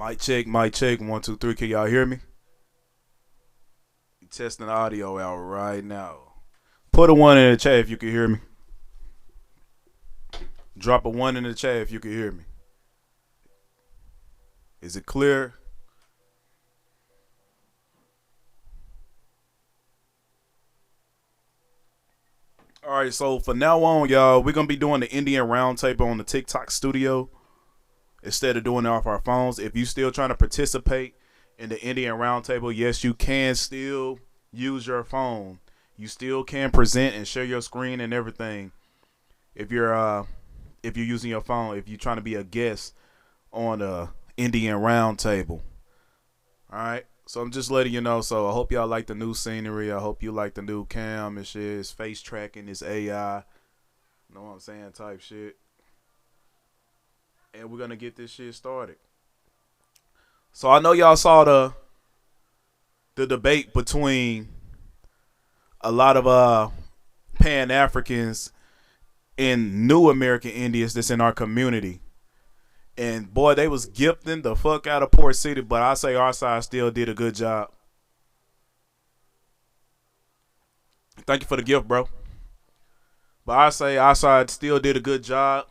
Mic check, mic check. 1, 2, 3. Can y'all hear me? Testing the audio out right now. Put a 1 in the chat if you can hear me. Drop a 1 in the chat if you can hear me. Is it clear? All right, so for now on, y'all, we're going to be doing the Indian Roundtable on the TikTok studio instead of doing it off our phones. If you still trying to participate in the Indian Roundtable, yes, you can still use your phone. You still can present and share your screen and everything if you're using your phone, if you're trying to be a guest on the Indian Roundtable. All right. So I'm just letting you know. So I hope y'all like the new scenery. I hope you like the new cam and shit. It's face tracking, it's AI. Know what I'm saying? Type shit. And we're gonna get this shit started. So I know y'all saw the debate between a lot of Pan Africans and new American Indians that's in our community. And boy, they was gifting the fuck out of Port City, but I say our side still did a good job. Thank you for the gift, bro. But I say our side still did a good job.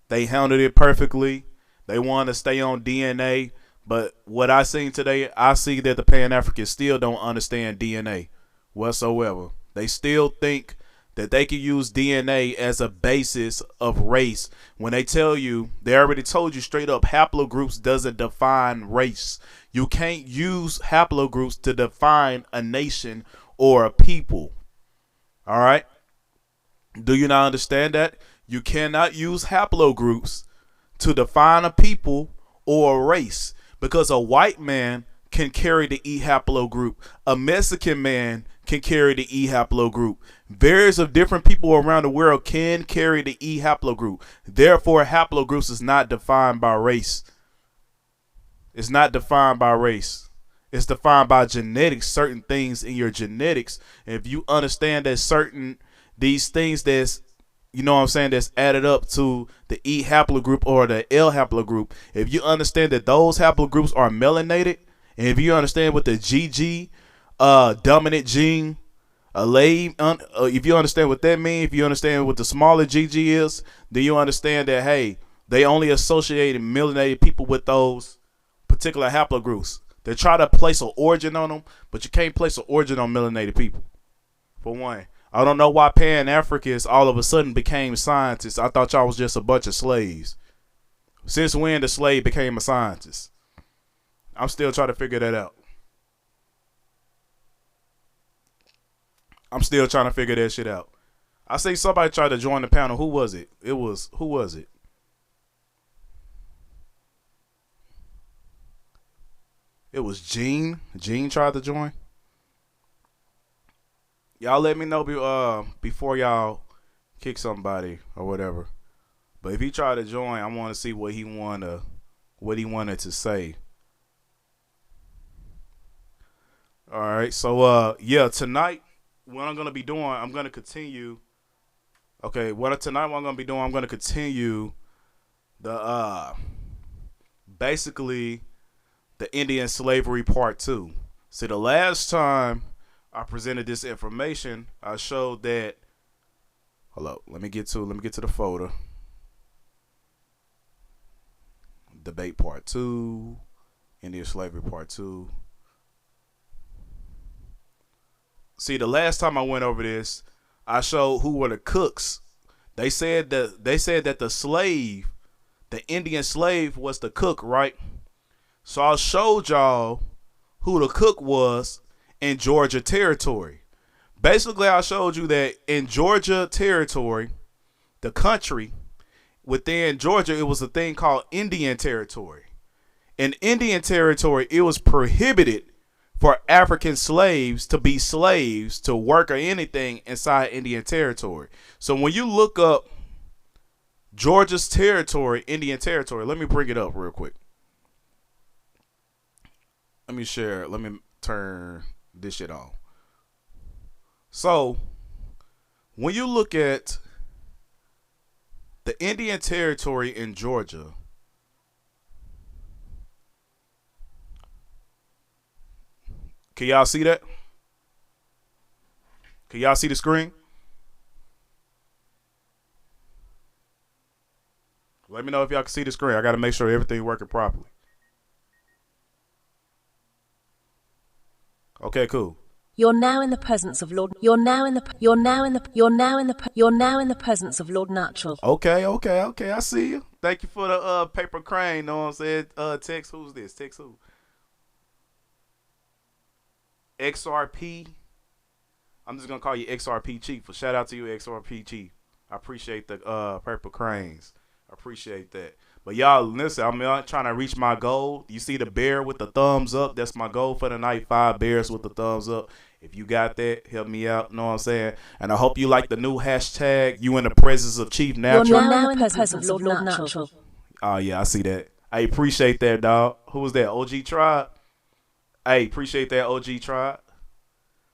They handled it perfectly. They wanted to stay on DNA. But what I seen today, I see that the Pan-Africans still don't understand DNA whatsoever. They still think that they can use DNA as a basis of race. When they tell you, they already told you straight up, haplogroups doesn't define race. You can't use haplogroups to define a nation or a people. All right? Do you not understand that? You cannot use haplogroups to define a people or a race, because a white man can carry the E haplogroup. A Mexican man can carry the E haplogroup. Various of different people around the world can carry the E haplogroup. Therefore, haplogroups is not defined by race. It's not defined by race. It's defined by genetics, certain things in your genetics. And if you understand that these things that's, you know what I'm saying, that's added up to the E haplogroup or the L haplogroup, if you understand that those haplogroups are melanated, and if you understand what the GG dominant gene if you understand what that means, if you understand what the smaller GG is, then you understand that, hey, they only associated melanated people with those particular haplogroups. They try to place an origin on them, but you can't place an origin on melanated people, for one. I don't know why Pan-Africans all of a sudden became scientists. I thought y'all was just a bunch of slaves. Since when the slave became a scientist? I'm still trying to figure that out. I'm still trying to figure that shit out. I see somebody tried to join the panel. Who was it? Who was it? It was Gene. Gene tried to join. Y'all let me know before y'all kick somebody or whatever. But if he tried to join, I want to see what he wanted to say. All right. So yeah, tonight what I'm gonna be doing, I'm gonna continue. Okay, I'm gonna continue the basically the Indian slavery part 2. See, the last time I presented this information, I showed that. Hold up, let me get to the folder. Debate part 2, Indian slavery part 2. See, the last time I went over this, I showed who were the cooks. They said that the Indian slave was the cook, right? So I showed y'all who the cook was in Georgia territory. Basically, I showed you that in Georgia territory, the country within Georgia, it was a thing called Indian territory. In Indian territory, it was prohibited for African slaves to be slaves, to work or anything inside Indian territory. So when you look up Georgia's territory, Indian territory, let me bring it up real quick. Let me turn this shit on. So when you look at the Indian territory in Georgia, Can y'all see that? Can y'all see the screen? Let me know if y'all can see the screen. I got to make sure everything's working properly. Okay, cool. You're now in the presence of Lord. You're now in the presence of Lord Natural. Okay. I see you. Thank you for the paper crane. Know what I'm saying? Text, who's this? Text who? XRP. I'm just gonna call you XRP Chief. Well, shout out to you, XRP Chief. I appreciate the purple cranes. I appreciate that. But y'all, listen, I'm trying to reach my goal. You see the bear with the thumbs up? That's my goal for the night. 5 bears with the thumbs up. If you got that, help me out. Know what I'm saying? And I hope you like the new hashtag. You in the presence of Chief Natural. You're now in the presence of Lord Natural. Oh yeah, I see that. I appreciate that, dog. Who was that? OG Tribe. Hey, appreciate that, OG Tribe.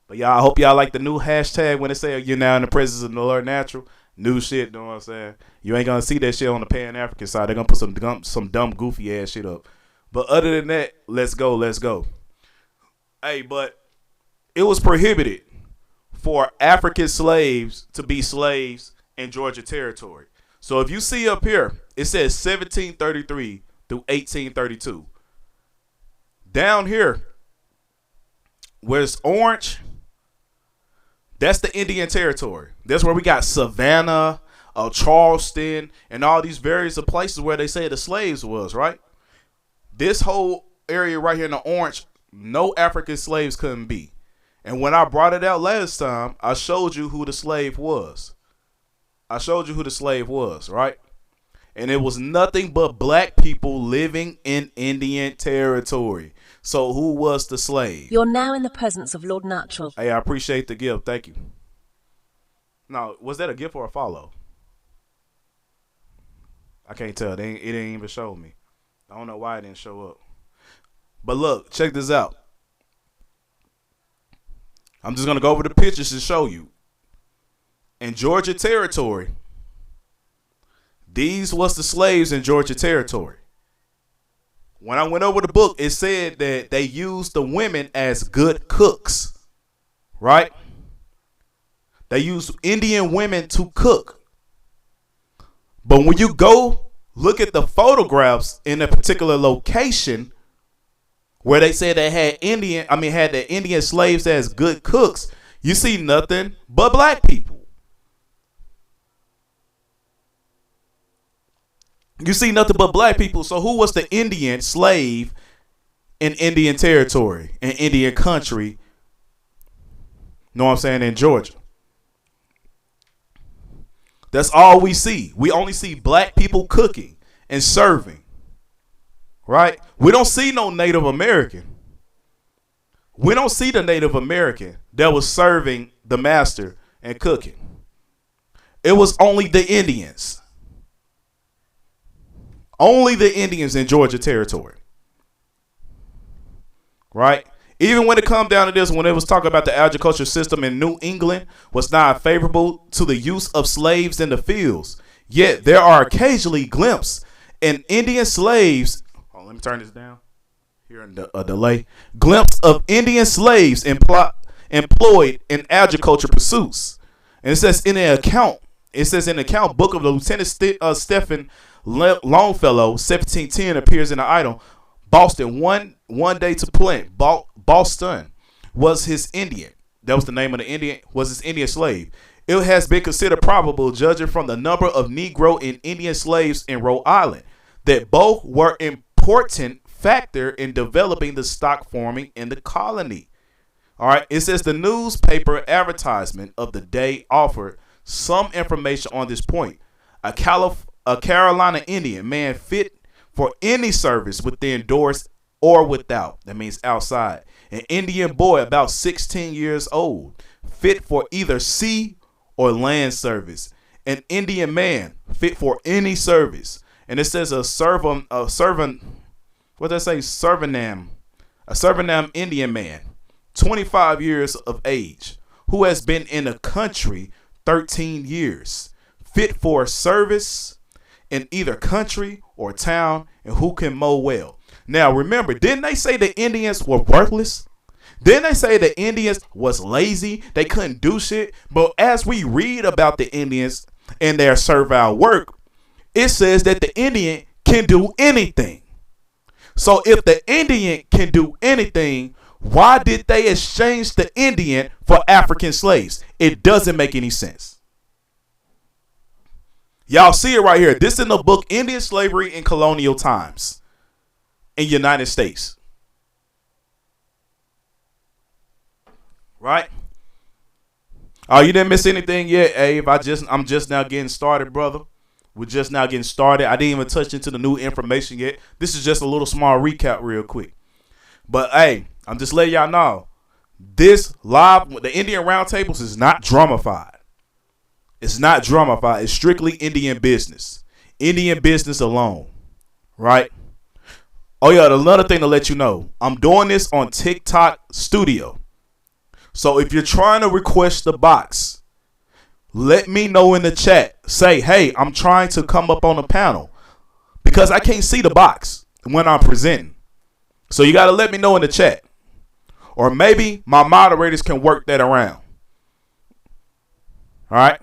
But y'all, I hope y'all like the new hashtag when they say you're now in the presence of the Lord Natural. New shit, know what I'm saying? You ain't gonna see that shit on the Pan-African side. They're gonna put some dumb, goofy ass shit up. But other than that, let's go. Hey, but it was prohibited for African slaves to be slaves in Georgia territory. So if you see up here, it says 1733 through 1832. Down here, where it's orange, that's the Indian Territory. That's where we got Savannah, Charleston, and all these various places where they say the slaves was, right? This whole area right here in the orange, no African slaves couldn't be. And when I brought it out last time, I showed you who the slave was. Right? And it was nothing but black people living in Indian Territory. So who was the slave? You're now in the presence of Lord Natural. Hey, I appreciate the gift. Thank you. Now, was that a gift or a follow? I can't tell. It didn't even show me. I don't know why it didn't show up. But look, check this out. I'm just going to go over the pictures to show you. In Georgia Territory, these was the slaves in Georgia Territory. When I went over the book, it said that they used the women as good cooks, right? They used Indian women to cook. But when you go look at the photographs in a particular location where they said they had the Indian slaves as good cooks, you see nothing but black people. You see nothing but black people. So who was the Indian slave in Indian Territory, in Indian country? Know what I'm saying? In Georgia. That's all we see. We only see black people cooking and serving. Right? We don't see no Native American. We don't see the Native American that was serving the master and cooking. It was only the Indians. Only the Indians in Georgia Territory. Right? Even when it comes down to this, when it was talking about the agricultural system in New England was not favorable to the use of slaves in the fields. Yet there are occasionally glimpses in Indian slaves. Oh, let me turn this down. Here in a delay. Glimpse of Indian slaves employed in agriculture pursuits. And it says in the account book of the Lieutenant Stephen Longfellow, 1710, appears in the item. Boston, one day to plant. Boston was his Indian. That was the name of the Indian, was his Indian slave. It has been considered probable, judging from the number of Negro and Indian slaves in Rhode Island, that both were important factor in developing the stock forming in the colony. All right. It says the newspaper advertisement of the day offered some information on this point. A Carolina Indian man fit for any service within doors or without. That means outside. An Indian boy about 16 years old, fit for either sea or land service. An Indian man fit for any service. And it says a Suriname Indian man, 25 years of age, who has been in the country 13 years, fit for service in either country or town, and who can mow well. Now remember, didn't they say the Indians were worthless? Then they say the Indians was lazy. They couldn't do shit. But as we read about the Indians and their servile work, it says that the Indian can do anything. So if the Indian can do anything, why did they exchange the Indian for African slaves? It doesn't make any sense. Y'all see it right here. This in the book Indian Slavery in Colonial Times in United States. Right? Oh, you didn't miss anything yet, Abe. I'm just now getting started, brother. We're just now getting started. I didn't even touch into the new information yet. This is just a little small recap real quick. But hey, I'm just letting y'all know. This live, the Indian Roundtables is not dramified. It's not dramified. It's strictly Indian business. Indian business alone. Right? Oh yeah, another thing to let you know. I'm doing this on TikTok Studio. So if you're trying to request the box, let me know in the chat. Say, hey, I'm trying to come up on the panel. Because I can't see the box when I'm presenting. So you got to let me know in the chat. Or maybe my moderators can work that around. All right.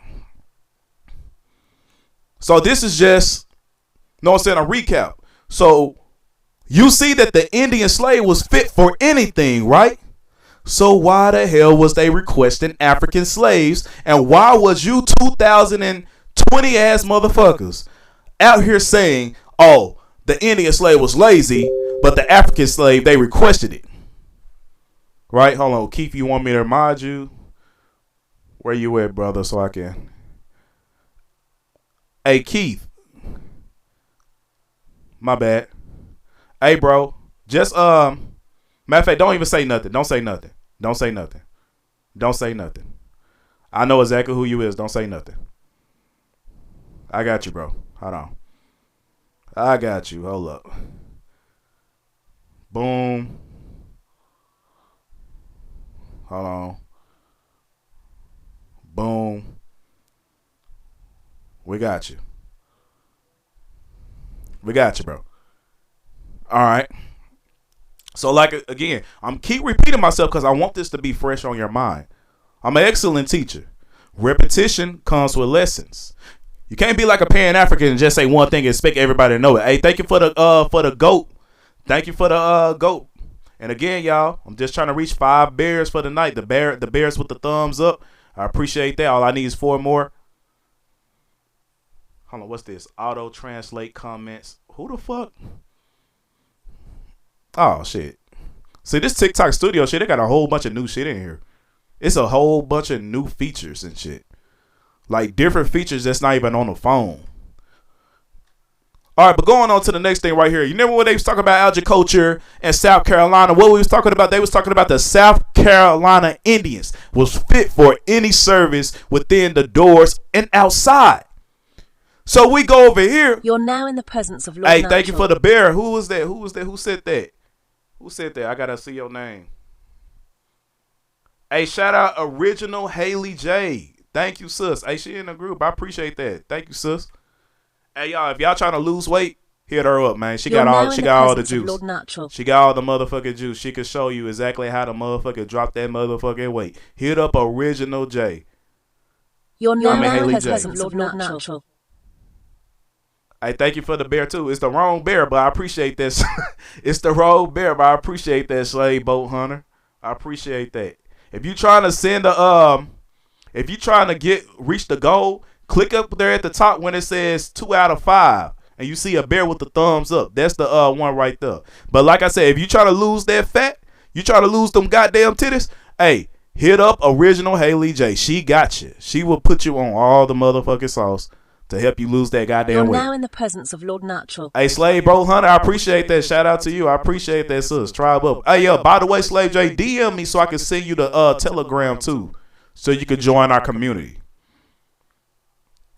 So this is just, you know what I'm saying, a recap. So you see that the Indian slave was fit for anything, right? So why the hell was they requesting African slaves? And why was you 2020 ass motherfuckers out here saying, oh, the Indian slave was lazy, but the African slave, they requested it? Right? Hold on. Keith, you want me to remind you? Where you at, brother, so I can... Hey, Keith. My bad. Hey, bro. Just, matter of fact, don't even say nothing. Don't say nothing. Don't say nothing. Don't say nothing. I know exactly who you is. Don't say nothing. I got you, bro. Hold on. I got you. Hold up. Boom. Hold on. Boom. We got you. We got you, bro. All right. So, like, again, I'm keep repeating myself because I want this to be fresh on your mind. I'm an excellent teacher. Repetition comes with lessons. You can't be like a Pan-African and just say one thing and expect everybody to know it. Hey, thank you for the GOAT. Thank you for the GOAT. And again, y'all, I'm just trying to reach 5 bears for the night. The bears with the thumbs up. I appreciate that. All I need is 4 more. Hold on, what's this? Auto translate comments. Who the fuck? Oh, shit. See, this TikTok Studio shit, they got a whole bunch of new shit in here. It's a whole bunch of new features and shit. Like, different features that's not even on the phone. All right, but going on to the next thing right here. You remember when they was talking about agriculture in South Carolina? What we was talking about? They was talking about the South Carolina Indians was fit for any service within the doors and outside. So we go over here. You're now in the presence of Lord Hey, Natural. thank you for the bear. Who was that? Who was that? Who said that? Who said that? I gotta see your name. Hey, shout out Original Haley J. Thank you, sis. Hey, she in the group. I appreciate that. Thank you, sis. Hey, y'all, if y'all trying to lose weight, hit her up, man. She got all the juice. Lord Natural. She got all the motherfucking juice. She can show you exactly how to motherfucking drop that motherfucking weight. Hit up Original J. You're now in Haley the J. presence of Lord Natural. Hey, thank you for the bear too. It's the wrong bear, but I appreciate this. It's the wrong bear, but I appreciate that, slave boat hunter. I appreciate that. If you trying to send if you trying to reach the goal, click up there at the top when it says 2 out of 5, and you see a bear with the thumbs up. That's the one right there. But like I said, if you try to lose that fat, you try to lose them goddamn titties. Hey, hit up Original Haley J. She got you. She will put you on all the motherfucking sauce to help you lose that goddamn weight. You're now in the presence of Lord Natural. Hey, Slave Bro Hunter, I appreciate that. Shout out to you. I appreciate that, sis. Tribe up. Hey, yo, by the way, Slave J, DM me so I can send you the Telegram too, so you can join our community.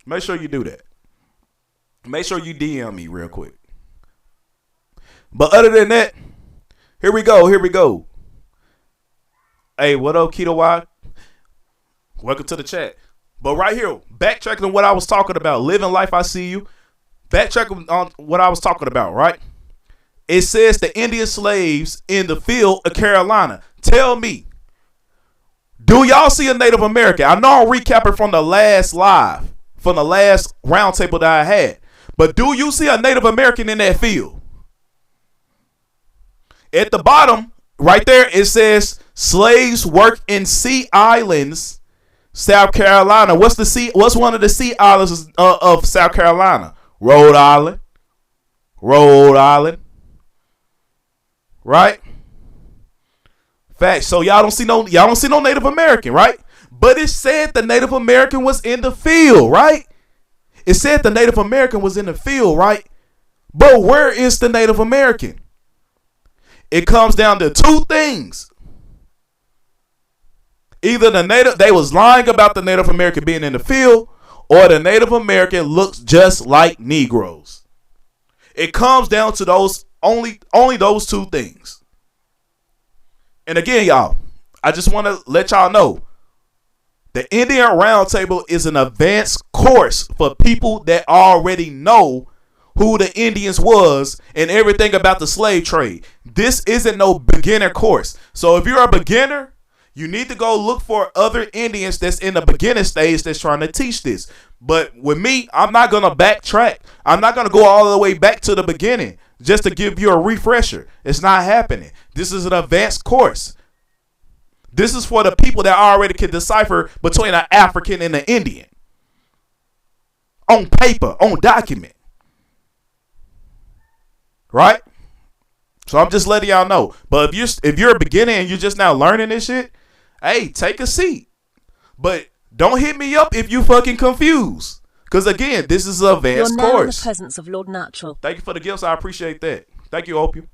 Make sure you do that. Make sure you DM me real quick. But other than that, here we go. Hey, what up, Keto Y? Welcome to the chat. But right here, backtracking on what I was talking about, living life, I see you. Backtracking on what I was talking about, right? It says the Indian slaves in the field of Carolina. Tell me, do y'all see a Native American? I know I'm recapping from the last live, from the last roundtable that I had. But do you see a Native American in that field? At the bottom, right there, it says slaves work in Sea Islands, South Carolina. What's one of the Sea Islands of South Carolina? Rhode Island. Rhode Island. Right? Facts. So y'all don't see no Native American, right? But it said the Native American was in the field, right? It said the Native American was in the field, right? But where is the Native American? It comes down to two things. Either they was lying about the Native American being in the field, or the Native American looks just like Negroes. It comes down to those only those two things. And again, y'all, I just want to let y'all know the Indian Roundtable is an advanced course for people that already know who the Indians was and everything about the slave trade. This isn't no beginner course. So if you're a beginner, you need to go look for other Indians that's in the beginning stage that's trying to teach this. But with me, I'm not going to backtrack. I'm not going to go all the way back to the beginning just to give you a refresher. It's not happening. This is an advanced course. This is for the people that already can decipher between an African and an Indian. On paper, on document. Right? So I'm just letting y'all know. But if you're a beginner and you're just now learning this shit, hey, take a seat. But don't hit me up if you fucking confused. Because again, this is an advanced You're now course. in the presence of Lord Natural. Thank you for the gifts. I appreciate that. Thank you, Opium.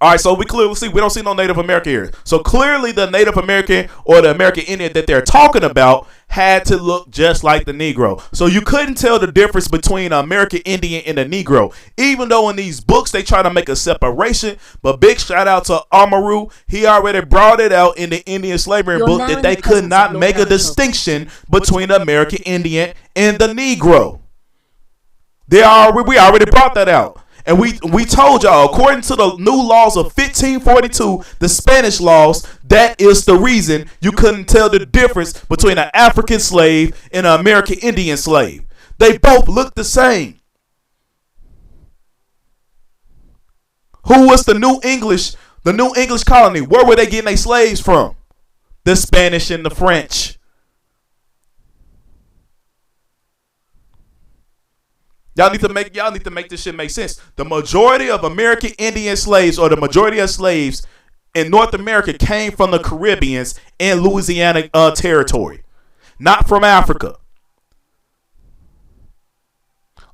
All right, so we clearly see we don't see no Native American here. So clearly the Native American or the American Indian that they're talking about had to look just like the Negro. So you couldn't tell the difference between an American Indian and a Negro. Even though in these books they try to make a separation. But big shout out to Amaru. He already brought it out in the Indian slavery book that they could not make a distinction between the American Indian and the Negro. We already brought that out. And we told y'all, according to the new laws of 1542, the Spanish laws, that is the reason you couldn't tell the difference between an African slave and an American Indian slave. They both look the same. Who was the New English colony? Where were they getting their slaves from? The Spanish and the French. Y'all need to make this shit make sense. The majority of American Indian slaves, or the majority of slaves in North America, came from the Caribbeans and Louisiana territory, not from Africa.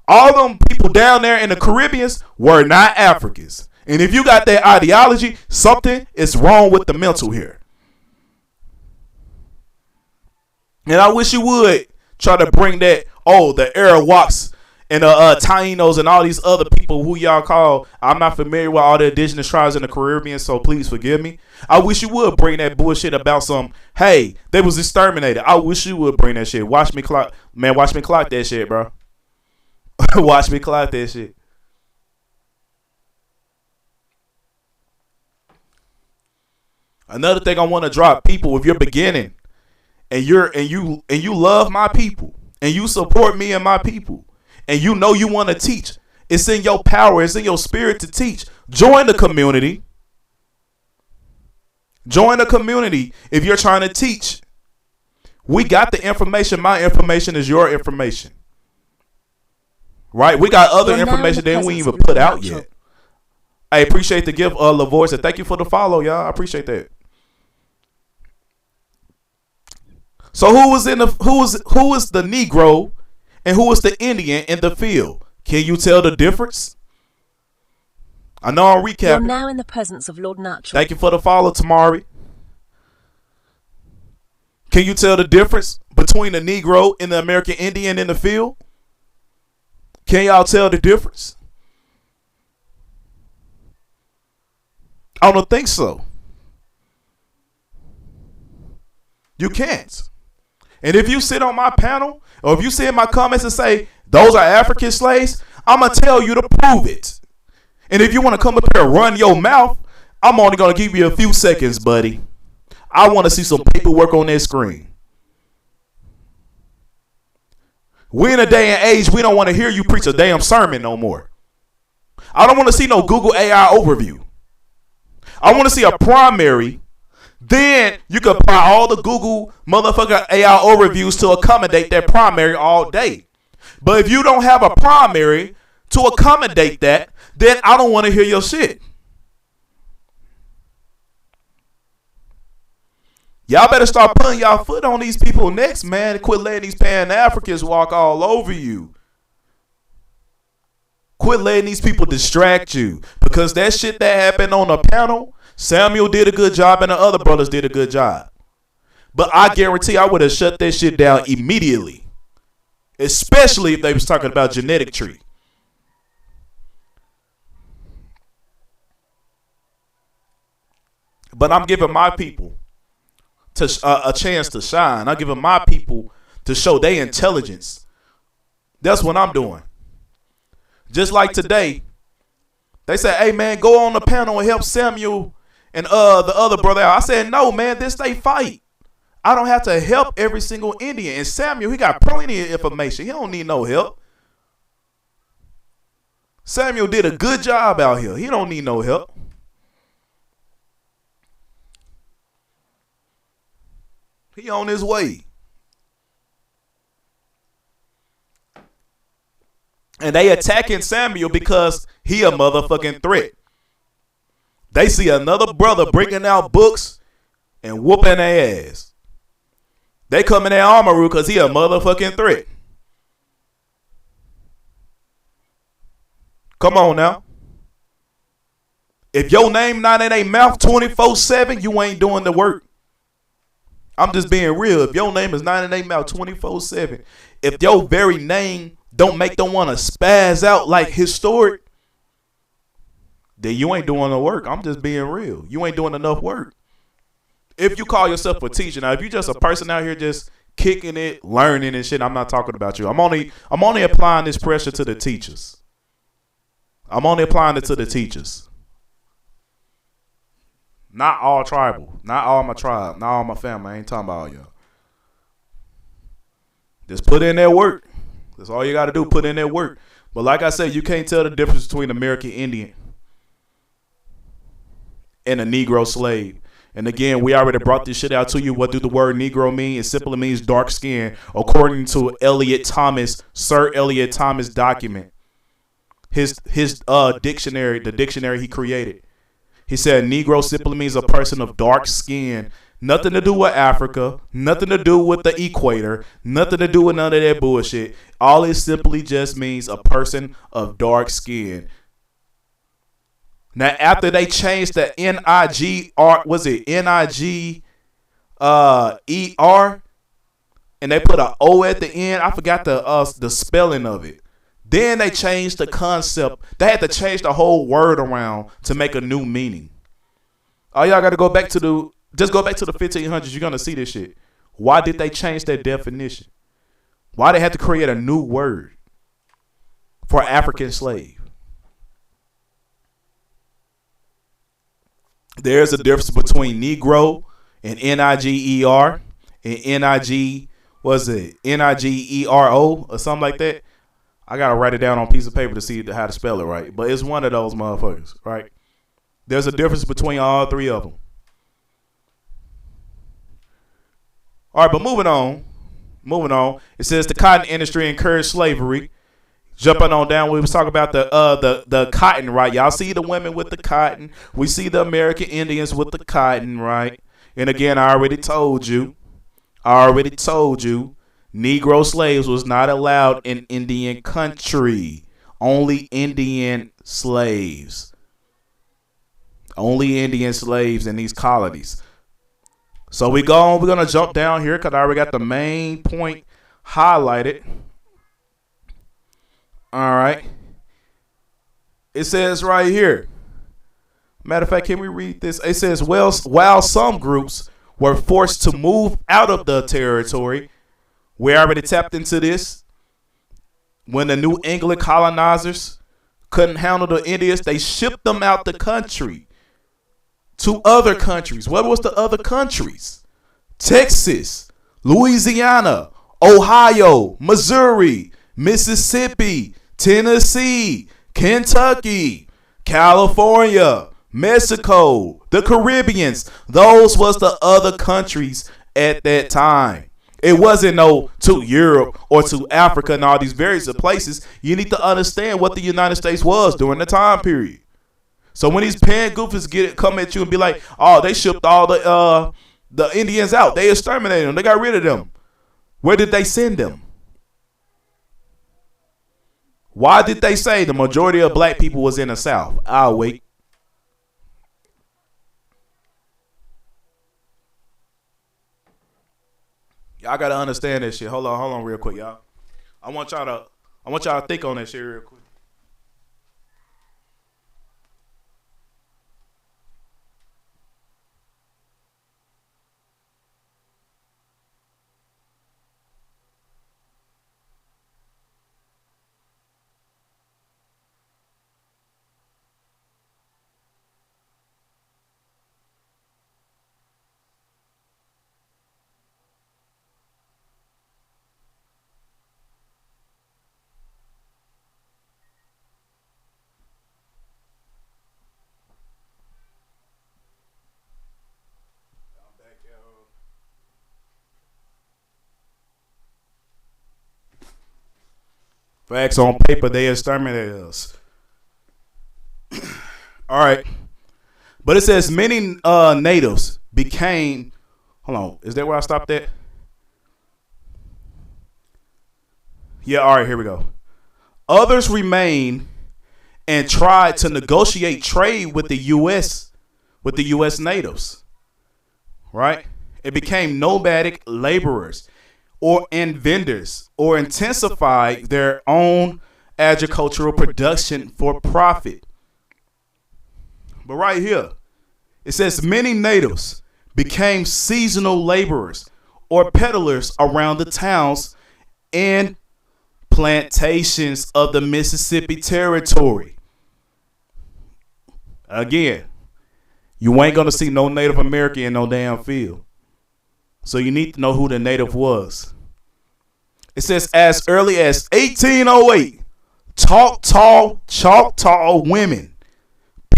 All them people down there in the Caribbeans were not Africans. And if you got that ideology, something is wrong with the mental here. And I wish you would try to bring that, the Arawaks and Tainos and all these other people who y'all call. I'm not familiar with all the indigenous tribes in the Caribbean, so please forgive me. I wish you would bring that bullshit about hey, they was exterminated. I wish you would bring that shit. Watch me clock that shit, bro. Watch me clock that shit. Another thing I want to drop, people, if you're beginning and you love my people and you support me and my people, and you know you want to teach, it's in your power, it's in your spirit to teach. Join the community. Join the community if you're trying to teach. We got the information. My information is your information. Right? We got other information that we ain't even put out yet. I appreciate the gift of the voice, and thank you for the follow, y'all. I appreciate that. So who was the Negro and who is the Indian in the field? Can you tell the difference? I know I'm recapping. You're now in the presence of Lord Natural. Thank you for the follow, Tamari. Can you tell the difference between the Negro and the American Indian in the field? Can y'all tell the difference? I don't think so. You can't. And if you sit on my panel, or if you sit in my comments and say, those are African slaves, I'm going to tell you to prove it. And if you want to come up here and run your mouth, I'm only going to give you a few seconds, buddy. I want to see some paperwork on that screen. We're in a day and age we don't want to hear you preach a damn sermon no more. I don't want to see no Google AI overview. I want to see a primary. Then you can apply all the Google motherfucker AI overviews to accommodate that primary all day. But if you don't have a primary to accommodate that, then I don't want to hear your shit. Y'all better start putting y'all foot on these people next, man. Quit letting these Pan-Africans walk all over you. Quit letting these people distract you. Because that shit that happened on the panel, Samuel did a good job and the other brothers did a good job. But I guarantee I would have shut that shit down immediately. Especially if they was talking about genetic tree. But I'm giving my people to a chance to shine. I'm giving my people to show their intelligence. That's what I'm doing. Just like today, they said, hey man, go on the panel and help Samuel and the other brother out. I said, no man, this they fight. I don't have to help every single Indian. And Samuel, he got plenty of information. He don't need no help. Samuel did a good job out here. He don't need no help. He on his way. And they attacking Samuel because he a motherfucking threat. They see another brother bringing out books and whooping their ass. They come in their armor room because he a motherfucking threat. Come on now. If your name not in their mouth 24/7, you ain't doing the work. I'm just being real. If your name is not in their mouth 24/7, if your very name don't make them want to spaz out like historic, then you ain't doing the work. I'm just being real. You ain't doing enough work. If you call yourself a teacher, now if you just a person out here just kicking it, learning and shit, I'm not talking about you. I'm only applying this pressure to the teachers. I'm only applying it to the teachers. Not all tribal. Not all my tribe. Not all my family. I ain't talking about all y'all. Just put in that work. That's all you got to do. Put in that work. But like I said, you can't tell the difference between American Indian and a Negro slave. And again, we already brought this shit out to you. What do the word Negro mean? It simply means dark skin, according to Eliot Thomas, Sir Eliot Thomas document. His dictionary, the dictionary he created. He said Negro simply means a person of dark skin. Nothing to do with Africa. Nothing to do with the equator. Nothing to do with none of that bullshit. All it simply just means a person of dark skin. Now, after they changed the N-I-G-R, was it N-I-G-E-R? And they put an O at the end. I forgot the spelling of it. Then they changed the concept. They had to change the whole word around to make a new meaning. All y'all got to go back to the 1500s. You're going to see this shit. Why did they change that definition? Why they had to create a new word for African slave? There's a difference between Negro and N-I-G-E-R and N-I-G-E-R-O or something like that. I got to write it down on a piece of paper to see how to spell it right. But it's one of those motherfuckers, right? There's a difference between all three of them. All right, but moving on. It says the cotton industry encouraged slavery. Jumping on down, we was talking about the cotton, right? Y'all see the women with the cotton. We see the American Indians with the cotton, right? And again, I already told you, Negro slaves was not allowed in Indian country. Only Indian slaves. Only Indian slaves in these colonies. So we're going to jump down here because I already got the main point highlighted. All right. It says right here. Matter of fact, can we read this? It says, well, while some groups were forced to move out of the territory, we already tapped into this. When the New England colonizers couldn't handle the Indians, they shipped them out the country to other countries. What was the other countries? Texas, Louisiana, Ohio, Missouri, Mississippi, Tennessee, Kentucky, California, Mexico, the Caribbeans. Those was the other countries at that time. It wasn't no to Europe or to Africa and all these various places. You need to understand what the United States was during the time period. So when these pan goofies come at you and be like, oh, they shipped all the Indians out. They exterminated them. They got rid of them. Where did they send them? Why did they say the majority of black people was in the South? I'll wait. Y'all gotta understand that shit. Hold on real quick, y'all. I want y'all to think on that shit real quick. Facts on paper, they exterminated us. All right. But it says many natives became. Hold on. Is that where I stopped at? Yeah, all right, here we go. Others remained and tried to negotiate trade with the U.S. natives. Right? It became nomadic laborers and vendors, or intensified their own agricultural production for profit. But right here, it says many natives became seasonal laborers or peddlers around the towns and plantations of the Mississippi Territory. Again, you ain't gonna see no Native American in no damn field. So you need to know who the native was. It says as early as 1808, Choctaw women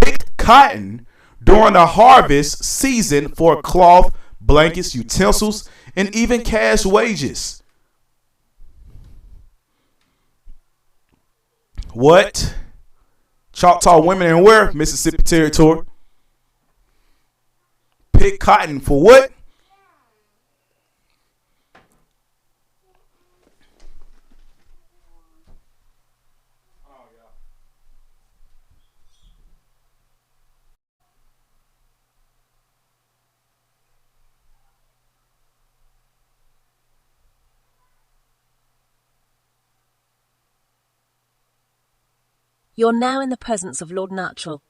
picked cotton during the harvest season for cloth, blankets, utensils, and even cash wages. What? Choctaw women and where? Mississippi Territory. Pick cotton for what? You're now in the presence of Lord Natural.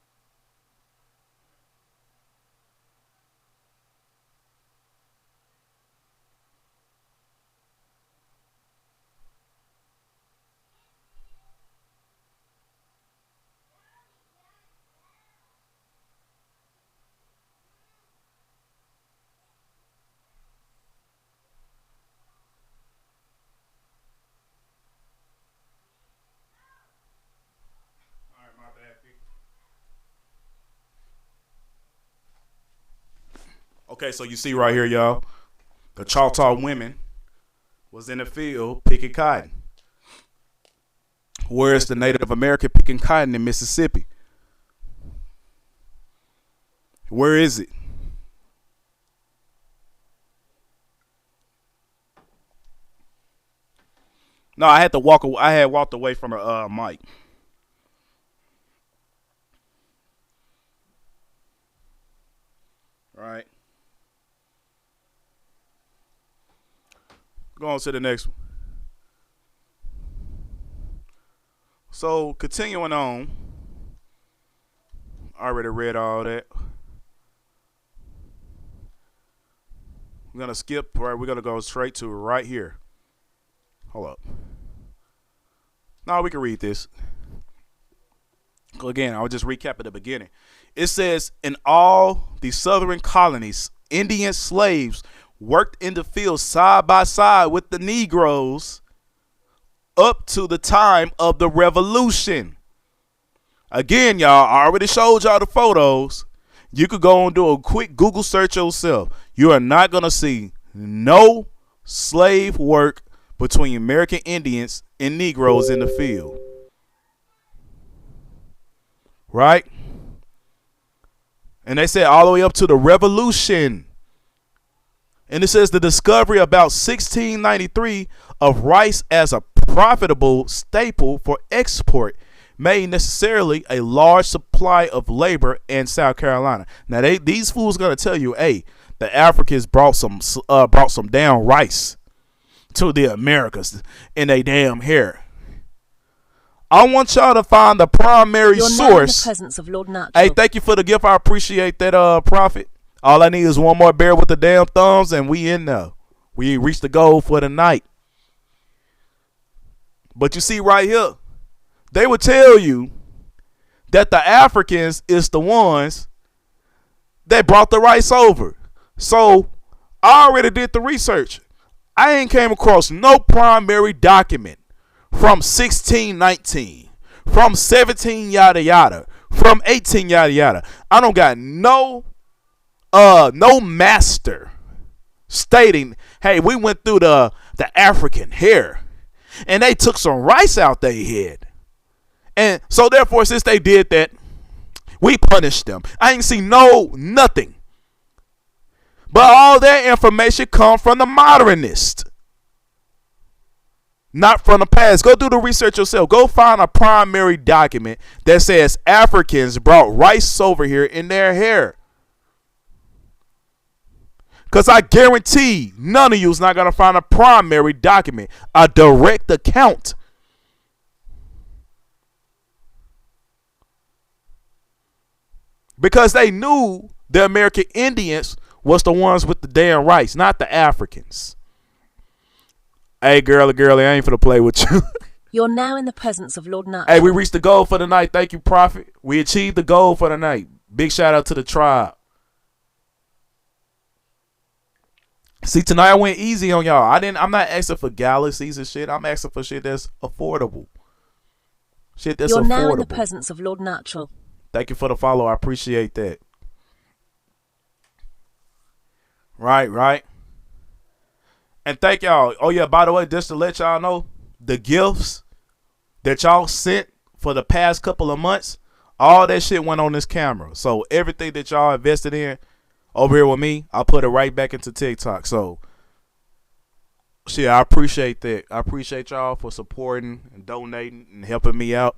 Okay, so you see right here, y'all, the Choctaw women was in the field picking cotton. Where's the Native American picking cotton in Mississippi? Where is it? No, I had to walk. I had walked away from a mic. Right. Go on to the next one. So continuing on, I already read all that. We're gonna skip. Right, we're gonna go straight to right here. Hold up. No, we can read this. Again, I'll just recap at the beginning. It says, in all the southern colonies, Indian slaves worked in the fields side by side with the Negroes up to the time of the Revolution. Again, y'all, I already showed y'all the photos. You could go and do a quick Google search yourself. You are not going to see no slave work between American Indians and Negroes in the field. Right? And they said all the way up to the Revolution. And it says the discovery about 1693 of rice as a profitable staple for export made necessarily a large supply of labor in South Carolina. Now these fools gonna tell you, hey, the Africans brought some damn rice to the Americas in they damn hair. I want y'all to find the primary You're source. now in the presence of Lord Natural. Hey, thank you for the gift. I appreciate that, Prophet. All I need is one more bear with the damn thumbs, and we in there. We reached the goal for the night. But you see right here, they would tell you that the Africans is the ones that brought the rice over. So I already did the research. I ain't came across no primary document from 1619, from 17 yada yada, from 18 yada yada. I don't got no master stating, hey, we went through the African hair and they took some rice out their head. And so therefore, since they did that, we punished them. I ain't seen nothing. But all that information come from the modernists, not from the past. Go do the research yourself. Go find a primary document that says Africans brought rice over here in their hair. Because I guarantee none of you is not going to find a primary document, a direct account. Because they knew the American Indians was the ones with the damn rice, not the Africans. Hey, girly, I ain't finna play with you. You're now in the presence of Lord Natural. Hey, we reached the goal for the night. Thank you, Prophet. We achieved the goal for the night. Big shout out to the tribe. See, tonight I went easy on y'all. I'm not asking for galaxies and shit. I'm asking for shit that's affordable. Shit that's You're affordable. now in the presence of Lord Natural. Thank you for the follow. I appreciate that. Right. And thank y'all. Oh, yeah, by the way, just to let y'all know, the gifts that y'all sent for the past couple of months, all that shit went on this camera. So everything that y'all invested in over here with me, I'll put it right back into TikTok. So, shit, I appreciate that. I appreciate y'all for supporting and donating and helping me out.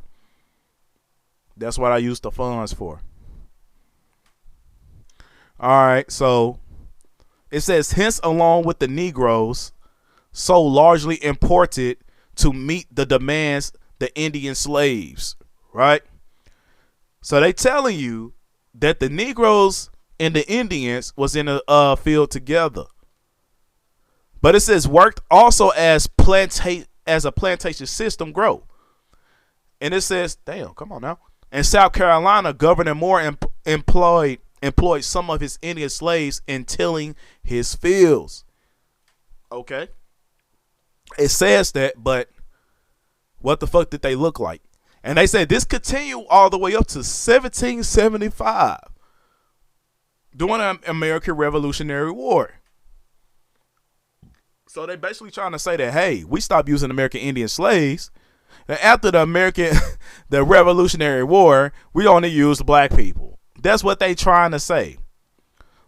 That's what I use the funds for. All right, so it says, hence, along with the Negroes, so largely imported to meet the demands the Indian slaves, right? So they telling you that the Negroes and the Indians was in a field together. But it says worked also as a plantation system grow. And it says, damn, come on now. In South Carolina, Governor Moore employed some of his Indian slaves in tilling his fields. Okay. It says that, but what the fuck did they look like? And they said this continued all the way up to 1775 during the American Revolutionary War. So they basically trying to say that, hey, we stopped using American Indian slaves. And after the Revolutionary War, we only used black people. That's what they trying to say.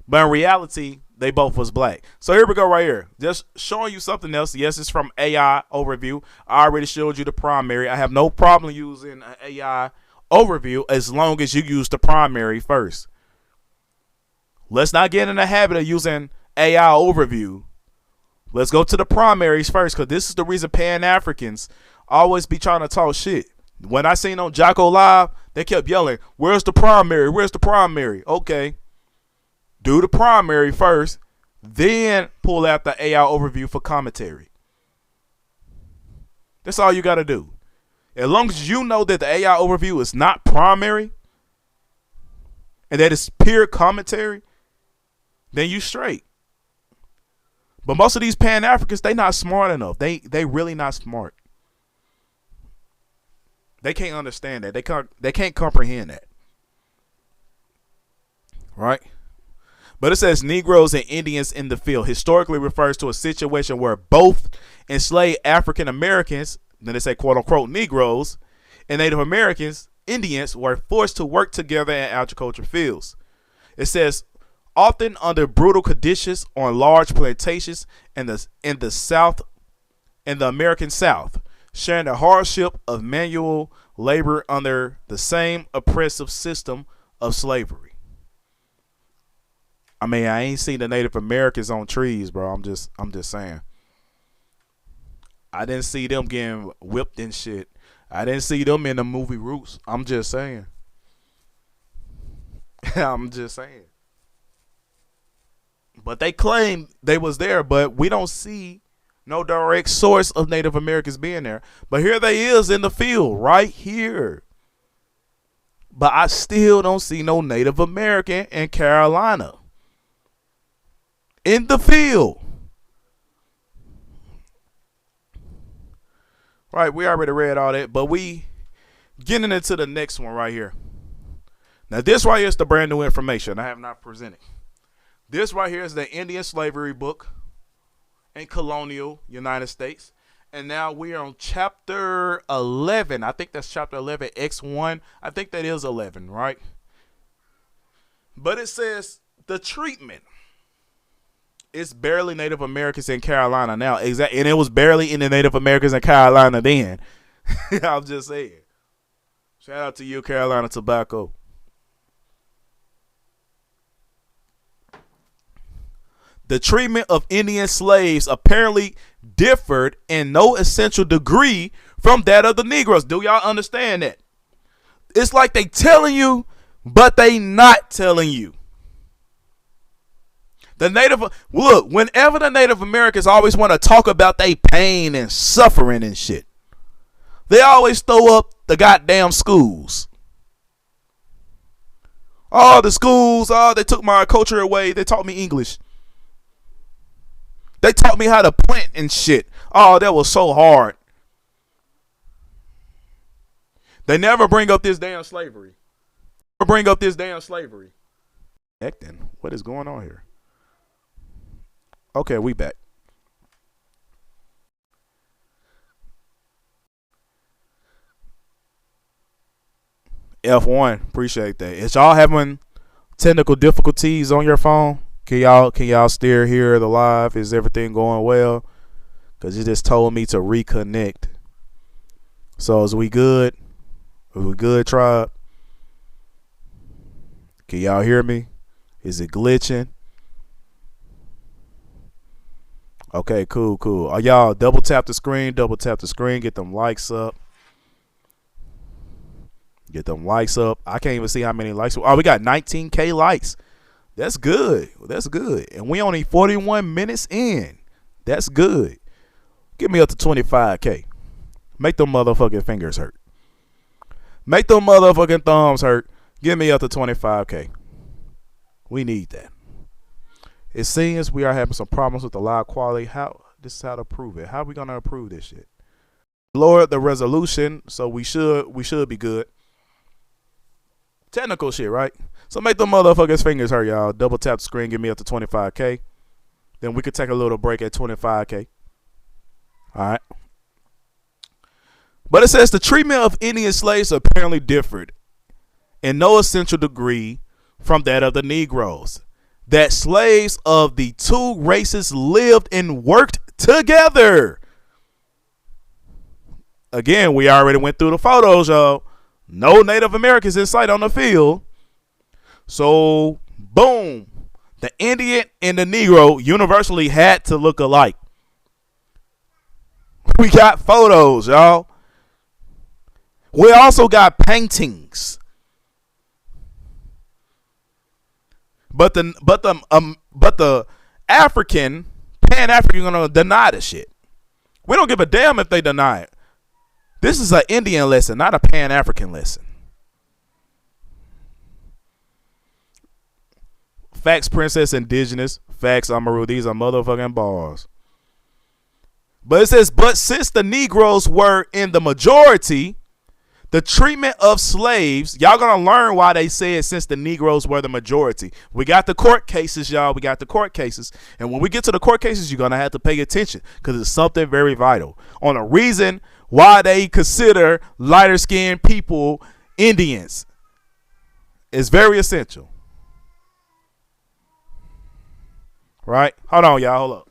But in reality, they both was black. So here we go right here. Just showing you something else. Yes, it's from AI overview. I already showed you the primary. I have no problem using an AI overview as long as you use the primary first. Let's not get in the habit of using AI overview. Let's go to the primaries first, because this is the reason Pan-Africans always be trying to talk shit. When I seen on Jocko Live, they kept yelling, where's the primary? Where's the primary? Okay. Do the primary first, then pull out the AI overview for commentary. That's all you got to do. As long as you know that the AI overview is not primary and that it's pure commentary, then you straight. But most of these Pan-Africans, they not smart enough. They really not smart. They can't understand that. They can't comprehend that. Right? But it says Negroes and Indians in the field historically refers to a situation where both enslaved African Americans, then they say quote unquote Negroes, and Native Americans, Indians, were forced to work together in agriculture fields. It says often under brutal conditions on large plantations in the South, in the American South, sharing the hardship of manual labor under the same oppressive system of slavery. I mean, I ain't seen the Native Americans on trees, bro. I'm just saying. I didn't see them getting whipped and shit. I didn't see them in the movie Roots. I'm just saying. I'm just saying. But they claim they was there, but we don't see no direct source of Native Americans being there. But here they is in the field, right here. But I still don't see no Native American in Carolina. In the field. Right, we already read all that, but we getting into the next one right here. Now this right here is the brand new information I have not presented. This right here is the Indian slavery book in colonial United States. And now we are on chapter 11. I think that's chapter 11, X1. I think that is 11, right? But it says the treatment. It's barely Native Americans in Carolina now. And it was barely in the Native Americans in Carolina then. I'm just saying. Shout out to you, Carolina Tobacco. The treatment of Indian slaves apparently differed in no essential degree from that of the Negroes. Do y'all understand that? It's like they telling you, but they not telling you. Look, whenever the Native Americans always want to talk about their pain and suffering and shit, they always throw up the goddamn schools. Oh, the schools, they took my culture away. They taught me English. They taught me how to plant and shit. Oh, that was so hard. They never bring up this damn slavery. What is going on here? Okay, we back. F1, appreciate that. Is y'all having technical difficulties on your phone? Can y'all still hear the live? Is everything going well? Cause it just told me to reconnect. So is we good? Are we good, tribe? Can y'all hear me? Is it glitching? Okay, cool. Y'all double tap the screen, get them likes up. I can't even see how many likes. Oh, we got 19K likes. That's good. And we only 41 minutes in. That's good. Get me up to 25K. Make them motherfucking fingers hurt. Make them motherfucking thumbs hurt. Get me up to 25K. We need that. It seems we are having some problems with the live quality. This is how to prove it. How are we gonna approve this shit? Lower the resolution, so we should be good. Technical shit, right? So make them motherfuckers fingers hurt, y'all. Double tap the screen, get me up to 25K. Then we could take a little break at 25K. Alright. But it says the treatment of Indian slaves apparently differed in no essential degree from that of the Negroes. That slaves of the two races lived and worked together. Again, we already went through the photos, y'all. No Native Americans in sight on the field. So, boom. The Indian and the Negro universally had to look alike. We got photos, y'all. We also got paintings. But the African, Pan-African, gonna deny the shit. We don't give a damn if they deny it. This is an Indian lesson, not a Pan-African lesson. Facts, Princess Indigenous. Facts, Amaru. These are motherfucking bars. But it says, but since the Negroes were in the majority, the treatment of slaves, y'all gonna learn why they said since the Negroes were the majority. We got the court cases, y'all. We got the court cases. And when we get to the court cases, you're gonna have to pay attention because it's something very vital on a reason why they consider lighter skinned people Indians. It's very essential. Right? Hold on, y'all. Hold up.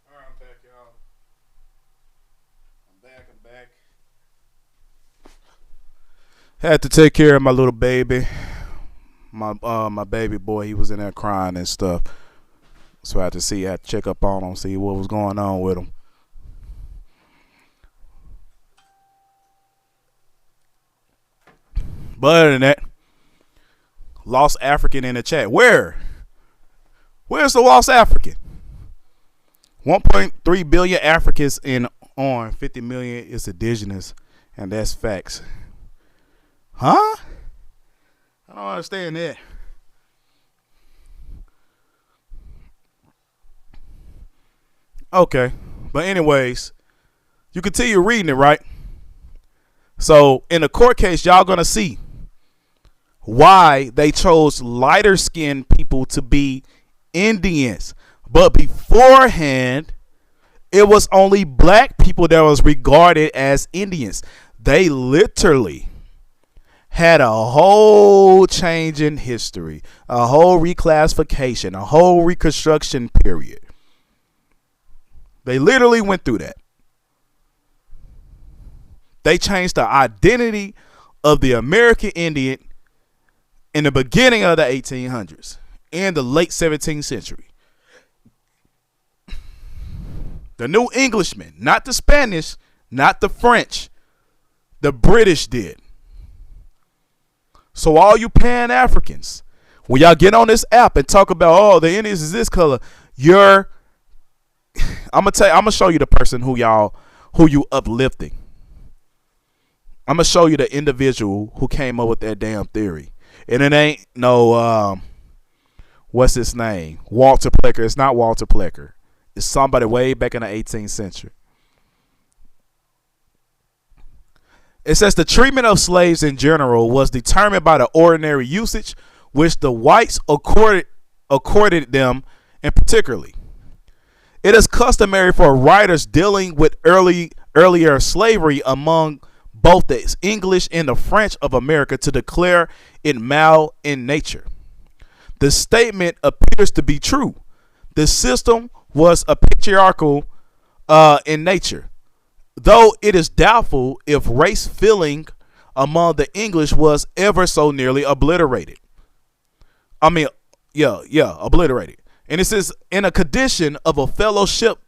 All right, I'm back, y'all. I'm back. Had to take care of my little baby. My baby boy, he was in there crying and stuff. So I had to check up on him, see what was going on with him. But other than that, lost African in the chat. Where's the lost African? 1.3 billion Africans on 50 million is indigenous, and that's facts. Huh? I don't understand that. Okay. But anyways, you continue reading it, right? So in the court case, y'all gonna see why they chose lighter skinned people to be Indians. But beforehand, it was only black people that was regarded as Indians. They literally had a whole change in history, a whole reclassification, a whole reconstruction period. They literally went through that. They changed the identity of the American Indian in the beginning of the 1800s and the late 17th century. The New Englishmen, not the Spanish, not the French, the British did. So all you Pan-Africans, when y'all get on this app and talk about, oh, the Indians is this color, I'm gonna show you the person who you uplifting. I'm gonna show you the individual who came up with that damn theory. And it ain't no what's his name? Walter Plecker. It's not Walter Plecker. It's somebody way back in the 18th century. It says the treatment of slaves in general was determined by the ordinary usage which the whites accorded them, and particularly. It is customary for writers dealing with earlier slavery among both the English and the French of America to declare it male in nature. The statement appears to be true. The system was a patriarchal in nature, though it is doubtful if race feeling among the English was ever so nearly obliterated. Obliterated. And it says, in a condition of a fellowship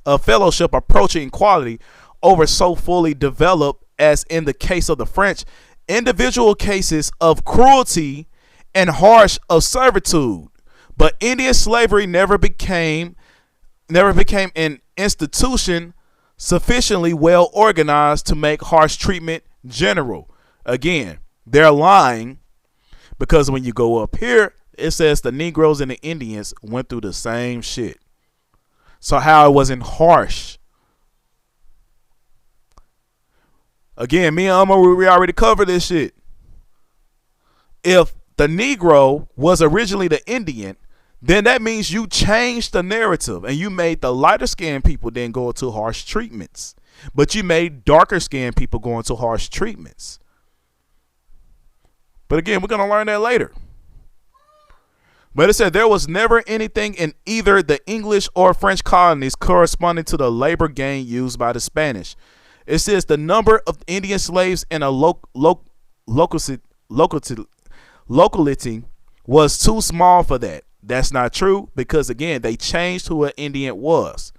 approaching equality over so fully developed as in the case of the French, individual cases of cruelty and harsh of servitude, but Indian slavery never became an institution sufficiently well organized to make harsh treatment general. Again, they're lying, because when you go up here, it says the Negroes and the Indians went through the same shit. So how it wasn't harsh? Again, me and Umar, we already covered this shit. If the Negro was originally the Indian, then that means you changed the narrative and you made the lighter skinned people then go into harsh treatments. But you made darker skinned people go into harsh treatments. But again, we're going to learn that later. But it said there was never anything in either the English or French colonies corresponding to the labor gain used by the Spanish. It says the number of Indian slaves in a locality was too small for that. That's not true, because again, they changed who an Indian was.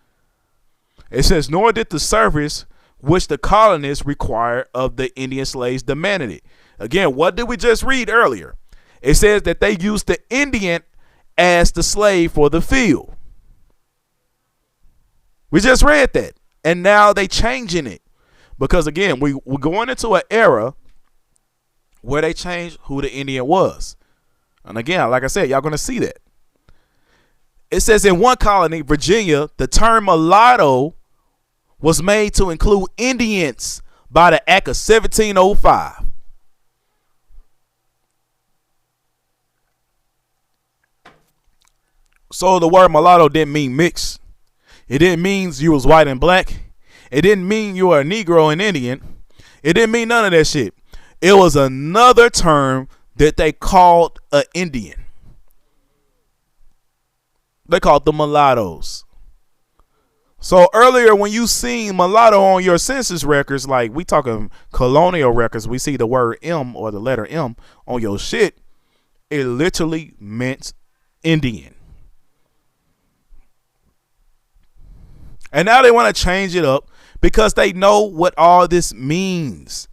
It says, nor did the service which the colonists required of the Indian slaves demanded it. Again, what did we just read earlier? It says that they used the Indian as the slave for the field. We just read that. And now they changing it. Because again, we're going into an era where they changed who the Indian was. And again, like I said, y'all going to see that. It says in one colony, Virginia, the term mulatto was made to include Indians by the Act of 1705. So the word mulatto didn't mean mixed. It didn't mean you was white and black. It didn't mean you were a Negro and Indian. It didn't mean none of that shit. It was another term that they called an Indian. They called the mulattoes. So earlier when you seen mulatto on your census records, like we talking colonial records, we see the word M or the letter M on your shit, it literally meant Indian. And now they want to change it up because they know what all this means.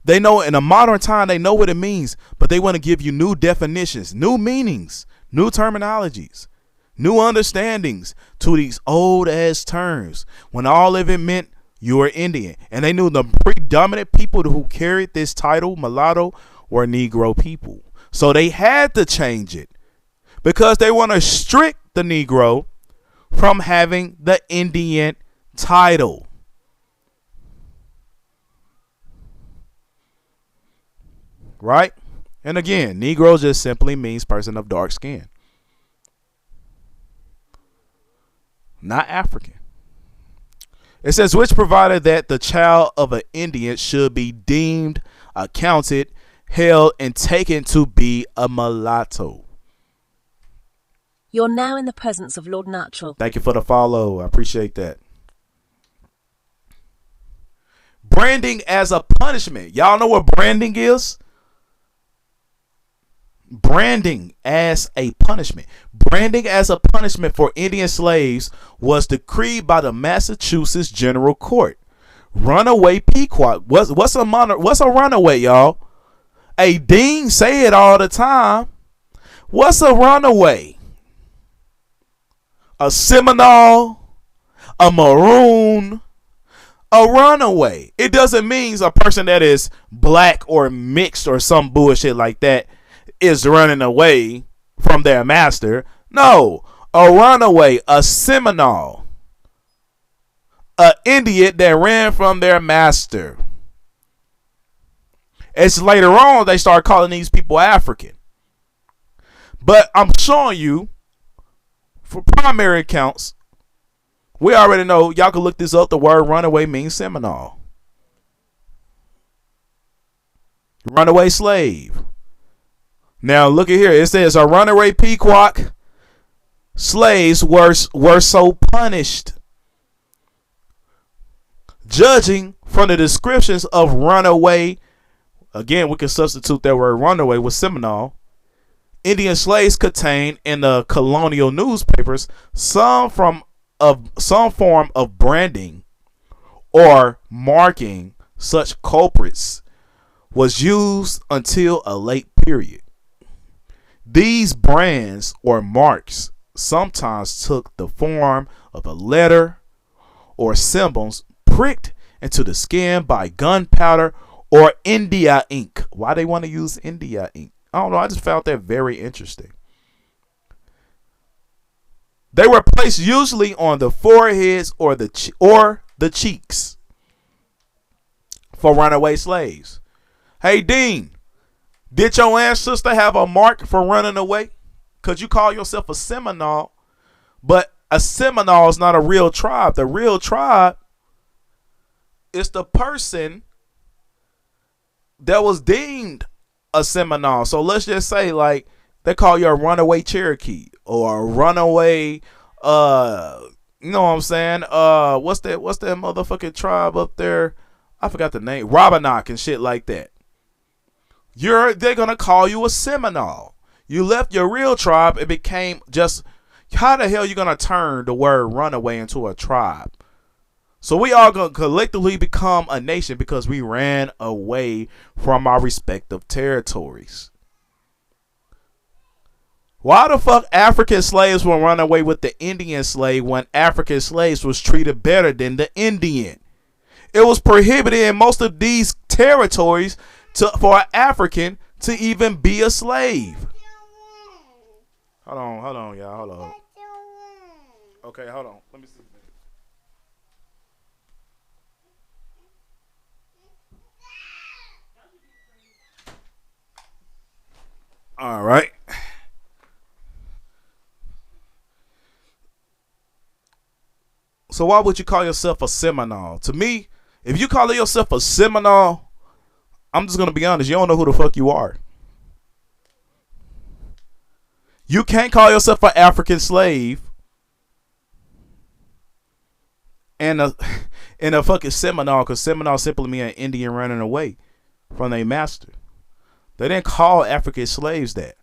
They know in a modern time, they know what it means, but they want to give you new definitions, new meanings, new terminologies, new understandings to these old ass terms when all of it meant you were Indian. And they knew the predominant people who carried this title, mulatto, were Negro people. So they had to change it because they want to restrict the Negro from having the Indian title. Right? And again, Negro just simply means person of dark skin. Not African. It says, which provided that the child of an Indian should be deemed, accounted, held, and taken to be a mulatto. You're now in the presence of Lord Natural. Thank you for the follow. I appreciate that. Branding as a punishment. Y'all know what branding is? Branding as a punishment. Branding as a punishment for Indian slaves was decreed by the Massachusetts General Court. Runaway Pequot. What's a runaway, y'all? A Dean say it all the time. What's a runaway? A Seminole, a Maroon, a runaway. It doesn't mean a person that is black or mixed or some bullshit like that is running away from their master. No, a runaway, a Seminole, an Indian that ran from their master. It's later on they start calling these people African. But I'm showing you, for primary accounts, we already know, y'all can look this up, the word runaway means Seminole. Runaway slave. Now look at here. It says a runaway Pequot slaves were so punished. Judging from the descriptions of runaway, again we can substitute that word runaway with Seminole. Indian slaves contained in the colonial newspapers some form of branding or marking such culprits was used until a late period. These brands or marks sometimes took the form of a letter or symbols pricked into the skin by gunpowder or India ink. Why they want to use India ink? I don't know. I just found that very interesting. They were placed usually on the foreheads or the cheeks for runaway slaves. Hey, Dean, did your ancestor have a mark for running away? Because you call yourself a Seminole, but a Seminole is not a real tribe. The real tribe is the person that was deemed a Seminole. So let's just say, like, they call you a runaway Cherokee or a runaway, you know what I'm saying? What's that motherfucking tribe up there? I forgot the name. Robonock and shit like that. They're gonna call you a Seminole. You left your real tribe. It became just, how the hell you gonna turn the word runaway into a tribe? So we all gonna collectively become a nation because we ran away from our respective territories. Why the fuck African slaves will run away with the Indian slave when African slaves was treated better than the Indian? It was prohibited in most of these territories for an African to even be a slave. Hold on, y'all. Hold on. Okay, hold on. Let me see. All right. So why would you call yourself a Seminole? To me, if you call yourself a Seminole, I'm just going to be honest. You don't know who the fuck you are. You can't call yourself an African slave and a fucking Seminole, because Seminole simply mean an Indian running away from their master. They didn't call African slaves that.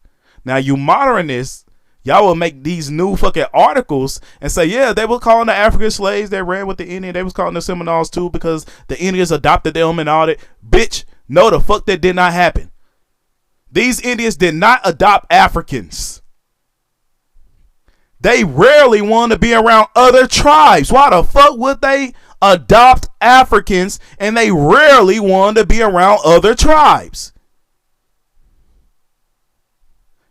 Now you modernists, y'all will make these new fucking articles and say, yeah, they were calling the African slaves that ran with the Indian. They was calling the Seminoles too because the Indians adopted them and all that. Bitch, no, the fuck that did not happen. These Indians did not adopt Africans. They rarely want to be around other tribes. Why the fuck would they adopt Africans? And they rarely want to be around other tribes.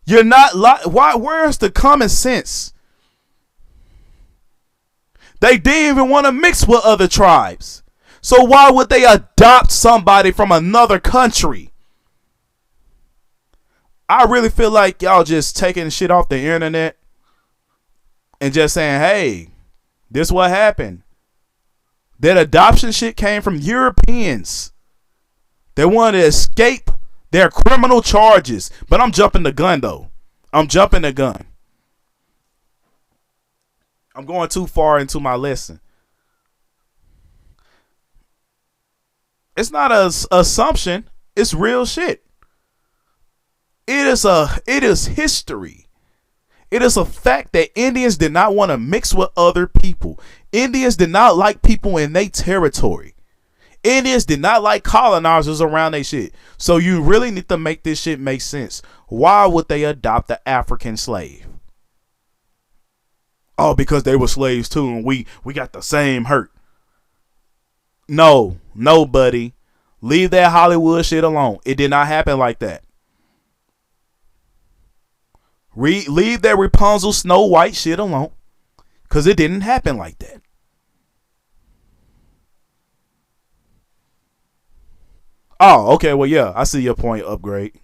You're not why? Where's the common sense? They didn't even want to mix with other tribes. So why would they adopt somebody from another country? I really feel like y'all just taking shit off the internet and just saying, hey, this what happened. That adoption shit came from Europeans. They wanted to escape their criminal charges. But I'm jumping the gun, though. I'm jumping the gun. I'm going too far into my lesson. It's not an assumption. It's real shit. It is history. It is a fact that Indians did not want to mix with other people. Indians did not like people in their territory. Indians did not like colonizers around their shit. So you really need to make this shit make sense. Why would they adopt the African slave? Oh, because they were slaves too and we got the same hurt. No, buddy. Leave that Hollywood shit alone. It did not happen like that. Leave that Rapunzel Snow White shit alone. Because it didn't happen like that. Oh, okay. Well, yeah. I see your point, Upgrade.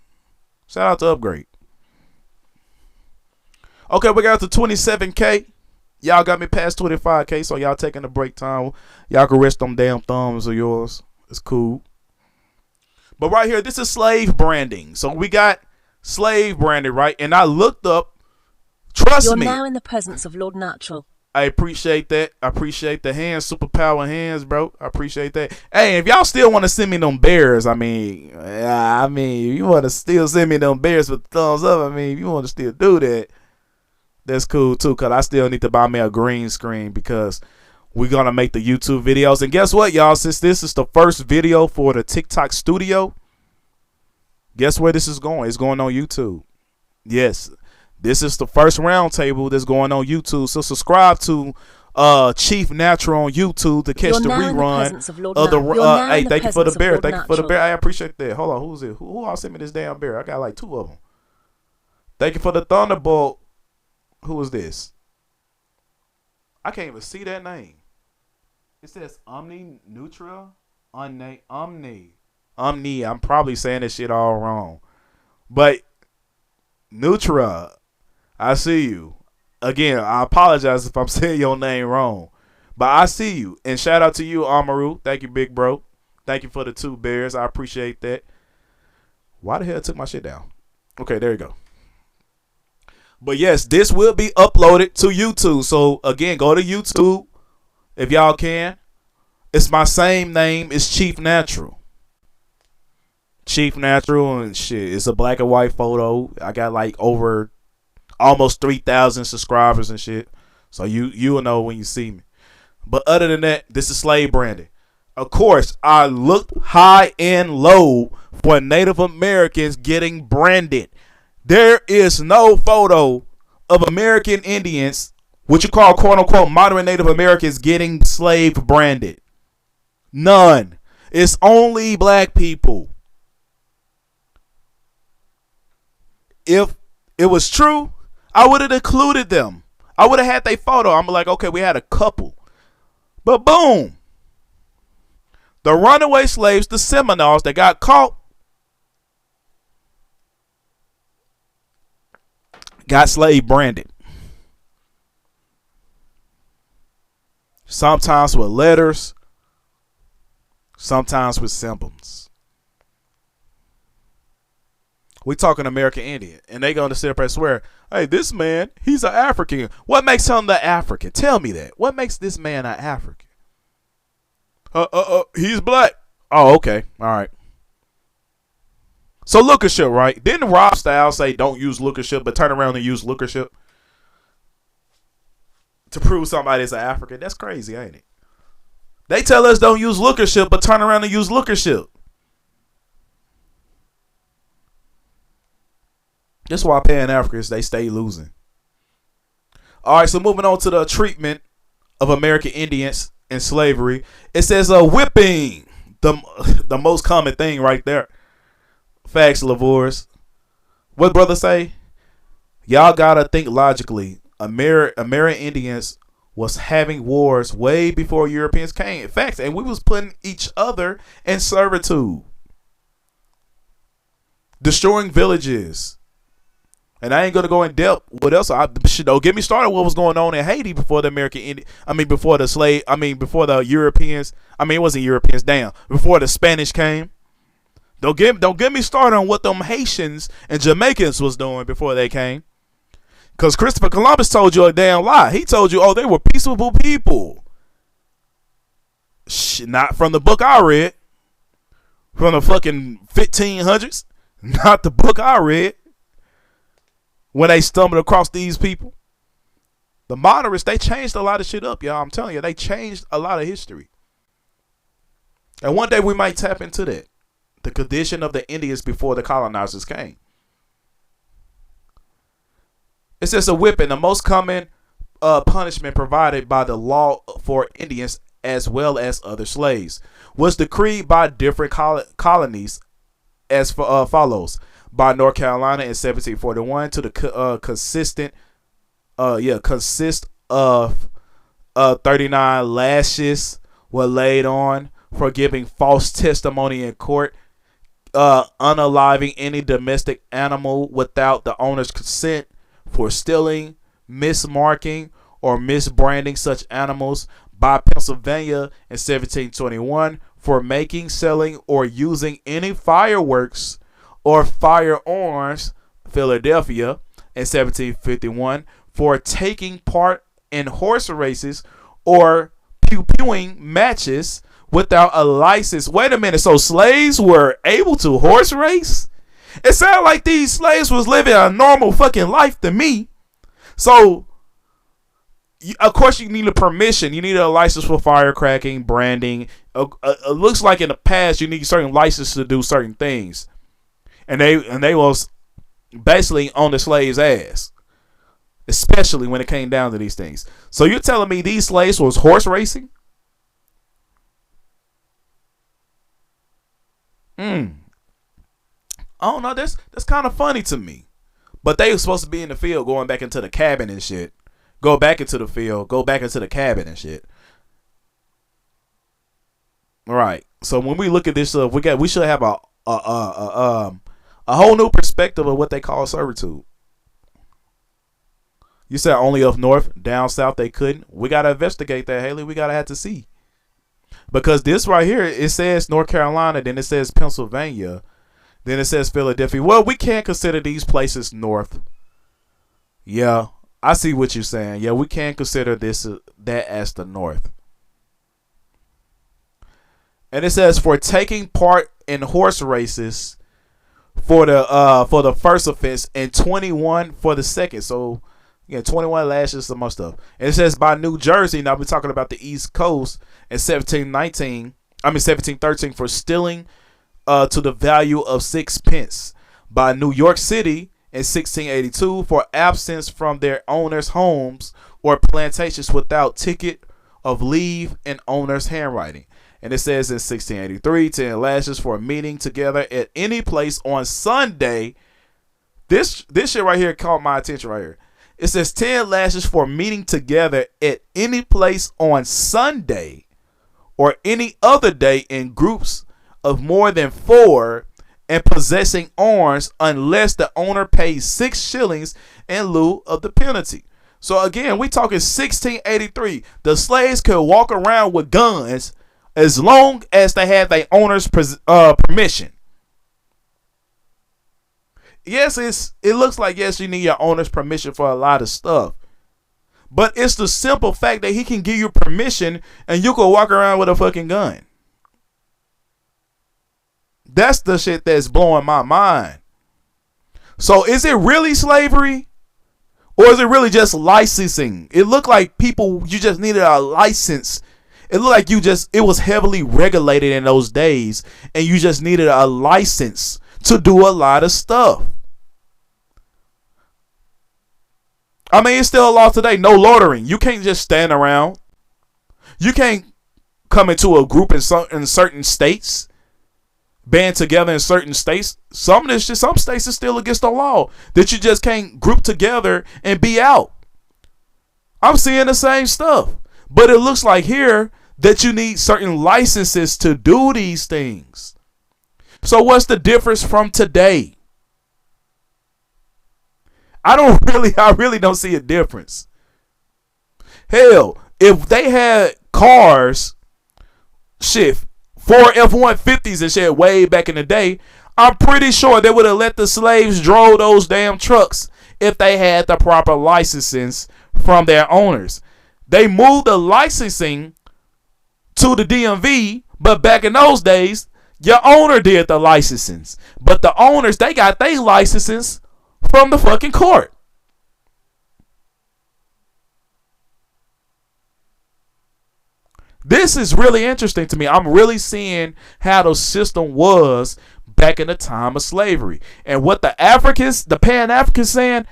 Shout out to Upgrade. Okay, we got to 27K. Y'all got me past 25K, so y'all taking a break time. Y'all can rest them damn thumbs of yours. It's cool. But right here, this is slave branding. So we got slave branding, right? And I looked up, trust You're me. now in the presence of Lord Natural. I appreciate that. I appreciate the hands, superpower hands, bro. I appreciate that. Hey, if y'all still want to send me them bears, if you want to still send me them bears with thumbs up, if you want to still do that, that's cool too. Cause I still need to buy me a green screen because we're gonna make the YouTube videos. And guess what, y'all? Since this is the first video for the TikTok studio, guess where this is going? It's going on YouTube. Yes. This is the first roundtable that's going on YouTube. So subscribe to Chief Natural on YouTube to catch the rerun of the. Hey, thank you for the bear. Thank you for the bear. I appreciate that. Hold on, who's it? Who all sent me this damn bear? I got like 2 of them. Thank you for the Thunderbolt. Who is this? I can't even see that name. It says Omni Neutral. Omni. I'm probably saying this shit all wrong, but Nutra. I see you. Again, I apologize if I'm saying your name wrong. But I see you. And shout out to you, Amaru. Thank you, big bro. Thank you for the 2 bears. I appreciate that. Why the hell I took my shit down? Okay, there you go. But yes, this will be uploaded to YouTube. So again, go to YouTube if y'all can. It's my same name. It's Chief Natural. Chief Natural and shit. It's a black and white photo. I got like over almost 3,000 subscribers and shit. So you will know when you see me. But other than that, this is slave branding. Of course, I looked high and low for Native Americans getting branded. There is no photo of American Indians, what you call quote unquote modern Native Americans, getting slave branded. None. It's only black people. If it was true, I would have included them. I would have had their photo. I'm like, okay, we had a couple. But boom. The runaway slaves, the Seminoles that got caught, got slave branded. Sometimes with letters, sometimes with symbols. We talking American Indian, and they gonna sit up and swear, hey, this man, he's an African. What makes him the African? Tell me that. What makes this man an African? He's black. Oh, okay. All right. So lookership, right? Didn't Rob Styles say don't use lookership, but turn around and use lookership to prove somebody's an African? That's crazy, ain't it? They tell us don't use lookership, but turn around and use lookership. That's why Pan-Africans, they stay losing. All right, so moving on to the treatment of American Indians in slavery. It says whipping, the most common thing right there. Facts, Lavors. What brother say? Y'all gotta think logically. American Indians was having wars way before Europeans came. Facts, and we was putting each other in servitude, destroying villages. And I ain't gonna go in depth. What else? Don't get me started. What was going on in Haiti before the before the Europeans. It wasn't Europeans. Damn, before the Spanish came. Don't get me started on what them Haitians and Jamaicans was doing before they came. Cause Christopher Columbus told you a damn lie. He told you, oh, they were peaceable people. Not from the book I read. From the fucking 1500s. Not the book I read. When they stumbled across these people. The moderates, they changed a lot of shit up, y'all. I'm telling you, they changed a lot of history. And one day we might tap into that. The condition of the Indians before the colonizers came. It says a whipping, the most common punishment provided by the law for Indians as well as other slaves, was decreed by different colonies as follows. By North Carolina in 1741 to the consist of 39 lashes were laid on for giving false testimony in court, unaliving any domestic animal without the owner's consent, for stealing, mismarking, or misbranding such animals. By Pennsylvania in 1721 for making, selling, or using any fireworks or firearms, Philadelphia, in 1751, for taking part in horse races or pew-pewing matches without a license. Wait a minute, so slaves were able to horse race? It sounded like these slaves was living a normal fucking life to me. So, of course, you need a permission. You need a license for firecracking, branding. It looks like in the past you need certain licenses to do certain things, and they was basically on the slave's ass, especially when it came down to these things. So you're telling me these slaves was horse racing? I don't know. That's kind of funny to me. But they were supposed to be in the field, going back into the cabin and shit. Go back into the field, go back into the cabin and shit. All right. So when we look at this stuff, we should have a whole new perspective of what they call servitude. You said only up north, down south they couldn't. We gotta investigate that, Haley. We gotta have to see, because this right here, it says North Carolina, then it says Pennsylvania, then it says Philadelphia. Well, we can't consider these places north. Yeah, I see what you're saying. Yeah, we can't consider that as the north. And it says for taking part in horse races for the first offense and 21 for the second. So yeah, 21 lashes, some more stuff. And it says by New Jersey. Now we're talking about the East Coast in 1713 for stealing to the value of 6 pence. By New York City in 1682 for absence from their owners' homes or plantations without ticket of leave in owner's handwriting. And it says in 1683, 10 lashes for meeting together at any place on Sunday. This shit right here caught my attention right here. It says 10 lashes for meeting together at any place on Sunday or any other day in groups of more than 4 and possessing arms unless the owner pays 6 shillings in lieu of the penalty. So again, we talking 1683. The slaves could walk around with guns as long as they had their owner's permission. Yes, it looks like, yes, you need your owner's permission for a lot of stuff. But it's the simple fact that he can give you permission and you can walk around with a fucking gun. That's the shit that's blowing my mind. So is it really slavery? Or is it really just licensing? It looked like you just needed a license. It looked like it was heavily regulated in those days and you just needed a license to do a lot of stuff. I mean, it's still a law today. No loitering. You can't just stand around. You can't come into a group in certain states, band together in certain states. Some states is still against the law that you just can't group together and be out. I'm seeing the same stuff, but it looks like here that you need certain licenses to do these things. So what's the difference from today? I really don't see a difference. Hell, if they had cars, shit, 4 F-150s and shit way back in the day, I'm pretty sure they would have let the slaves drove those damn trucks if they had the proper licensing from their owners. They moved the licensing to the DMV, but back in those days, your owner did the licensing. But the owners, they got their licenses from the fucking court. This is really interesting to me. I'm really seeing how the system was back in the time of slavery. And what the Pan-Africans saying,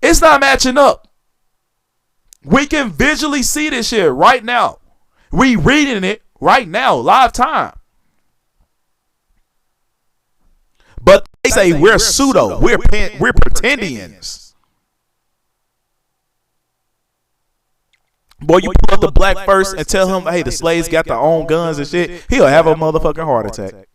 it's not matching up. We can visually see this shit right now. We reading it right now, live time. But they say we're pseudo, we're pretendians. Boy, you pull up the black first and tell him, hey, the slaves got their own guns and shit, he'll have a motherfucking heart attack.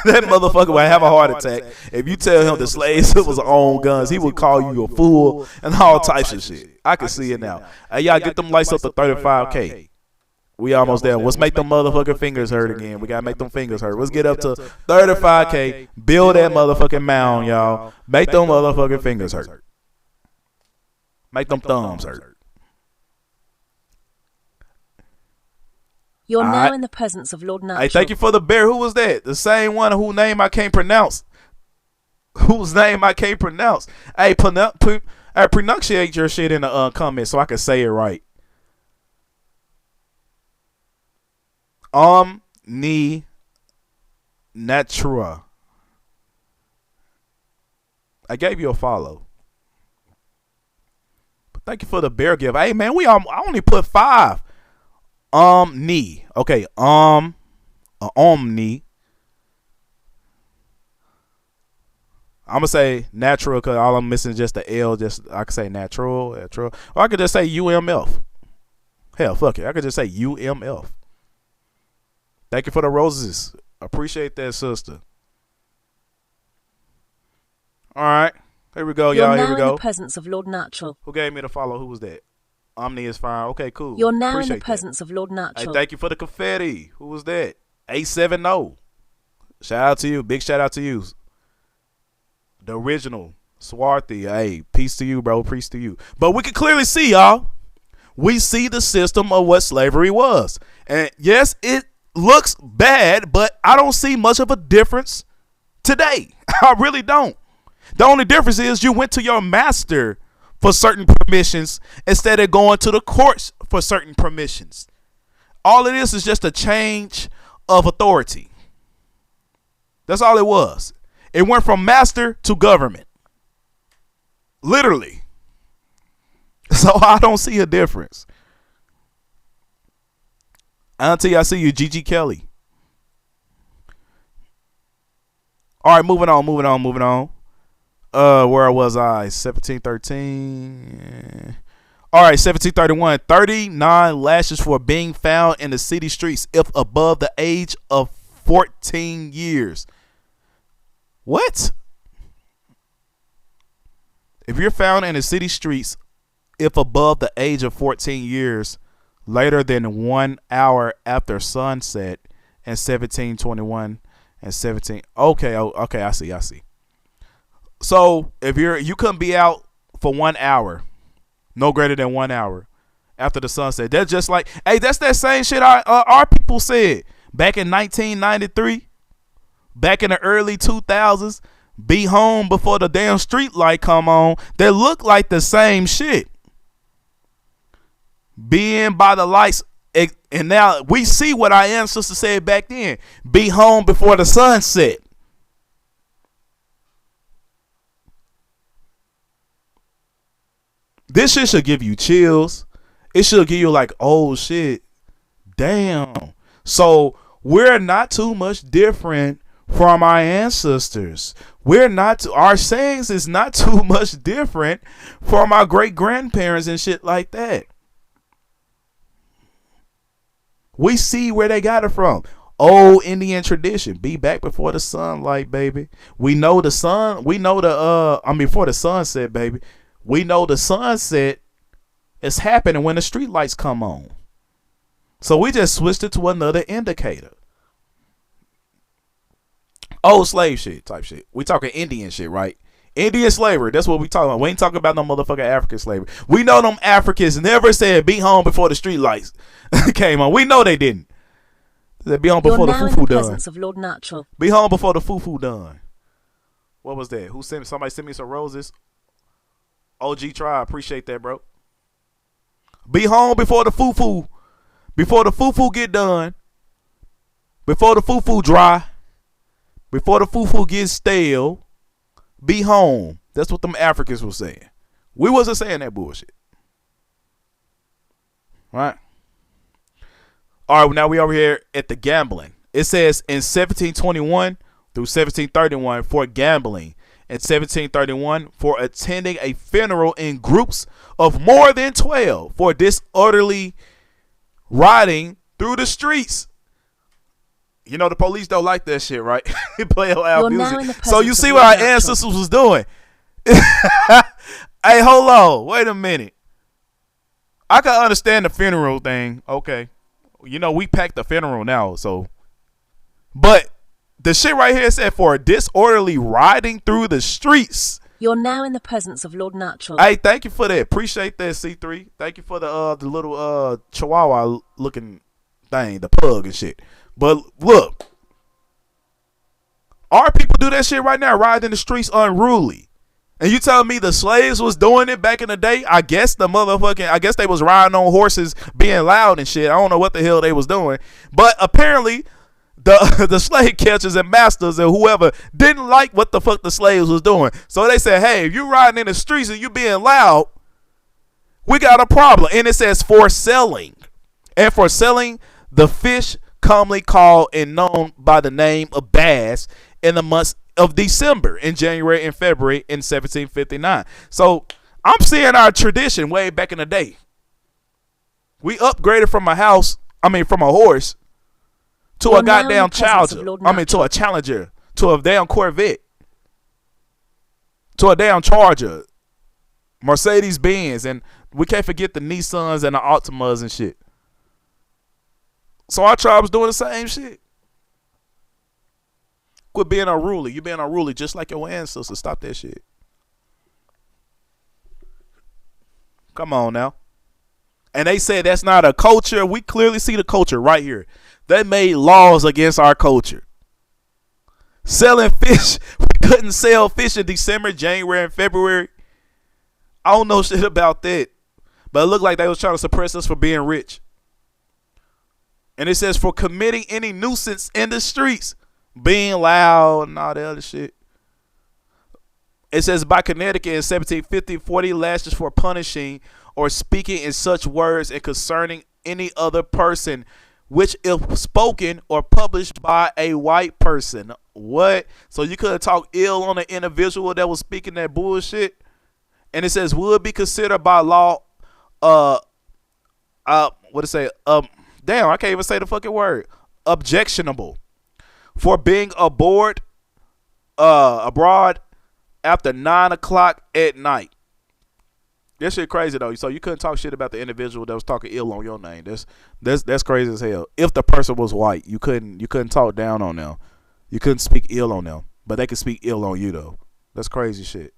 That motherfucker will have a heart attack. If you tell him the slaves was own guns, he would call you a fool and all types of shit. I can see it now. Hey, y'all get them lights up to 35K. We almost there. Let's make them motherfucking fingers hurt again. We gotta make them fingers hurt. Let's get up to 35K. Build that motherfucking mound, y'all. Make them motherfucking fingers hurt. Make them thumbs hurt. You're now in the presence of Lord Natural. Hey, thank you for the bear. Who was that? The same one whose name I can't pronounce. Hey, pronunciate your shit in the comments so I can say it right. Natura. I gave you a follow. But thank you for the bear gift. Hey man, I only put 5. Omni. Okay, omni. I'm gonna say natural because all I'm missing is just the L. Just I could say natural, or I could just say UMF. Hell, fuck it. I could just say UMF. Thank you for the roses. Appreciate that, sister. All right, here we go, y'all. Here we go. You're now in the presence of Lord Natural. Who gave me the follow? Who was that? Omni is fine. Okay, cool. You're now in the presence of Lord Natural. Hey, thank you for the confetti. Who was that? 870. Shout out to you. Big shout out to you. The original Swarthy. Hey, peace to you, bro. Peace to you. But we can clearly see, y'all. We see the system of what slavery was. And yes, it looks bad, but I don't see much of a difference today. I really don't. The only difference is you went to your master for certain permissions instead of going to the courts for certain permissions. All it is just a change of authority. That's all it was. It went from master to government. Literally. So I don't see a difference. Until I see you, Gigi Kelly. All right, moving on. Where was I? 1713. All right, 1731. 39 lashes for being found in the city streets if above the age of 14 years. What? If you're found in the city streets if above the age of 14 years later than 1 hour after sunset in 1721 and 17. Okay, I see. So if you couldn't be out for 1 hour, no greater than 1 hour after the sunset. That's just like, hey, that's that same shit our people said back in 1993, back in the early 2000s. Be home before the damn street light come on. They look like the same shit. Being by the lights, and now we see what our ancestors said back then. Be home before the sunset. This shit should give you chills. It should give you like, oh shit, damn. So we're not too much different from our ancestors. Our sayings is not too much different from our great grandparents and shit like that. We see where they got it from. Old Indian tradition. Be back before the sunlight, baby. We know the sun. Before the sunset, baby. We know the sunset is happening when the street lights come on. So we just switched it to another indicator. Old slave shit type shit. We talking Indian shit, right? Indian slavery. That's what we talking about. We ain't talking about no motherfucking African slavery. We know them Africans never said be home before the street lights came on. We know they didn't. They said be home before the foo-foo done. Of Lord Natural. Be home before the foo-foo done. What was that? Somebody sent me some roses? OG Try. Appreciate that, bro. Be home before the foo-foo. Before the foo-foo get done. Before the foo-foo dry. Before the foo-foo gets stale, be home. That's what them Africans were saying. We wasn't saying that bullshit. Right? All right, now we over here at the gambling. It says in 1721 through 1731 for gambling. In 1731 for attending a funeral in groups of more than 12 for disorderly riding through the streets. You know the police don't like that shit, right? They play loud music. So you see what our ancestors was doing. Hey, hold on. Wait a minute. I can understand the funeral thing. Okay. we packed the funeral now, so. But the shit right here said for disorderly riding through the streets. You're now in the presence of Lord Natural. Hey, thank you for that. Appreciate that, C3. Thank you for the little chihuahua looking thing, the pug and shit. But look, our people do that shit right now, riding the streets unruly. And you telling me the slaves was doing it back in the day? I guess they was riding on horses, being loud and shit. I don't know what the hell they was doing. But apparently the slave catchers and masters and whoever didn't like what the fuck the slaves was doing. So they said, hey, if you riding in the streets and you being loud, we got a problem. And it says for selling. And for selling the fish commonly called and known by the name of bass in the months of December, in January and February in 1759. So I'm seeing our tradition way back in the day. We upgraded from a horse to a goddamn to a Challenger, to a damn Corvette, to a damn Charger, Mercedes Benz, and we can't forget the Nissans and the Altimas and shit. So our tribe was doing the same shit. Quit being unruly. You being unruly just like your ancestors. Stop that shit. Come on now. And they said that's not a culture. We clearly see the culture right here. They made laws against our culture. Selling fish. We couldn't sell fish in December, January, and February. I don't know shit about that. But it looked like they was trying to suppress us for being rich. And it says for committing any nuisance in the streets, being loud and all that other shit. It says by Connecticut in 1750, 40 lashes for punishing or speaking in such words and concerning any other person, which if spoken or published by a white person. What? So you could talk ill on an individual that was speaking that bullshit. And it says would be considered by law, what to say? Damn, I can't even say the fucking word. Objectionable. For being abroad after 9 o'clock at night. That shit crazy though. So you couldn't talk shit about the individual that was talking ill on your name. That's crazy as hell. If the person was white, you couldn't talk down on them. You couldn't speak ill on them. But they could speak ill on you though. That's crazy shit.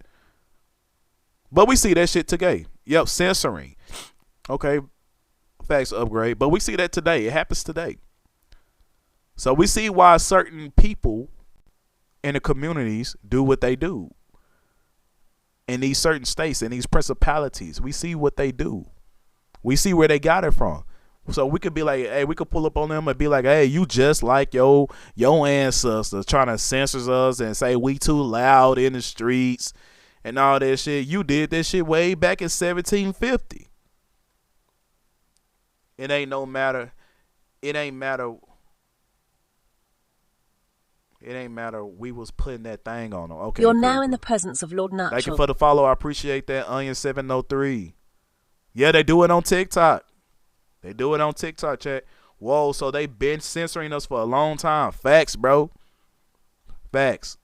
But we see that shit today. Yep, censoring. Okay. Facts upgrade. But we see that today. It happens today. So we see why certain people in the communities do what they do. In these certain states, in these principalities, we see what they do. We see where they got it from. So we could be like, hey, we could pull up on them and be like, hey, you just like your ancestors trying to censor us and say we too loud in the streets and all that shit. You did that shit way back in 1750. It ain't matter. We was putting that thing on them. Okay. You're now in the presence of Lord Natural. Thank you for the follow. I appreciate that. Onion 703. Yeah, they do it on TikTok. Chat. Whoa, so they been censoring us for a long time. Facts, bro. Facts.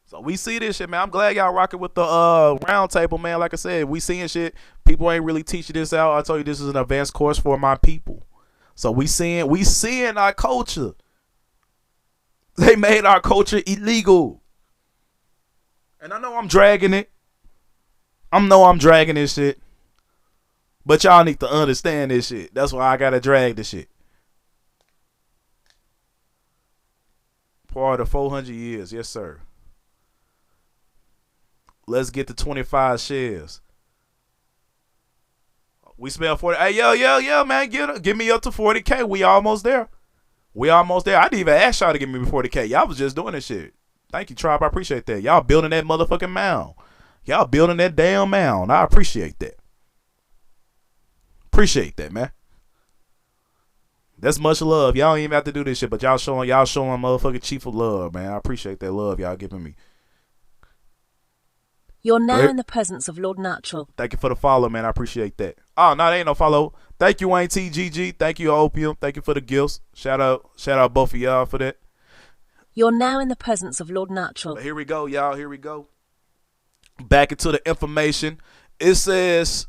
So we see this shit, man. I'm glad y'all rocking with the round table, man. Like I said, we seeing shit. People ain't really teaching this out. I told you this is an advanced course for my people. So we seeing our culture. They made our culture illegal. And I know I'm dragging it. I'm dragging this shit. But y'all need to understand this shit. That's why I gotta drag this shit. Part of 400 years. Yes, sir. Let's get to 25 shares. We smell 40. Hey, yo, man. Get me up to 40K. We almost there. I didn't even ask y'all to give me 40K. Y'all was just doing this shit. Thank you, Tribe. I appreciate that. Y'all building that motherfucking mound. Y'all building that damn mound. I appreciate that. Appreciate that, man. That's much love. Y'all don't even have to do this shit, but y'all showing motherfucking chief of love, man. I appreciate that love y'all giving me. You're now in the presence of Lord Natural. Thank you for the follow, man. I appreciate that. Oh, no, there ain't no follow. Thank you, Wayne TGG. Thank you, Opium. Thank you for the gifts. Shout out both of y'all for that. You're now in the presence of Lord Natural. Here we go, y'all. Here we go. Back into the information. It says,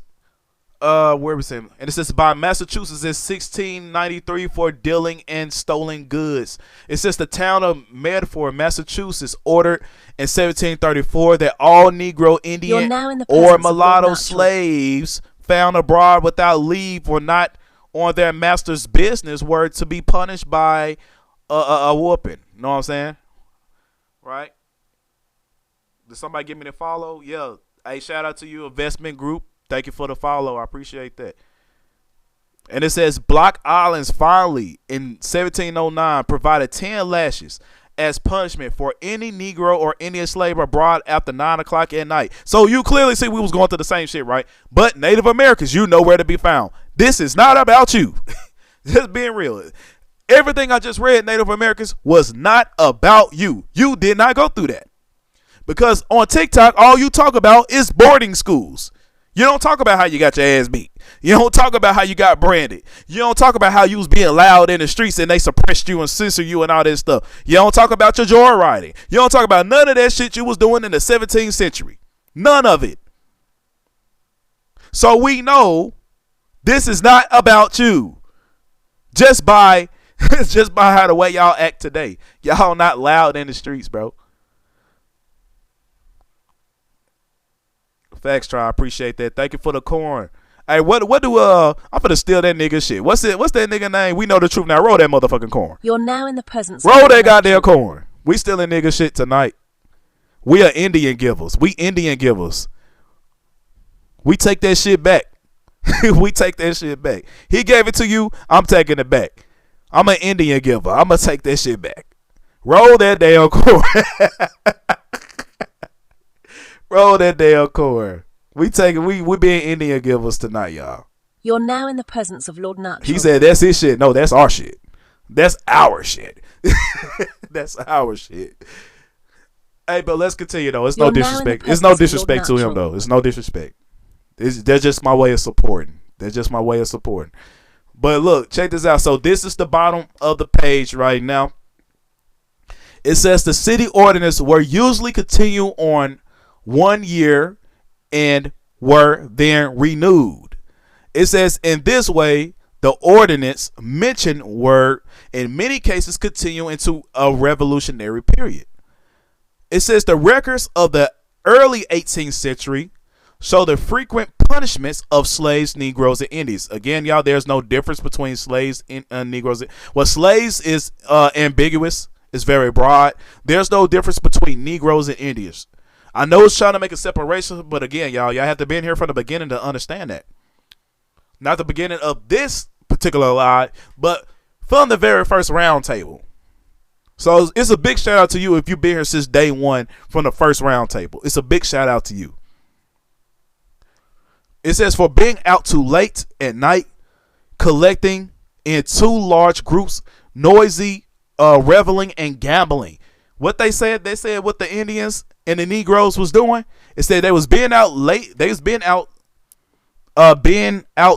where was it? And it says by Massachusetts in 1693 for dealing in stolen goods. It says the town of Medford, Massachusetts, ordered in 1734 that all Negro, Indian, or mulatto slaves found abroad without leave or not on their master's business were to be punished by a whooping. You know what I'm saying? Right? Did somebody give me the follow? Yeah. Hey, shout out to you, investment group. Thank you for the follow. I appreciate that. And it says Block Islands finally in 1709 provided 10 lashes as punishment for any Negro or Indian slave abroad after 9 o'clock at night. So you clearly see we was going through the same shit, right? But Native Americans, you know where to be found. This is not about you. Just being real. Everything I just read, Native Americans, was not about you. You did not go through that. Because on TikTok, all you talk about is boarding schools. You don't talk about how you got your ass beat. You don't talk about how you got branded. You don't talk about how you was being loud in the streets and they suppressed you and censored you and all this stuff. You don't talk about your joyriding. You don't talk about none of that shit you was doing in the 17th century. None of it. So we know this is not about you. Just by how the way y'all act today. Y'all not loud in the streets, bro. Facts, try. I appreciate that. Thank you for the corn. Hey, what do I'm finna steal that nigga shit. What's that nigga name? We know the truth now. Roll that motherfucking corn. You're now in the presence. Roll that goddamn corn. We stealing nigga shit tonight. We are Indian givers. We Indian givers. We take that shit back. We take that shit back. He gave it to you. I'm taking it back. I'm an Indian giver. I'm gonna take that shit back. Roll that damn corn. Roll that damn corn. We being Indian givers tonight, y'all. You're now in the presence of Lord Natural. He said that's his shit. No, that's our shit. That's our shit. That's our shit. Hey, but let's continue though. It's no disrespect. It's no disrespect to him though. It's no disrespect. That's just my way of supporting. That's just my way of supporting. But look, check this out. So this is the bottom of the page right now. It says the city ordinance were usually continue on 1 year and were then renewed. It says in this way, the ordinance mentioned were in many cases continue into a revolutionary period. It says the records of the early 18th century show the frequent punishments of slaves, Negroes, and Indians. Again, y'all, there's no difference between slaves and Negroes. Well, slaves is ambiguous. It's very broad. There's no difference between Negroes and Indians. I know it's trying to make a separation, but again, y'all have to be in here from the beginning to understand that. Not the beginning of this particular lie, but from the very first round table. So it's a big shout out to you if you've been here since day one from the first round table. It's a big shout out to you. It says for being out too late at night, collecting in too large groups, noisy, reveling and gambling. What they said what the Indians and the Negroes was doing, it said they was being out late. They was being out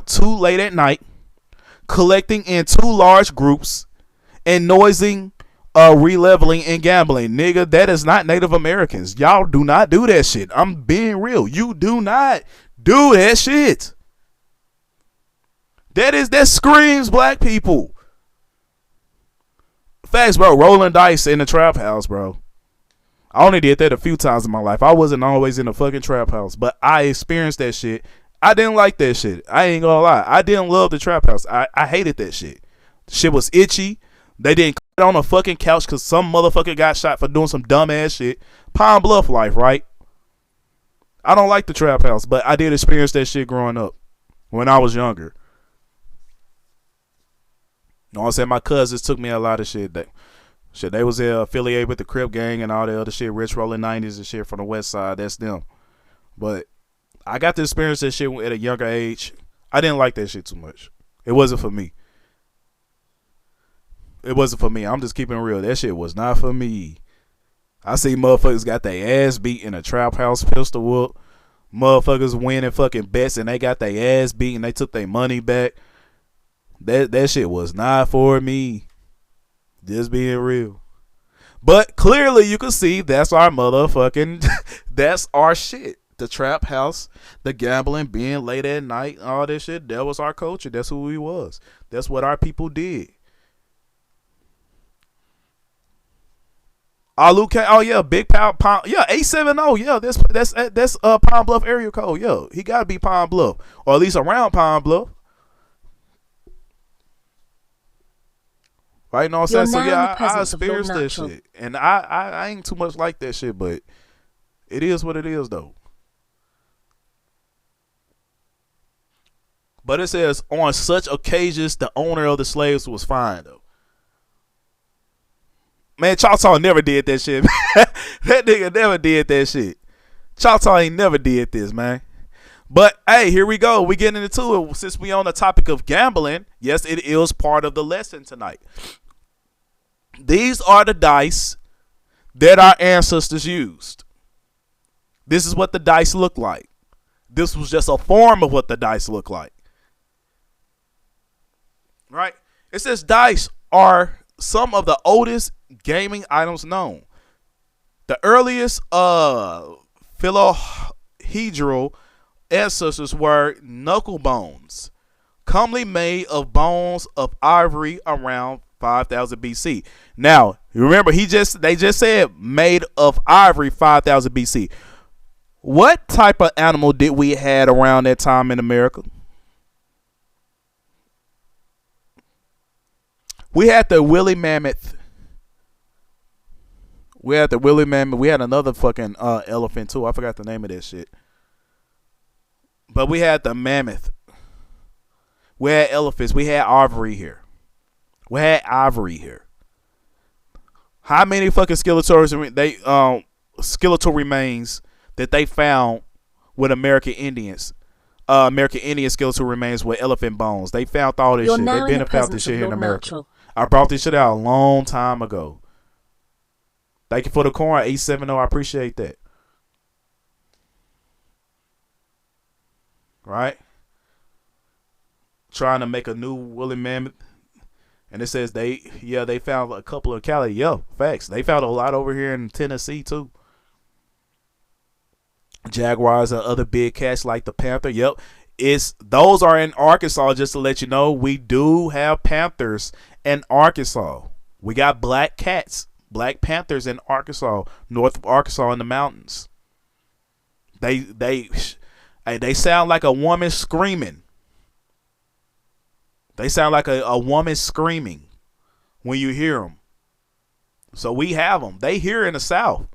too late at night, collecting in too large groups, and noising, releveling and gambling. Nigga, that is not Native Americans. Y'all do not do that shit. I'm being real. You do not do that shit. That screams black people. Facts, bro. Rolling dice in the trap house, bro. I only did that a few times in my life. I wasn't always in the fucking trap house, but I experienced that shit. I didn't like that shit. I ain't gonna lie. I didn't love the trap house. I hated that shit. The shit was itchy. They didn't cut on a fucking couch because some motherfucker got shot for doing some dumb ass shit. Pine Bluff life, right? I don't like the trap house, but I did experience that shit growing up when I was younger. You know what I'm saying? My cousins took me a lot of shit. They was affiliated with the Crip gang and all the other shit, rich rolling 90s and shit from the west side. That's them. But I got to experience that shit at a younger age. I didn't like that shit too much. It wasn't for me. It wasn't for me. I'm just keeping it real. That shit was not for me. I see motherfuckers got their ass beat in a trap house pistol whoop. Motherfuckers winning fucking bets and they got their ass beat and they took their money back. That shit was not for me. Just being real. But clearly you can see that's our motherfucking that's our shit. the trap house, the gambling, being late at night, all this shit. That was our culture. That's who we was. That's what our people did. Luke, oh yeah, big pound, yeah, 870, yeah, that's Pine Bluff area code, yo. He gotta be Pine Bluff, or at least around Pine Bluff. Right, you know what I'm saying? So yeah, I experienced that shit, and I ain't too much like that shit, but it is what it is though. But it says on such occasions, the owner of the slaves was fine though. Man, Choctaw never did that shit. That nigga never did that shit. Choctaw ain't never did this, man. But hey, here we go. We getting into it. Since we on the topic of gambling, yes, it is part of the lesson tonight. These are the dice that our ancestors used. This is what the dice look like. This was just a form of what the dice look like. Right? It says dice are some of the oldest gaming items known. The earliest philohedral ancestors were knuckle bones, commonly made of bones of ivory around 5000 BC. Now, remember they just said made of ivory 5000 BC. What type of animal did we had around that time in America? We had the woolly mammoth. We had another fucking elephant too. I forgot the name of that shit. But we had the mammoth. We had elephants. We had ivory here. How many fucking skeletal remains that they found with American Indians? American Indian skeletal remains with elephant bones. They found all this shit. They've been found this shit here in America. Natural. I brought this shit out a long time ago. Thank you for the coin, 870. I appreciate that. Right? Trying to make a new woolly mammoth. And it says they found a couple of Cali. Yo, facts. They found a lot over here in Tennessee too. Jaguars and other big cats like the panther. Yep. Those are in Arkansas, just to let you know. We do have panthers in Arkansas. We got black cats, black panthers in Arkansas, north of Arkansas in the mountains. They sound like a woman screaming. They sound like a woman screaming when you hear them. So we have them. They here in the South.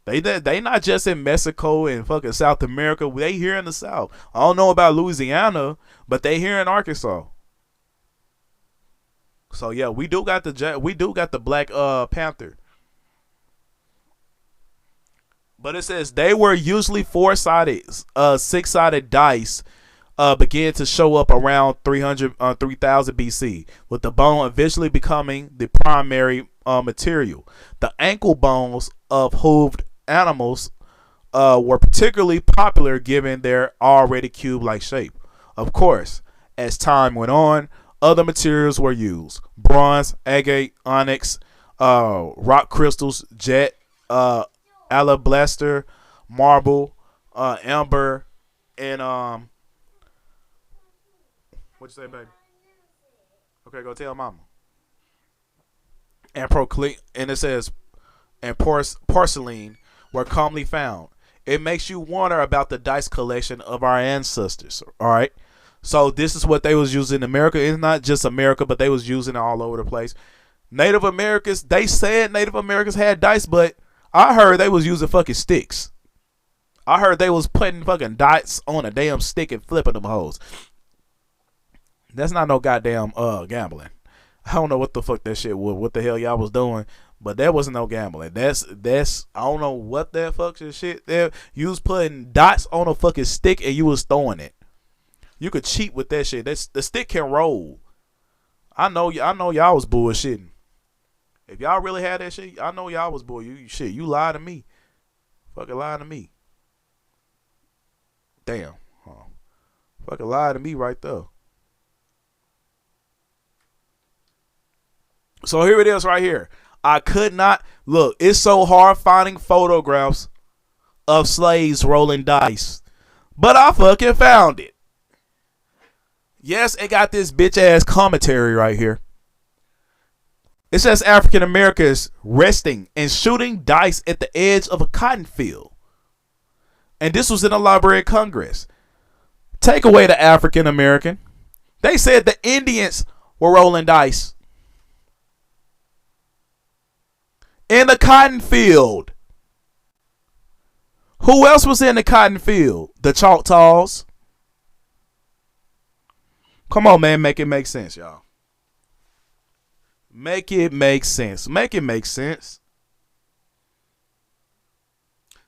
They not just in Mexico and fucking South America. They here in the South. I don't know about Louisiana, but they here in Arkansas. So yeah, we do got the black panther. But it says they were usually four-sided, six-sided dice. Began to show up around 3000 BC, with the bone eventually becoming the primary material. The ankle bones of hooved animals were particularly popular given their already cube-like shape. Of course, as time went on, other materials were used: bronze, agate, onyx, rock crystals, jet, alabaster, marble, amber, and what you say, baby? Okay, go tell mama. And it says, and porcelain were commonly found. It makes you wonder about the dice collection of our ancestors. All right, so this is what they was using in America. It's not just America, but they was using it all over the place. Native Americans, they said Native Americans had dice, but I heard they was using fucking sticks. I heard they was putting fucking dice on a damn stick and flipping them hoes. That's not no goddamn gambling. I don't know what the fuck that shit was. What the hell y'all was doing? But that wasn't no gambling. That's I don't know what that fucking shit there. You was putting dots on a fucking stick and you was throwing it. You could cheat with that shit. The stick can roll. I know y'all was bullshitting. If y'all really had that shit, I know y'all was bull. You lied to me. Fucking lied to me. Damn. Fucking lied to me right there. So here it is right here. I could not look. It's so hard finding photographs of slaves rolling dice. But I fucking found it. Yes, it got this bitch ass commentary right here. It says African Americans resting and shooting dice at the edge of a cotton field. And this was in the Library of Congress. Take away the African American. They said the Indians were rolling dice in the cotton field. Who else was in the cotton field? The Choctaws. Come on, man. Make it make sense, y'all. Make it make sense. Make it make sense.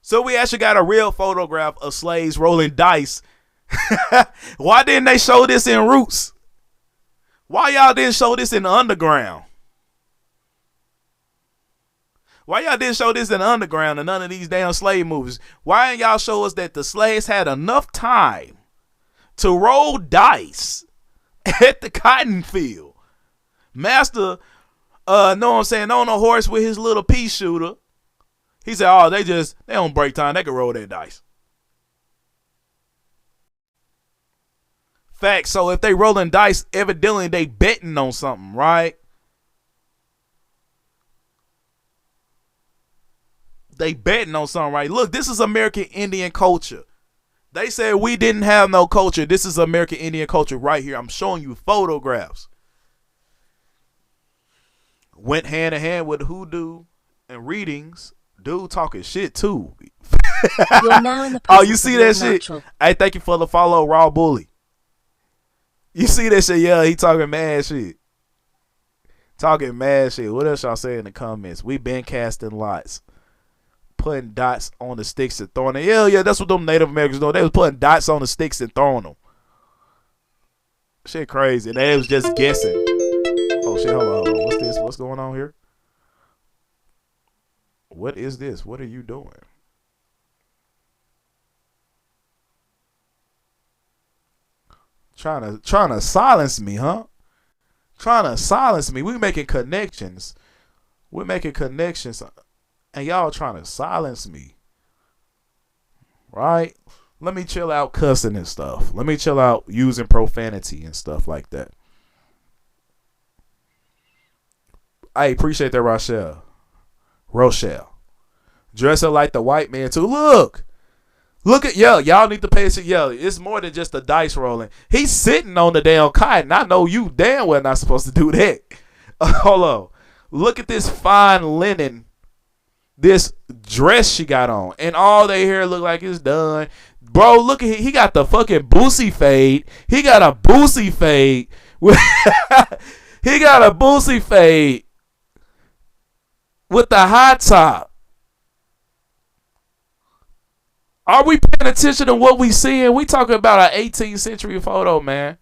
So we actually got a real photograph of slaves rolling dice. Why didn't they show this in Roots? Why y'all didn't show this in the Underground? Why y'all didn't show this in the Underground and none of these damn slave movies? Why didn't y'all show us that the slaves had enough time to roll dice at the cotton field? Master, know what I'm saying, on a horse with his little pea shooter. He said, oh, they don't break time. They can roll their dice. Fact. So if they rolling dice, evidently they betting on something, right? They betting on something, right? Look, this is American Indian culture. They said we didn't have no culture. This is American Indian culture right here. I'm showing you photographs. Went hand in hand with hoodoo and readings. Dude talking shit too. You're now in the oh, you see that shit? Natural. Hey, thank you for the follow, Raw Bully. You see that shit? Yeah, he talking mad shit. Talking mad shit. What else y'all say in the comments? We been casting lots. Putting dots on the sticks and throwing them. Yeah, that's what them Native Americans do. They was putting dots on the sticks and throwing them. Shit crazy. And they was just guessing. Oh shit, hold on. What's this? What's going on here? What is this? What are you doing? Trying to silence me, huh? Trying to silence me. We making connections. We're making connections. And y'all trying to silence me. Right? Let me chill out cussing and stuff. Let me chill out using profanity and stuff like that. I appreciate that, Rochelle. Dressing like the white man too. Look at y'all need to pay attention. It's more than just the dice rolling. He's sitting on the damn cotton. I know you damn well not supposed to do that. Hold on. Look at this fine linen, this dress she got on, and all they hair look like it's done. Bro, look at he got the fucking boosie fade. He got a boosie fade. He got a boosie fade with the high top. Are we paying attention to what we seeing? We talking about an 18th century photo, man.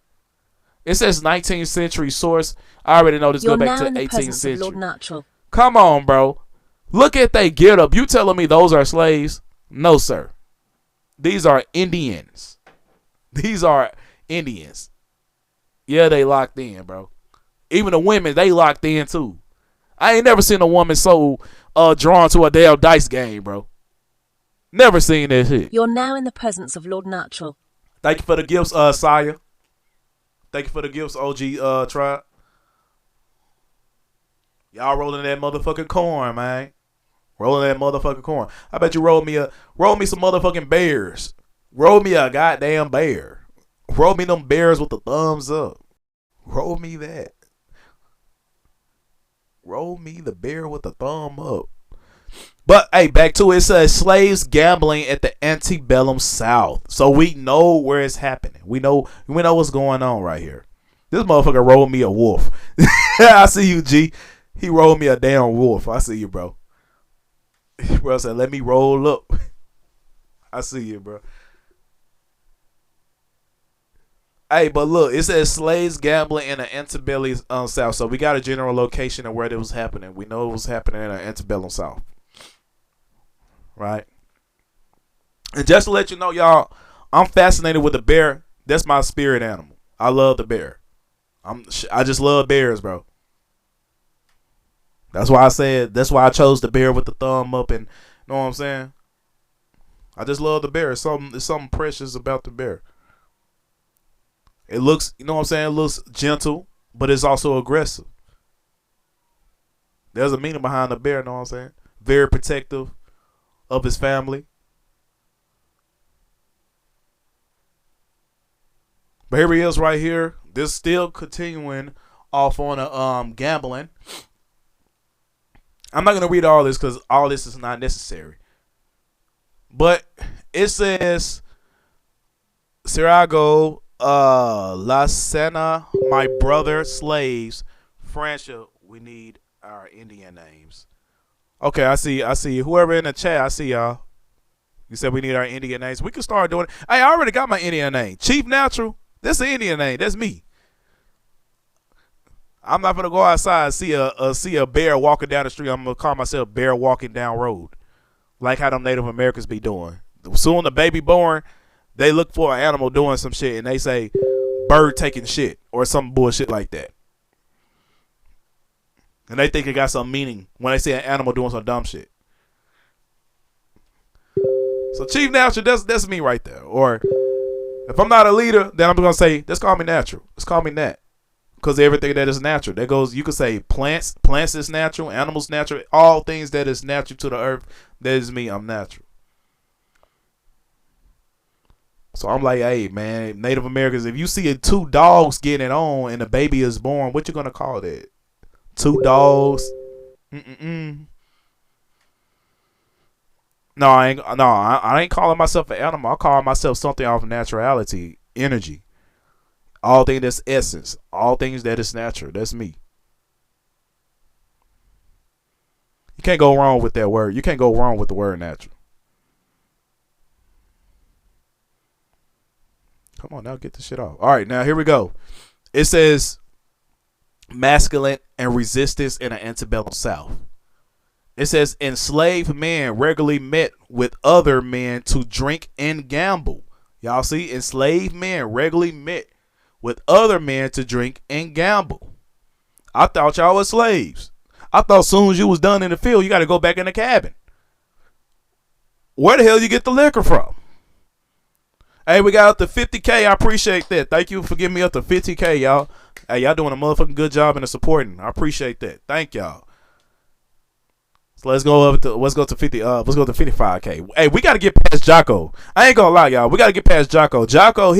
It says 19th century source. I already know this goes back to 18th century. Come on, bro. Look at they get up. You telling me those are slaves? No, sir. These are Indians. These are Indians. Yeah, they locked in, bro. Even the women, they locked in too. I ain't never seen a woman so drawn to a damn dice game, bro. Never seen that shit. You're now in the presence of Lord Natural. Thank you for the gifts, Saya. Thank you for the gifts, OG Tribe. Y'all rolling that motherfucking corn, man. Rolling that motherfucking corn. I bet you roll me some motherfucking bears. Roll me a goddamn bear. Roll me them bears with the thumbs up. Roll me that. Roll me the bear with the thumb up. But hey, back to it. It says slaves gambling at the antebellum South. So we know where it's happening. We know what's going on right here. This motherfucker rolled me a wolf. I see you, G. He rolled me a damn wolf. I see you, bro. Bro said, let me roll up. I see you, bro. Hey, but look, it says slaves gambling in the antebellum South. So we got a general location of where it was happening. We know it was happening in the antebellum South. Right? And just to let you know, y'all, I'm fascinated with the bear. That's my spirit animal. I love the bear. I just love bears, bro. That's why I chose the bear with the thumb up, and you know what I'm saying? I just love the bear. There's something precious about the bear. It looks, you know what I'm saying? It looks gentle, but it's also aggressive. There's a meaning behind the bear, you know what I'm saying? Very protective of his family. But here he is right here. This still continuing off on a gambling. I'm not going to read all this because all this is not necessary. But it says, Sirago, La Sena, my brother, slaves, Francia, we need our Indian names. Okay, I see. Whoever in the chat, I see y'all. You said we need our Indian names. We can start doing it. Hey, I already got my Indian name. Chief Natural. That's the Indian name. That's me. I'm not gonna go outside and see a bear walking down the street. I'm gonna call myself Bear Walking Down Road, like how them Native Americans be doing. Soon the baby born, they look for an animal doing some shit and they say bird taking shit or some bullshit like that, and they think it got some meaning when they see an animal doing some dumb shit. So Chief Natural, that's me right there. Or if I'm not a leader, then I'm gonna say, let's call me natural. Let's call me Nat. Because everything that is natural. That goes, you could say plants is natural, animals natural, all things that is natural to the earth, that is me, I'm natural. So I'm like, hey man, Native Americans, if you see two dogs getting it on and a baby is born, what you gonna call that? Two dogs? No, I ain't calling myself an animal. I call myself something off naturality, energy. All things that's essence. All things that is natural. That's me. You can't go wrong with that word. You can't go wrong with the word natural. Come on now, get this shit off. All right, now here we go. It says masculine and resistance in an antebellum South. It says enslaved men regularly met with other men to drink and gamble. Y'all see? Enslaved men regularly met with other men to drink and gamble. I thought y'all was slaves. I thought as soon as you was done in the field, you got to go back in the cabin. Where the hell you get the liquor from? Hey, we got up to 50K. I appreciate that. Thank you for giving me up to 50K, y'all. Hey, y'all doing a motherfucking good job in the supporting. I appreciate that. Thank y'all. So let's go up to 50. Let's go to 55K. Hey, we gotta get past Jocko. I ain't gonna lie, y'all. We gotta get past Jocko. Jocko,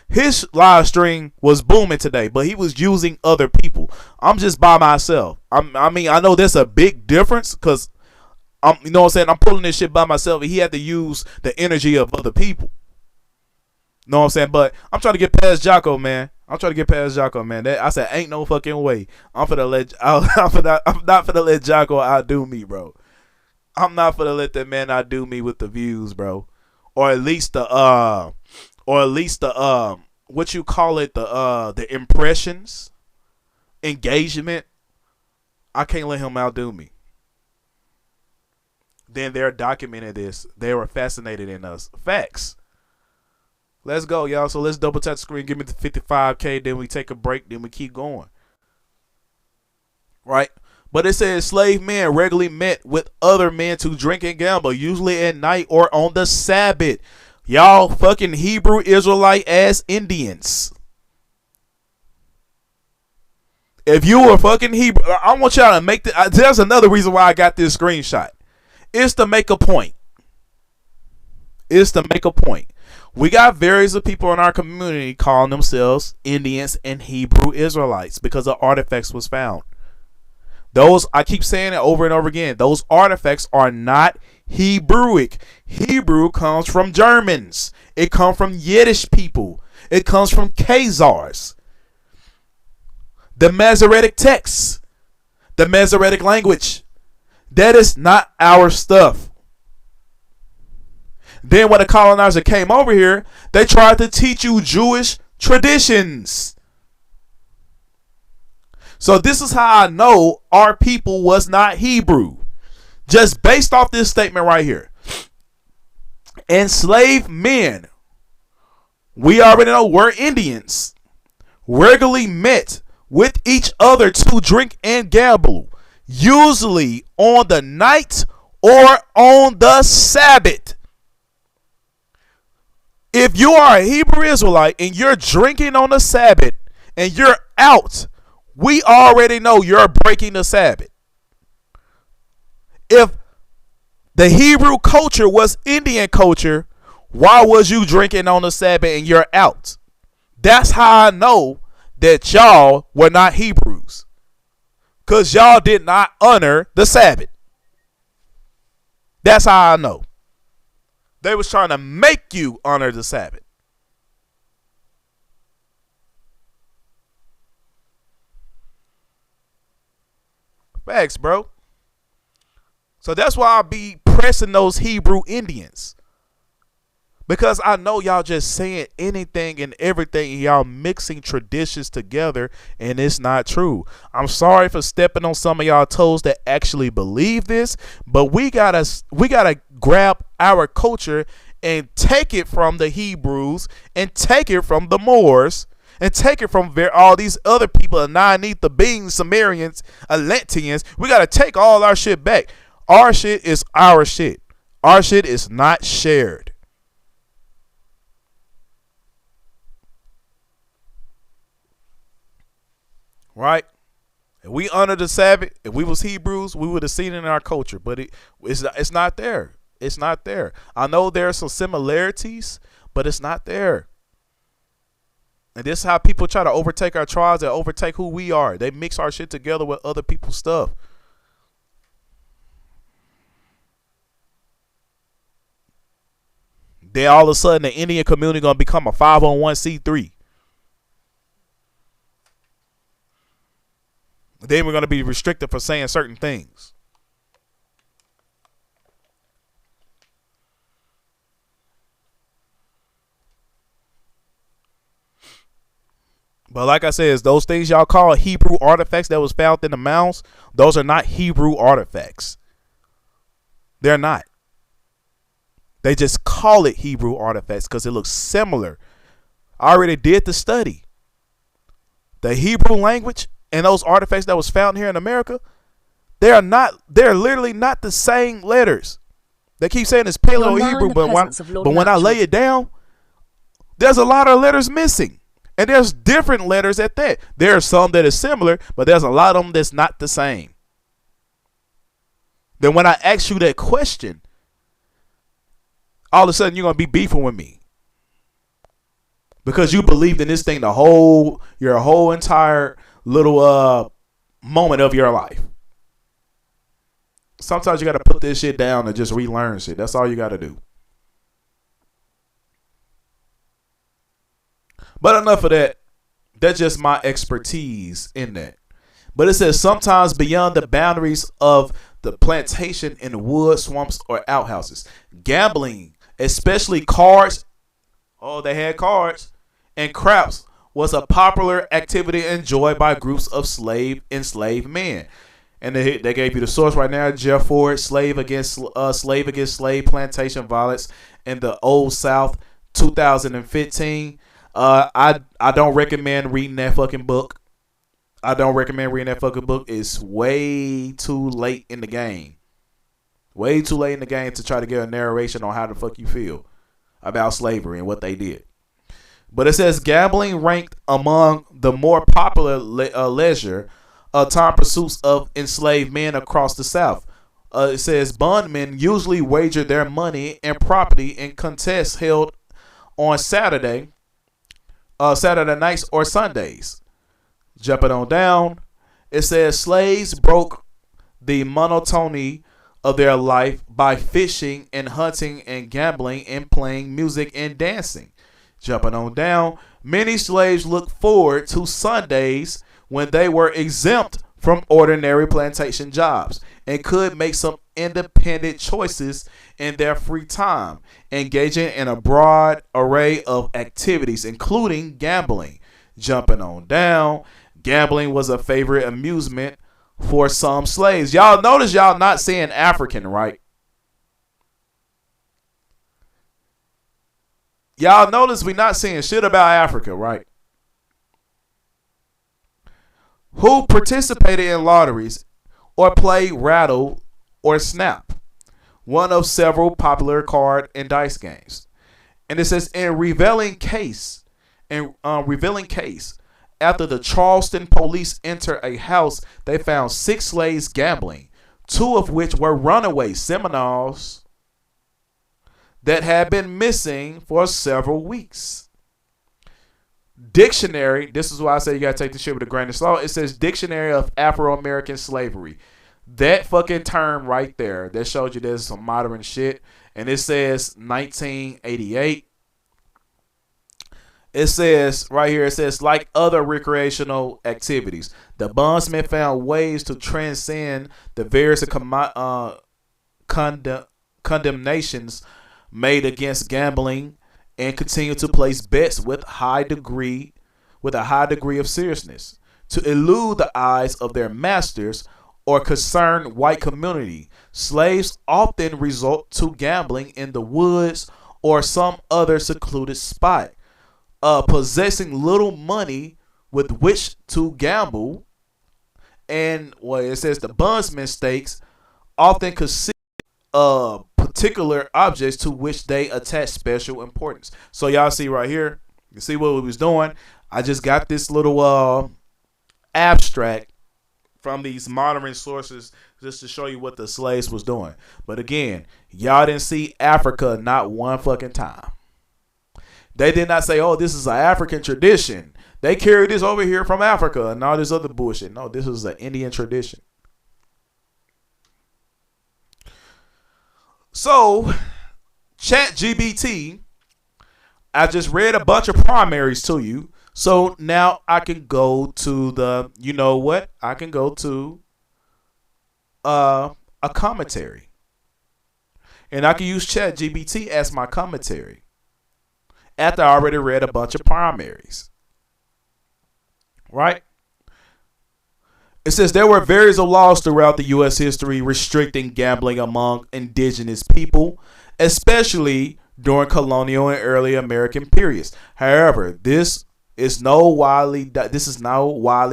his live stream was booming today, but he was using other people. I'm just by myself. I mean, I know there's a big difference because you know what I'm saying. I'm pulling this shit by myself, and he had to use the energy of other people. Know what I'm saying? But I'm trying to get past Jocko, man. I said, ain't no fucking way. I'm not finna let Jocko outdo me, bro. I'm not finna let that man outdo me with the views, bro. Or at least the what you call it, the impressions, engagement. I can't let him outdo me. Then they're documenting this. They were fascinated in us. Facts. Let's go, y'all. So let's double tap the screen. Give me the 55K. Then we take a break. Then we keep going. Right? But it says slave men regularly met with other men to drink and gamble, usually at night or on the Sabbath. Y'all fucking Hebrew Israelite ass Indians. If you were fucking Hebrew, I want y'all to make the. There's another reason why I got this screenshot. It's to make a point. We got various of people in our community calling themselves Indians and Hebrew Israelites because the artifacts was found. Those, I keep saying it over and over again, those artifacts are not Hebrewic. Hebrew comes from Germans. It comes from Yiddish people. It comes from Khazars. The Masoretic texts, the Masoretic language, that is not our stuff. Then when the colonizer came over here, they tried to teach you Jewish traditions. So this is how I know our people was not Hebrew. Just based off this statement right here. Enslaved men, we already know were Indians, regularly met with each other to drink and gamble, usually on the night or on the Sabbath. If you are a Hebrew Israelite and you're drinking on the Sabbath and you're out, we already know you're breaking the Sabbath. If the Hebrew culture was Indian culture, why was you drinking on the Sabbath and you're out? That's how I know that y'all were not Hebrews. Because y'all did not honor the Sabbath. That's how I know. They was trying to make you honor the Sabbath. Facts, bro. So that's why I be pressing those Hebrew Indians. Because I know y'all just saying anything and everything, and y'all mixing traditions together, and it's not true. I'm sorry for stepping on some of y'all toes that actually believe this, but we gotta grab our culture and take it from the Hebrews and take it from the Moors and take it from all these other people, the Beings, Sumerians, Atlanteans. We gotta take all our shit back. Our shit is our shit. Our shit is not shared. Right? If we honor the Sabbath, if we was Hebrews, we would have seen it in our culture. But it's not there. It's not there. I know there are some similarities, but it's not there. And this is how people try to overtake our tribes and overtake who we are. They mix our shit together with other people's stuff. Then all of a sudden the Indian community gonna become a 501c3. Then we're gonna be restricted for saying certain things. But like I said, those things y'all call Hebrew artifacts that was found in the mounds, those are not Hebrew artifacts. They're not. They just call it Hebrew artifacts because it looks similar. I already did the study. The Hebrew language and those artifacts that was found here in America, they're literally not the same letters. They keep saying it's Paleo-Hebrew, but when I lay it down, there's a lot of letters missing. And there's different letters at that. There are some that are similar, but there's a lot of them that's not the same. Then when I ask you that question, all of a sudden you're going to be beefing with me. Because you believed in this thing your whole entire little moment of your life. Sometimes you got to put this shit down and just relearn shit. That's all you got to do. But enough of that. That's just my expertise in that. But it says sometimes beyond the boundaries of the plantation in wood, swamps, or outhouses. Gambling, especially cards. Oh, they had cards. And craps was a popular activity enjoyed by groups of enslaved men. And they gave you the source right now. Jeff Ford, slave against slave plantation violence in the Old South, 2015. I don't recommend reading that fucking book. It's way too late in the game. Way too late in the game to try to get a narration on how the fuck you feel about slavery and what they did. But it says gambling ranked among the more popular leisure time pursuits of enslaved men across the South. It says bondmen usually wager their money and property in contests held on Saturday nights or Sundays. Jumping on down, it says slaves broke the monotony of their life by fishing and hunting and gambling and playing music and dancing. Jumping on down, many slaves looked forward to Sundays when they were exempt from ordinary plantation jobs and could make some independent choices in their free time, engaging in a broad array of activities, including gambling. Jumping on down, gambling was a favorite amusement for some slaves. Y'all notice y'all not saying African, right? Y'all notice we not saying shit about Africa, right? Who participated in lotteries or played rattle or snap, one of several popular card and dice games. And it says in revealing case, after the Charleston police entered a house, they found 6 slaves gambling, 2 of which were runaway Seminoles that had been missing for several weeks. Dictionary, this is why I say you gotta take this shit with a grain of salt. It says Dictionary of Afro-American Slavery. That fucking term right there, that shows you there's some modern shit. And it says 1988. It says right here, it says like other recreational activities, the bondsmen found ways to transcend the various condemnations made against gambling and continue to place bets with a high degree of seriousness to elude the eyes of their masters or concerned white community. Slaves often resort to gambling in the woods or some other secluded spot. Possessing little money with which to gamble, and it says the bondsman stakes often consist of particular objects to which they attach special importance. So y'all see right here, you see what we was doing. I just got this little abstract from these modern sources just to show you what the slaves was doing. But again, y'all didn't see Africa not one fucking time. They did not say, oh, this is an African tradition. They carried this over here from Africa and all this other bullshit. No, this is an Indian tradition. So, ChatGPT, I just read a bunch of primaries to you. So now I can go to the, you know what? I can go to a commentary. And I can use ChatGPT as my commentary after I already read a bunch of primaries. Right? It says there were various laws throughout the U.S. history restricting gambling among indigenous people, especially during colonial and early American periods. However, this is not widely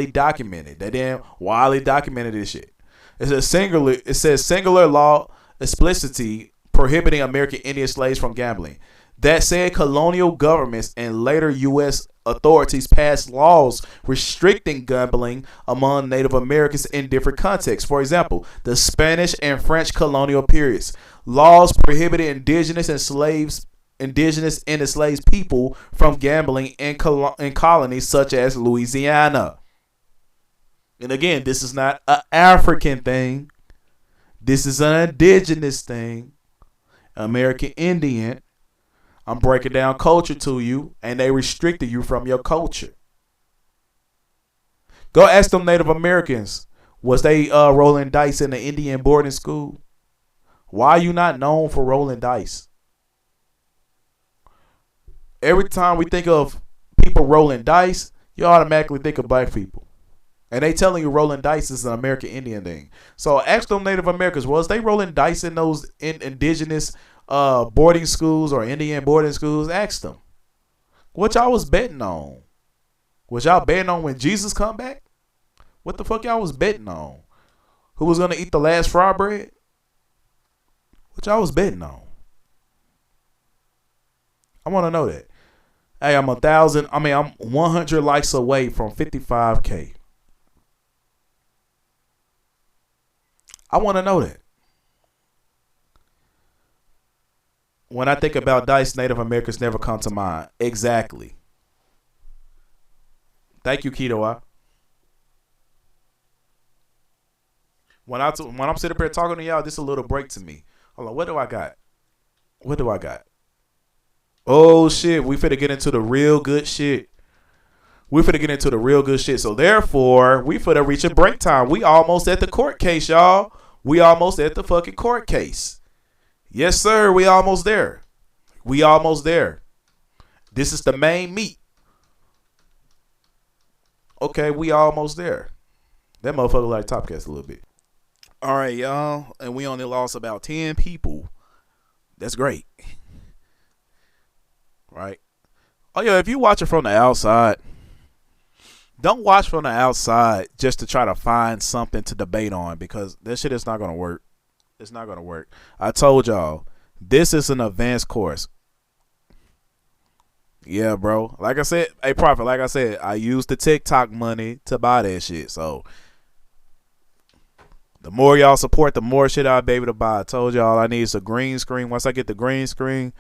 documented. They didn't widely document this shit. It says singular law explicitly prohibiting American Indian slaves from gambling. That said, colonial governments and later U.S. authorities passed laws restricting gambling among Native Americans in different contexts. For example, the Spanish and French colonial periods. Laws prohibited indigenous and enslaved people from gambling in colonies such as Louisiana. And again, this is not an African thing. This is an indigenous thing. American Indian. I'm breaking down culture to you, and they restricted you from your culture. Go ask them Native Americans, was they rolling dice in the Indian boarding school? Why are you not known for rolling dice? Every time we think of people rolling dice, you automatically think of black people. And they telling you rolling dice is an American Indian thing. So ask them Native Americans, was they rolling dice in those indigenous boarding schools or Indian boarding schools? Ask them. What y'all was betting on? Was y'all betting on when Jesus come back? What the fuck y'all was betting on? Who was gonna eat the last fry bread? What y'all was betting on? I want to know that. Hey, I'm 100 likes away from 55K. I want to know that. When I think about dice, Native Americans never come to mind. Exactly. Thank you, Keto. When I'm sitting up here talking to y'all, this is a little break to me. Hold on, what do I got? Oh shit, we finna get into the real good shit. So therefore, we finna reach a break time. We almost at the court case, y'all. We almost at the fucking court case. Yes, sir. We almost there. This is the main meat. Okay, we almost there. That motherfucker like Topcast a little bit. All right, y'all. And we only lost about 10 people. That's great. Right? Oh, yeah, if you watch it from the outside, don't watch from the outside just to try to find something to debate on, because that shit is not going to work. It's not going to work. I told y'all, this is an advanced course. Yeah, bro. Like I said, hey, Prophet, like I said, I used the TikTok money to buy that shit. So the more y'all support, the more shit I'll be able to buy. I told y'all I need a green screen. Once I get the green screen,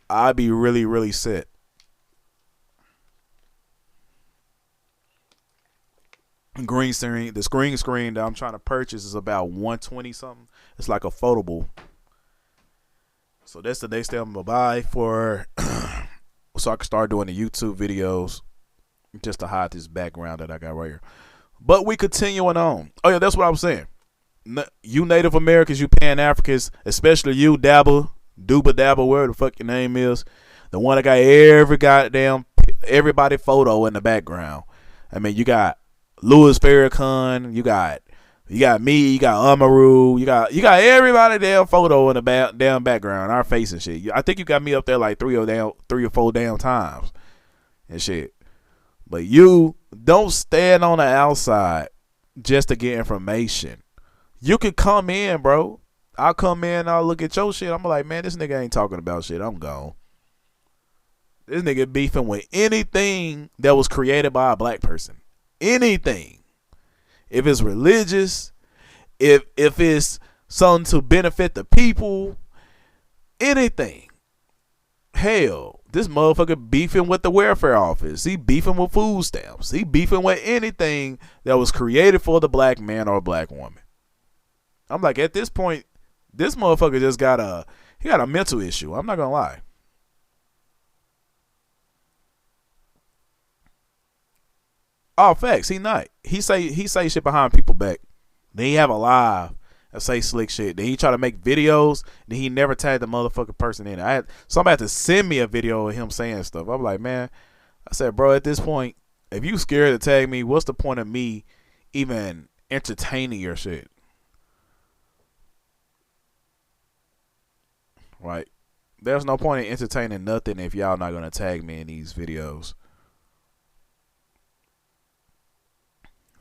I'll be really, really set. Green screen, the green screen that I'm trying to purchase is about 120 something. It's like a foldable. So that's the next thing I'm gonna buy for, so I can start doing the YouTube videos, just to hide this background that I got right here. But we continuing on. Oh yeah, that's what I was saying. You Native Americans, you Pan Africans, especially you Dabble, Duba Dabble, whatever the fuck your name is, the one that got everybody photo in the background. I mean, you got Louis Farrakhan, you got me, you got Amaru, you got everybody damn photo in the damn background, our face and shit. I think you got me up there like three or four damn times and shit. But you don't stand on the outside just to get information. You can come in, bro. I'll come in, I'll look at your shit. I'm like, man, this nigga ain't talking about shit. I'm gone. This nigga beefing with anything that was created by a black person. Anything. If it's religious, if it's something to benefit the people, anything. Hell, this motherfucker beefing with the welfare office. He beefing with food stamps. He beefing with anything that was created for the black man or black woman. I'm like, at this point, this motherfucker just got a mental issue. I'm not gonna lie. Oh, facts. He not. He say shit behind people back. Then he have a live and say slick shit. Then he try to make videos. Then he never tagged the motherfucking person in it. Somebody had to send me a video of him saying stuff. I'm like, man. I said, bro, at this point, if you scared to tag me, what's the point of me even entertaining your shit? Right. There's no point in entertaining nothing if y'all not gonna tag me in these videos.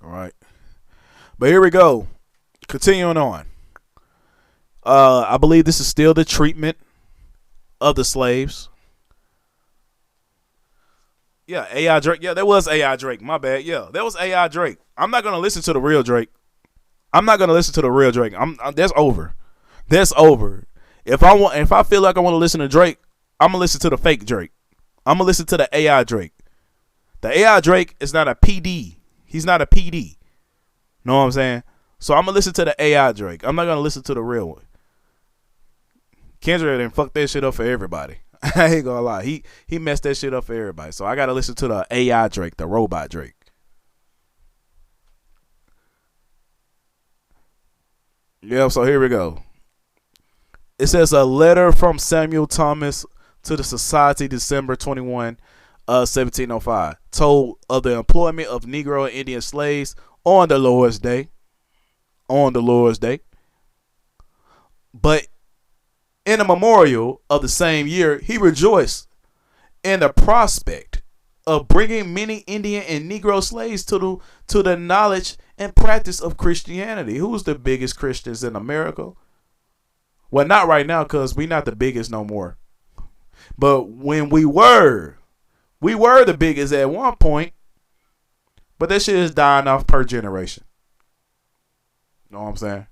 All right. But here we go. Continuing on. I believe this is still the treatment of the slaves. Yeah, AI Drake. Yeah, there was AI Drake. My bad. Yeah, there was AI Drake. I'm not gonna listen to the real Drake. That's over. That's over. If I feel like I want to listen to Drake, I'm gonna listen to the fake Drake. I'm gonna listen to the AI Drake. The AI Drake is not a PD. He's not a PD. Know what I'm saying? So I'm gonna listen to the AI Drake. I'm not gonna listen to the real one. Kendrick done fucked that shit up for everybody. I ain't gonna lie. He messed that shit up for everybody. So I gotta listen to the AI Drake, the robot Drake. Yeah, so here we go. It says a letter from Samuel Thomas to the Society, December 21, 1705, told of the employment of Negro and Indian slaves on the Lord's Day. But in a memorial of the same year, he rejoiced in the prospect of bringing many Indian and Negro slaves to the knowledge and practice of Christianity. Who's the biggest Christians in America? Well, not right now, because we not the biggest no more. But when we were the biggest at one point. But that shit is dying off per generation. Know what I'm saying?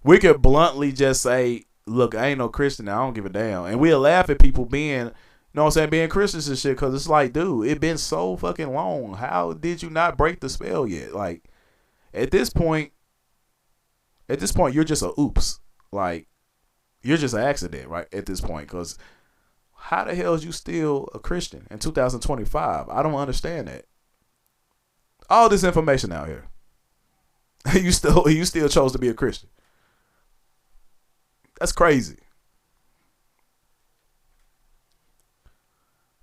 We could bluntly just say, look, I ain't no Christian. I don't give a damn. And we'll laugh at people being, being Christians and shit. Because it's like, dude, it been so fucking long. How did you not break the spell yet? Like, at this point, you're just a oops. Like, you're just an accident, right? At this point. Because how the hell is you still a Christian in 2025? I don't understand that. All this information out here. you still chose to be a Christian. That's crazy.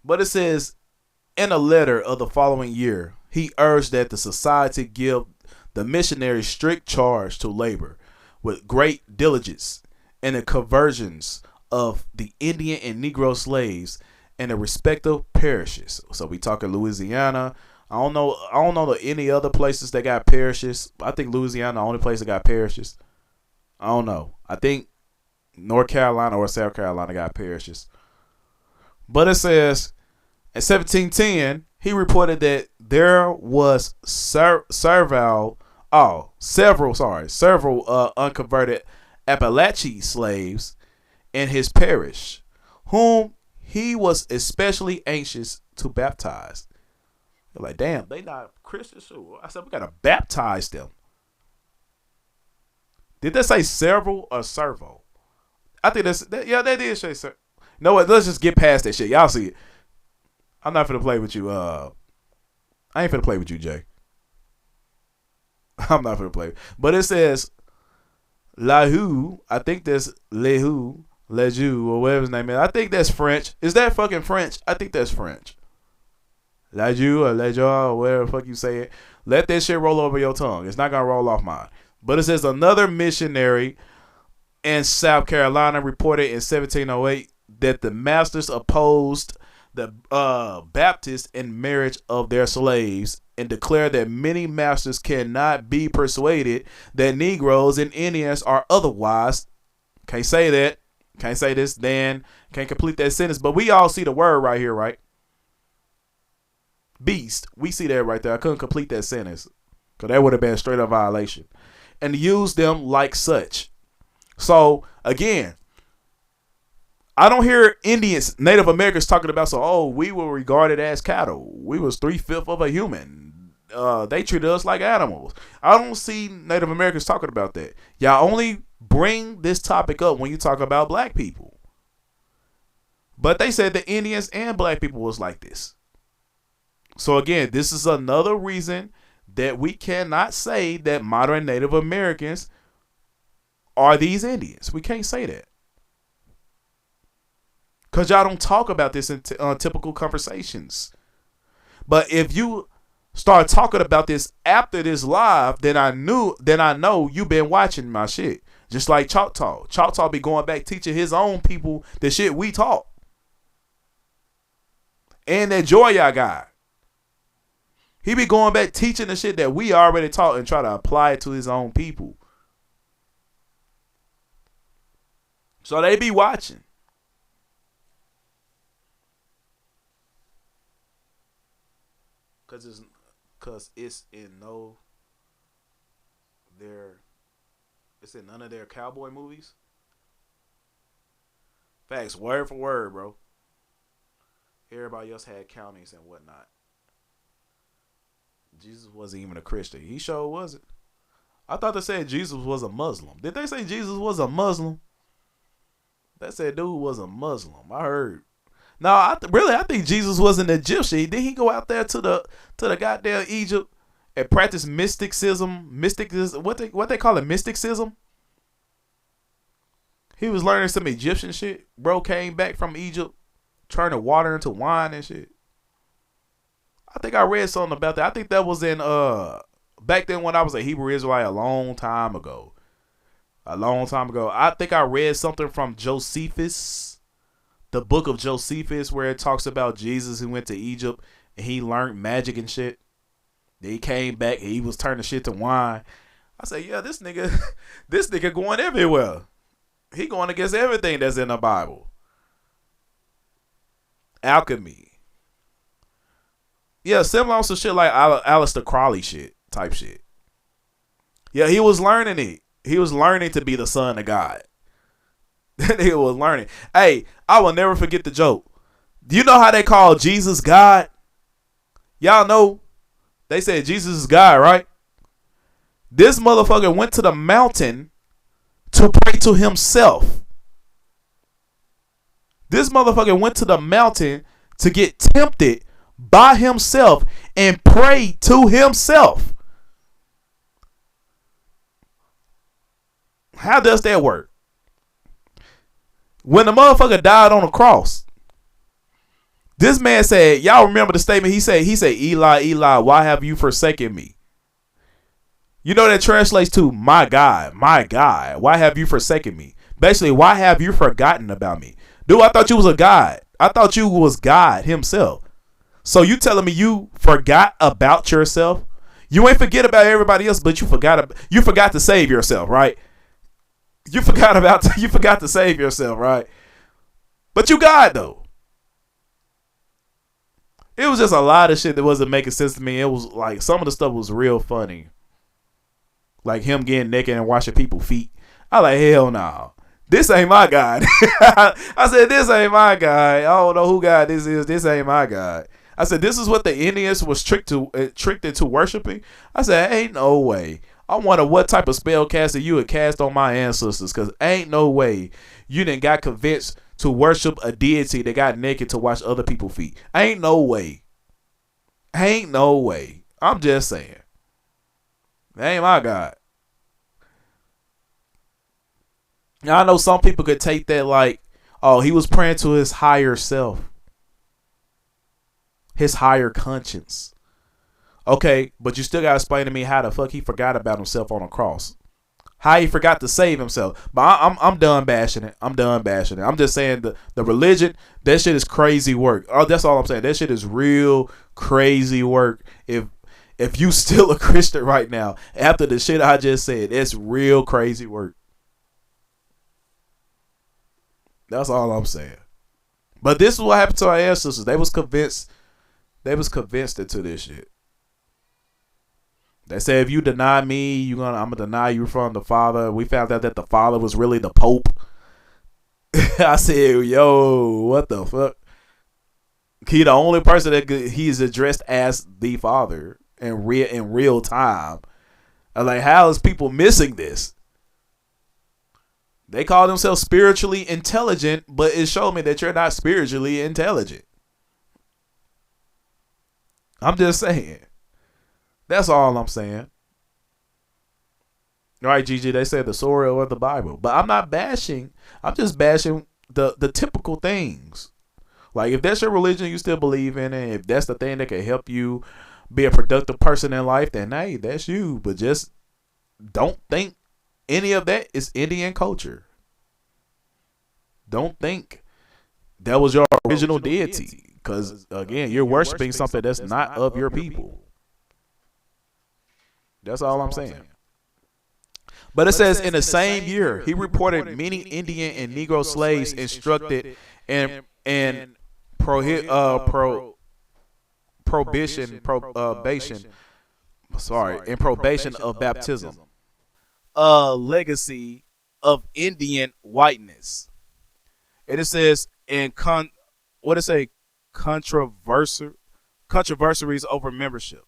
But it says, in a letter of the following year, he urged that the society give the missionaries strict charge to labor with great diligence in the conversions of the Indian and Negro slaves in the respective parishes. So we talking Louisiana. I don't know any other places that got parishes. I think Louisiana the only place that got parishes. I don't know. I think North Carolina or South Carolina got parishes. But it says, In 1710, he reported that there was several unconverted Appalachian slaves in his parish, whom he was especially anxious to baptize. They're like, damn, they not Christians. So I said, we gotta baptize them. Did they say several or servo? I think they did say servo. You know what? Let's just get past that shit. Y'all see it. I'm not finna play with you. I ain't finna play with you, Jay. I'm not finna play. But it says Lahu. I think that's Lehu, Leju, or whatever his name is. I think that's French. Is that fucking French? I think that's French. Laju or Lejo or whatever the fuck you say it. Let that shit roll over your tongue. It's not gonna roll off mine. But it says another missionary in South Carolina reported in 1708 that the masters opposed the Baptists in marriage of their slaves and declared that many masters cannot be persuaded that Negroes and Indians are otherwise. Can't say that. Can't say this, then. Can't complete that sentence. But we all see the word right here, right? Beast. We see that right there. I couldn't complete that sentence because that would have been a straight up violation. And use them like such. So, again, I don't hear Indians, Native Americans talking about, we were regarded as cattle. We was 3/5 of a human. They treated us like animals. I don't see Native Americans talking about that. Y'all only bring this topic up when you talk about black people. But they said the Indians and black people was like this. So again, this is another reason that we cannot say that modern Native Americans are these Indians. We can't say that. Because y'all don't talk about this in typical conversations. But if you start talking about this after this live, then I know you've been watching my shit. Just like Choctaw. Choctaw be going back teaching his own people the shit we taught. And that Joya guy. He be going back teaching the shit that we already taught and try to apply it to his own people. So they be watching. Cause it's in none of their cowboy movies. Facts, word for word, bro. Everybody else had counties and whatnot. Jesus wasn't even a Christian. He sure wasn't. I thought they said Jesus was a Muslim. Did they say Jesus was a Muslim? They said dude was a Muslim. I heard. No, I think Jesus was an Egyptian. Did he go out there to the goddamn Egypt and practice mysticism? What they call it, mysticism? He was learning some Egyptian shit. Bro came back from Egypt, turning water into wine and shit. I think I read something about that. I think that was in back then when I was a Hebrew Israelite a long time ago. I think I read something from Josephus, the book of Josephus, where it talks about Jesus who went to Egypt and he learned magic and shit. Then he came back and he was turning shit to wine. I said, yeah, this nigga going everywhere. He going against everything that's in the Bible. Alchemy. Yeah, similar to shit like Aleister Crowley type shit. Yeah, he was learning it. He was learning to be the son of God. He was learning. Hey, I will never forget the joke. Do you know how they call Jesus God? Y'all know they said Jesus is God, right? This motherfucker went to the mountain to pray to himself. This motherfucker went to the mountain to get tempted by himself and pray to himself. How does that work? When the motherfucker died on the cross, this man said, y'all remember the statement he said, Eli, Eli, why have you forsaken me? You know that translates to, my God, why have you forsaken me? Basically, why have you forgotten about me? Dude, I thought you was a God. I thought you was God himself. So you telling me you forgot about yourself? You ain't forget about everybody else, but you forgot to save yourself, right? You forgot to save yourself, right? But you God though. It was just a lot of shit that wasn't making sense to me. It was like some of the stuff was real funny. Like him getting naked and washing people's feet. I like, hell no. This ain't my God. I said, this ain't my God. I don't know who God this is. This ain't my God. I said, this is what the Indians was tricked into worshiping. I said, ain't no way. I wonder what type of spell caster you would cast on my ancestors, because ain't no way you done got convinced to worship a deity that got naked to wash other people's feet. Ain't no way. Ain't no way. I'm just saying. That ain't my God. Now, I know some people could take that like, oh, he was praying to his higher self, his higher conscience. Okay, but you still gotta explain to me how the fuck he forgot about himself on the cross. How he forgot to save himself. But I'm done bashing it. I'm done bashing it. I'm just saying the religion, that shit is crazy work. Oh, that's all I'm saying. That shit is real crazy work. If you still a Christian right now after the shit I just said, it's real crazy work. That's all I'm saying. But this is what happened to our ancestors. They was convinced into this shit. They said, if you deny me, I'm gonna deny you from the Father. We found out that the Father was really the Pope. I said, yo, what the fuck? He the only person that he's addressed as the Father in real time. I'm like, how is people missing this? They call themselves spiritually intelligent, but it showed me that you're not spiritually intelligent. I'm just saying. That's all I'm saying. All right, Gigi, they said the Torah or the Bible. But I'm not bashing. I'm just bashing the typical things. Like, if that's your religion, you still believe in it. If that's the thing that can help you be a productive person in life, then hey, that's you. But just don't think any of that is Indian culture. Don't think that was your original deity. Because, again, you're worshiping something that's not of your people. That's all I'm saying. But it says, in the same year, he reported many Indian and Negro slaves instructed in prohibition of baptism, a legacy of Indian whiteness. And it says controversies over membership.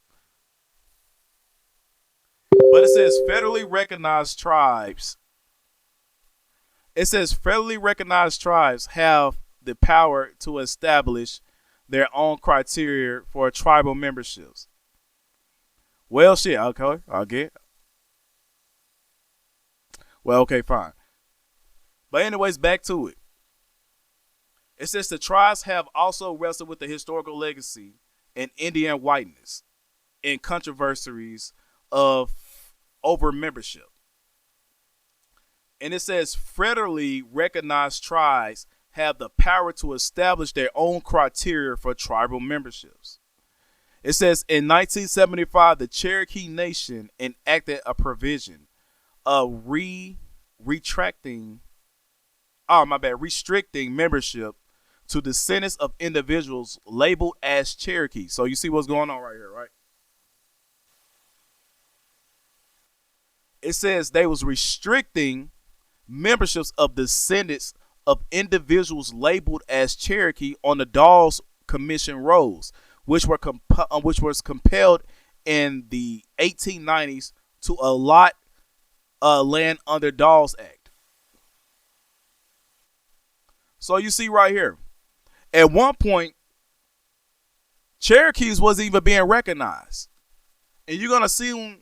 But it says federally recognized tribes. It says federally recognized tribes have the power to establish their own criteria for tribal memberships. Well, shit. Okay, I'll get. Well, okay, fine. But anyways, back to it. It says the tribes have also wrestled with the historical legacy and Indian whiteness in controversies of over membership. And it says federally recognized tribes have the power to establish their own criteria for tribal memberships. It says in 1975, the Cherokee Nation enacted a provision of restricting membership to descendants of individuals labeled as Cherokee. So you see what's going on right here, right? It says they was restricting memberships of descendants of individuals labeled as Cherokee on the Dawes Commission rolls, which was compelled in the 1890s to allot land under Dawes Act. So you see right here, at one point, Cherokees wasn't even being recognized. And you're gonna soon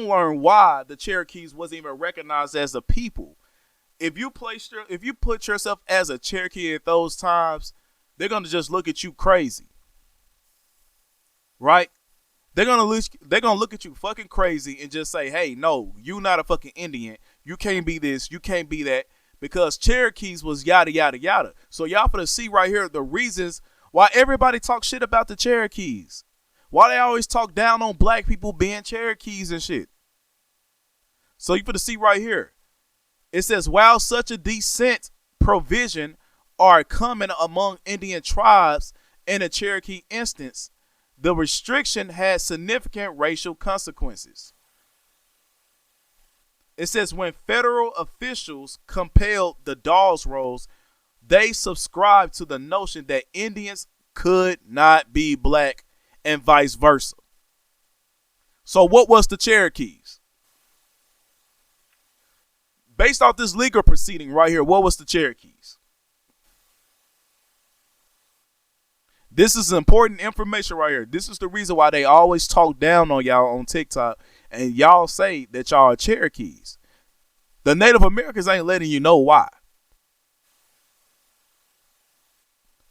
learn why the Cherokees wasn't even recognized as a people. If you put yourself as a Cherokee at those times, they're gonna just look at you crazy, right? They're gonna look at you fucking crazy and just say, "Hey, no, you not a fucking Indian. You can't be this. You can't be that." Because Cherokees was yada yada yada. So y'all finna see right here the reasons why everybody talks shit about the Cherokees. Why they always talk down on black people being Cherokees and shit. So you finna see right here. It says, while such a descent provision are common among Indian tribes, In the Cherokee instance, the restriction had significant racial consequences. It says when federal officials compelled the Dawes Rolls, they subscribed to the notion that Indians could not be black and vice versa. So what was the Cherokees? Based off this legal proceeding right here, what was the Cherokees? This is important information right here. This is the reason why they always talk down on y'all on TikTok and y'all say that y'all are Cherokees. The Native Americans ain't letting you know why.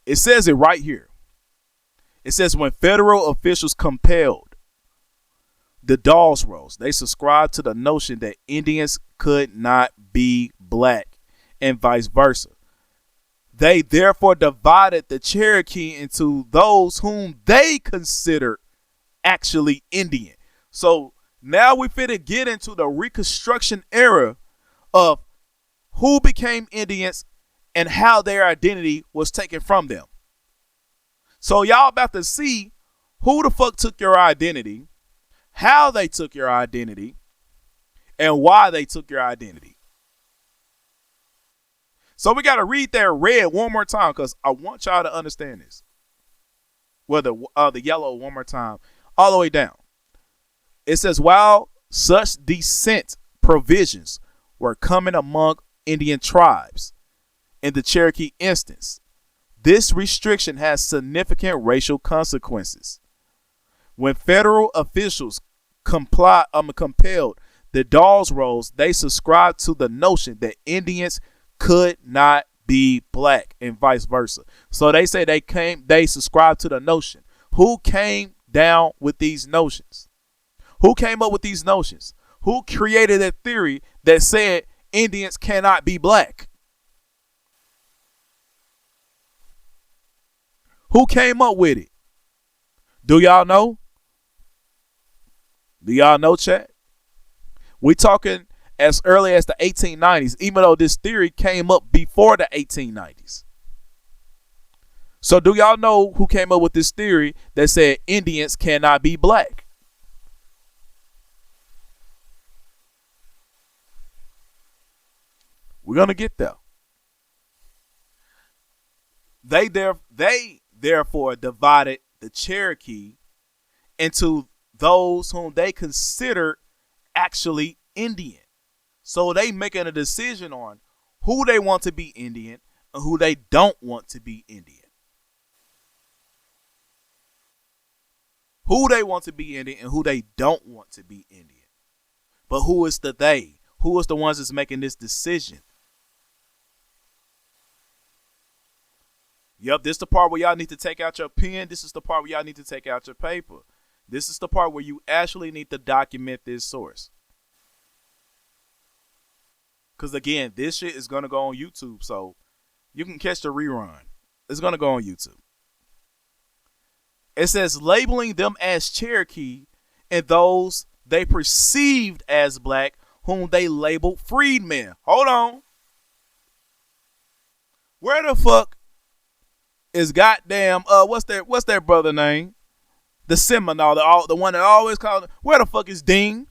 It says it right here. It says when federal officials compelled the Dawes Rolls, they subscribed to the notion that Indians could not be black and vice versa. They therefore divided the Cherokee into those whom they considered actually Indian. So now we finna get into the Reconstruction era of who became Indians and how their identity was taken from them. So y'all about to see who the fuck took your identity, how they took your identity, and why they took your identity. So we got to read that red one more time because I want y'all to understand this. Well, the yellow one more time, all the way down. It says, while such descent provisions were common among Indian tribes, in the Cherokee instance, this restriction has significant racial consequences. When federal officials compelled the Dawes Rolls, they subscribed to the notion that Indians could not be black and vice versa. So they say they subscribed to the notion. Who came down with these notions? Who came up with these notions? Who created a theory that said Indians cannot be black? Who came up with it? Do y'all know? Do y'all know, chat? We talking as early as the 1890s, even though this theory came up before the 1890s. So do y'all know who came up with this theory that said Indians cannot be black? We're going to get there. They therefore divided the Cherokee into those whom they considered actually Indian. So they making a decision on who they want to be Indian and who they don't want to be Indian. Who they want to be Indian and who they don't want to be Indian. But who is the they? Who is the ones that's making this decision? Yep, this is the part where y'all need to take out your pen. This is the part where y'all need to take out your paper. This is the part where you actually need to document this source. Because again, this shit is going to go on YouTube, so you can catch the rerun. It's going to go on YouTube. It says labeling them as Cherokee and those they perceived as black whom they labeled freedmen. Hold on. Where the fuck is goddamn what's their brother name? The Seminole, the one that always called. Where the fuck is Dean?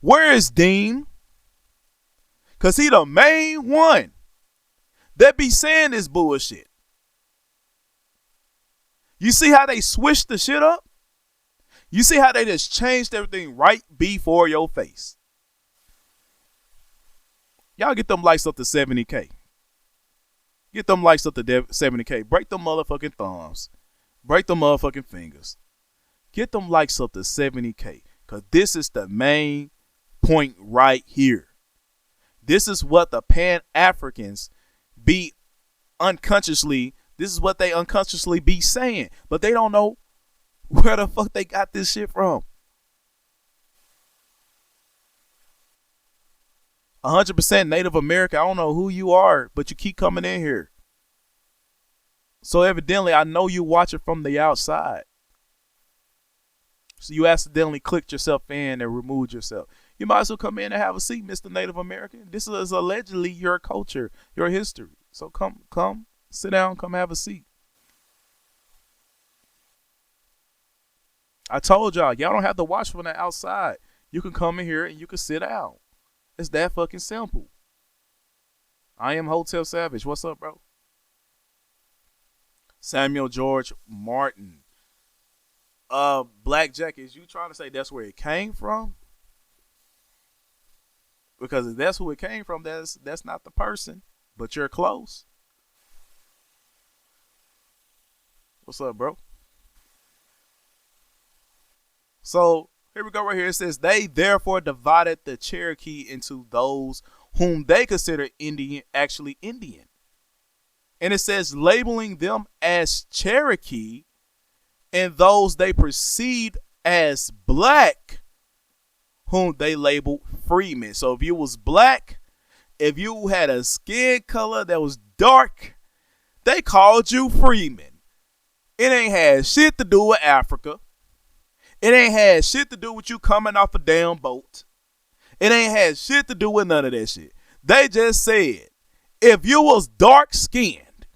Where is Dean? Cause he the main one that be saying this bullshit. You see how they switched the shit up? You see how they just changed everything right before your face? Y'all get them likes up to 70K. Get them likes up to 70K. Break them motherfucking thumbs. Break them motherfucking fingers. Get them likes up to 70K. Because this is the main point right here. This is what the Pan-Africans be unconsciously, this is what they unconsciously be saying. But they don't know where the fuck they got this shit from. 100% Native American. I don't know who you are, but you keep coming in here. So evidently, I know you watch it from the outside. So you accidentally clicked yourself in and removed yourself. You might as well come in and have a seat, Mr. Native American. This is allegedly your culture, your history. So come, sit down, come have a seat. I told y'all don't have to watch from the outside. You can come in here and you can sit out. It's that fucking simple. I am Hotel Savage. What's up, bro? Samuel George Martin. Black Jack, is you trying to say that's where it came from? Because if that's who it came from, that's not the person, but you're close. What's up, bro? So here we go right here. It says they therefore divided the Cherokee into those whom they consider Indian, actually Indian. And it says labeling them as Cherokee and those they perceived as black, whom they labeled freemen. So if you was black, if you had a skin color that was dark, they called you freeman. It ain't had shit to do with Africa. It ain't had shit to do with you coming off a damn boat. It ain't had shit to do with none of that shit. They just said, if you was dark skinned,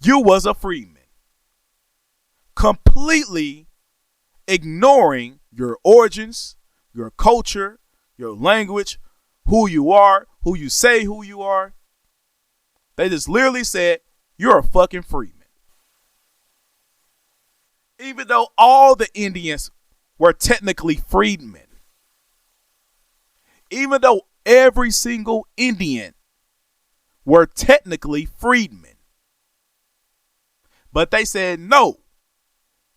you was a freeman. Completely ignoring your origins, your culture, your language, who you are, who you say who you are. They just literally said, you're a fucking freeman. Even though all the Indians were technically freedmen. Even though every single Indian were technically freedmen. But they said, no.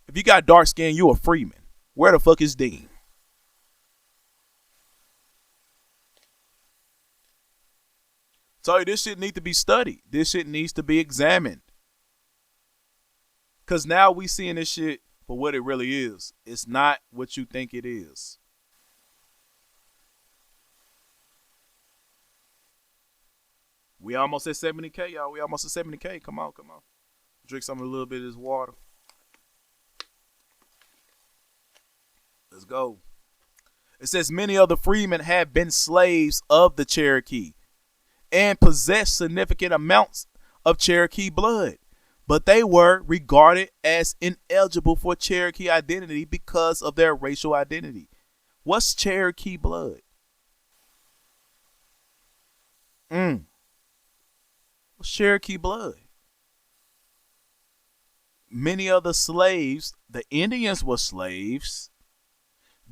If you got dark skin, you a freeman. Where the fuck is Dean? Tell you, this shit needs to be studied. This shit needs to be examined. Because now we seeing this shit for what it really is. It's not what you think it is. We almost at 70K, y'all. We almost at 70K. Come on, come on. Drink some of a little bit of this water. Let's go. It says many of the freemen had been slaves of the Cherokee and possessed significant amounts of Cherokee blood. But they were regarded as ineligible for Cherokee identity because of their racial identity. What's Cherokee blood? What's Cherokee blood? Many of the slaves, the Indians were slaves.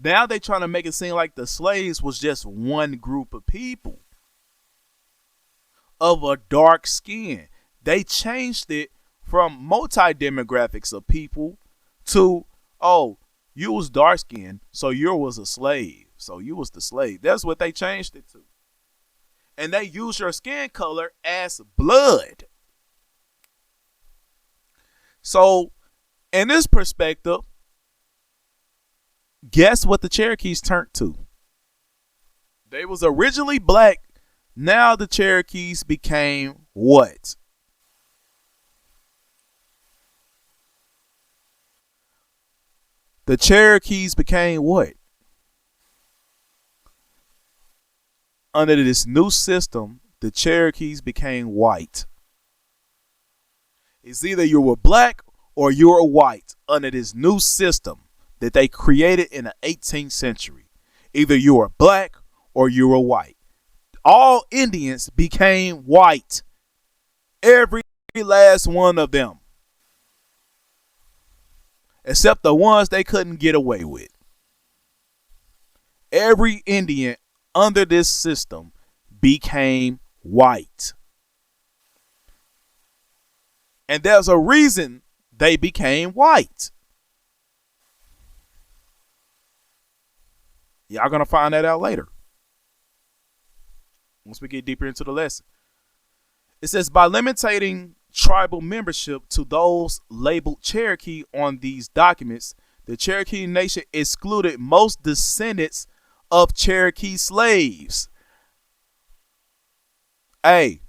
Now they trying to make it seem like the slaves was just one group of people of a dark skin. They changed it from multi-demographics of people to, oh, you was dark skinned, so you was a slave. So you was the slave. That's what they changed it to. And they use your skin color as blood. So in this perspective, guess what the Cherokees turned to? They was originally black. Now the Cherokees became what? The Cherokees became what? Under this new system, the Cherokees became white. It's either you were black or you were white under this new system that they created in the 18th century. Either you were black or you were white. All Indians became white. Every last one of them. Except the ones they couldn't get away with. Every Indian under this system became white. And there's a reason they became white. Y'all gonna find that out later. Once we get deeper into the lesson. It says, by limiting tribal membership to those labeled Cherokee on these documents, the Cherokee Nation excluded most descendants of Cherokee slaves. Hey,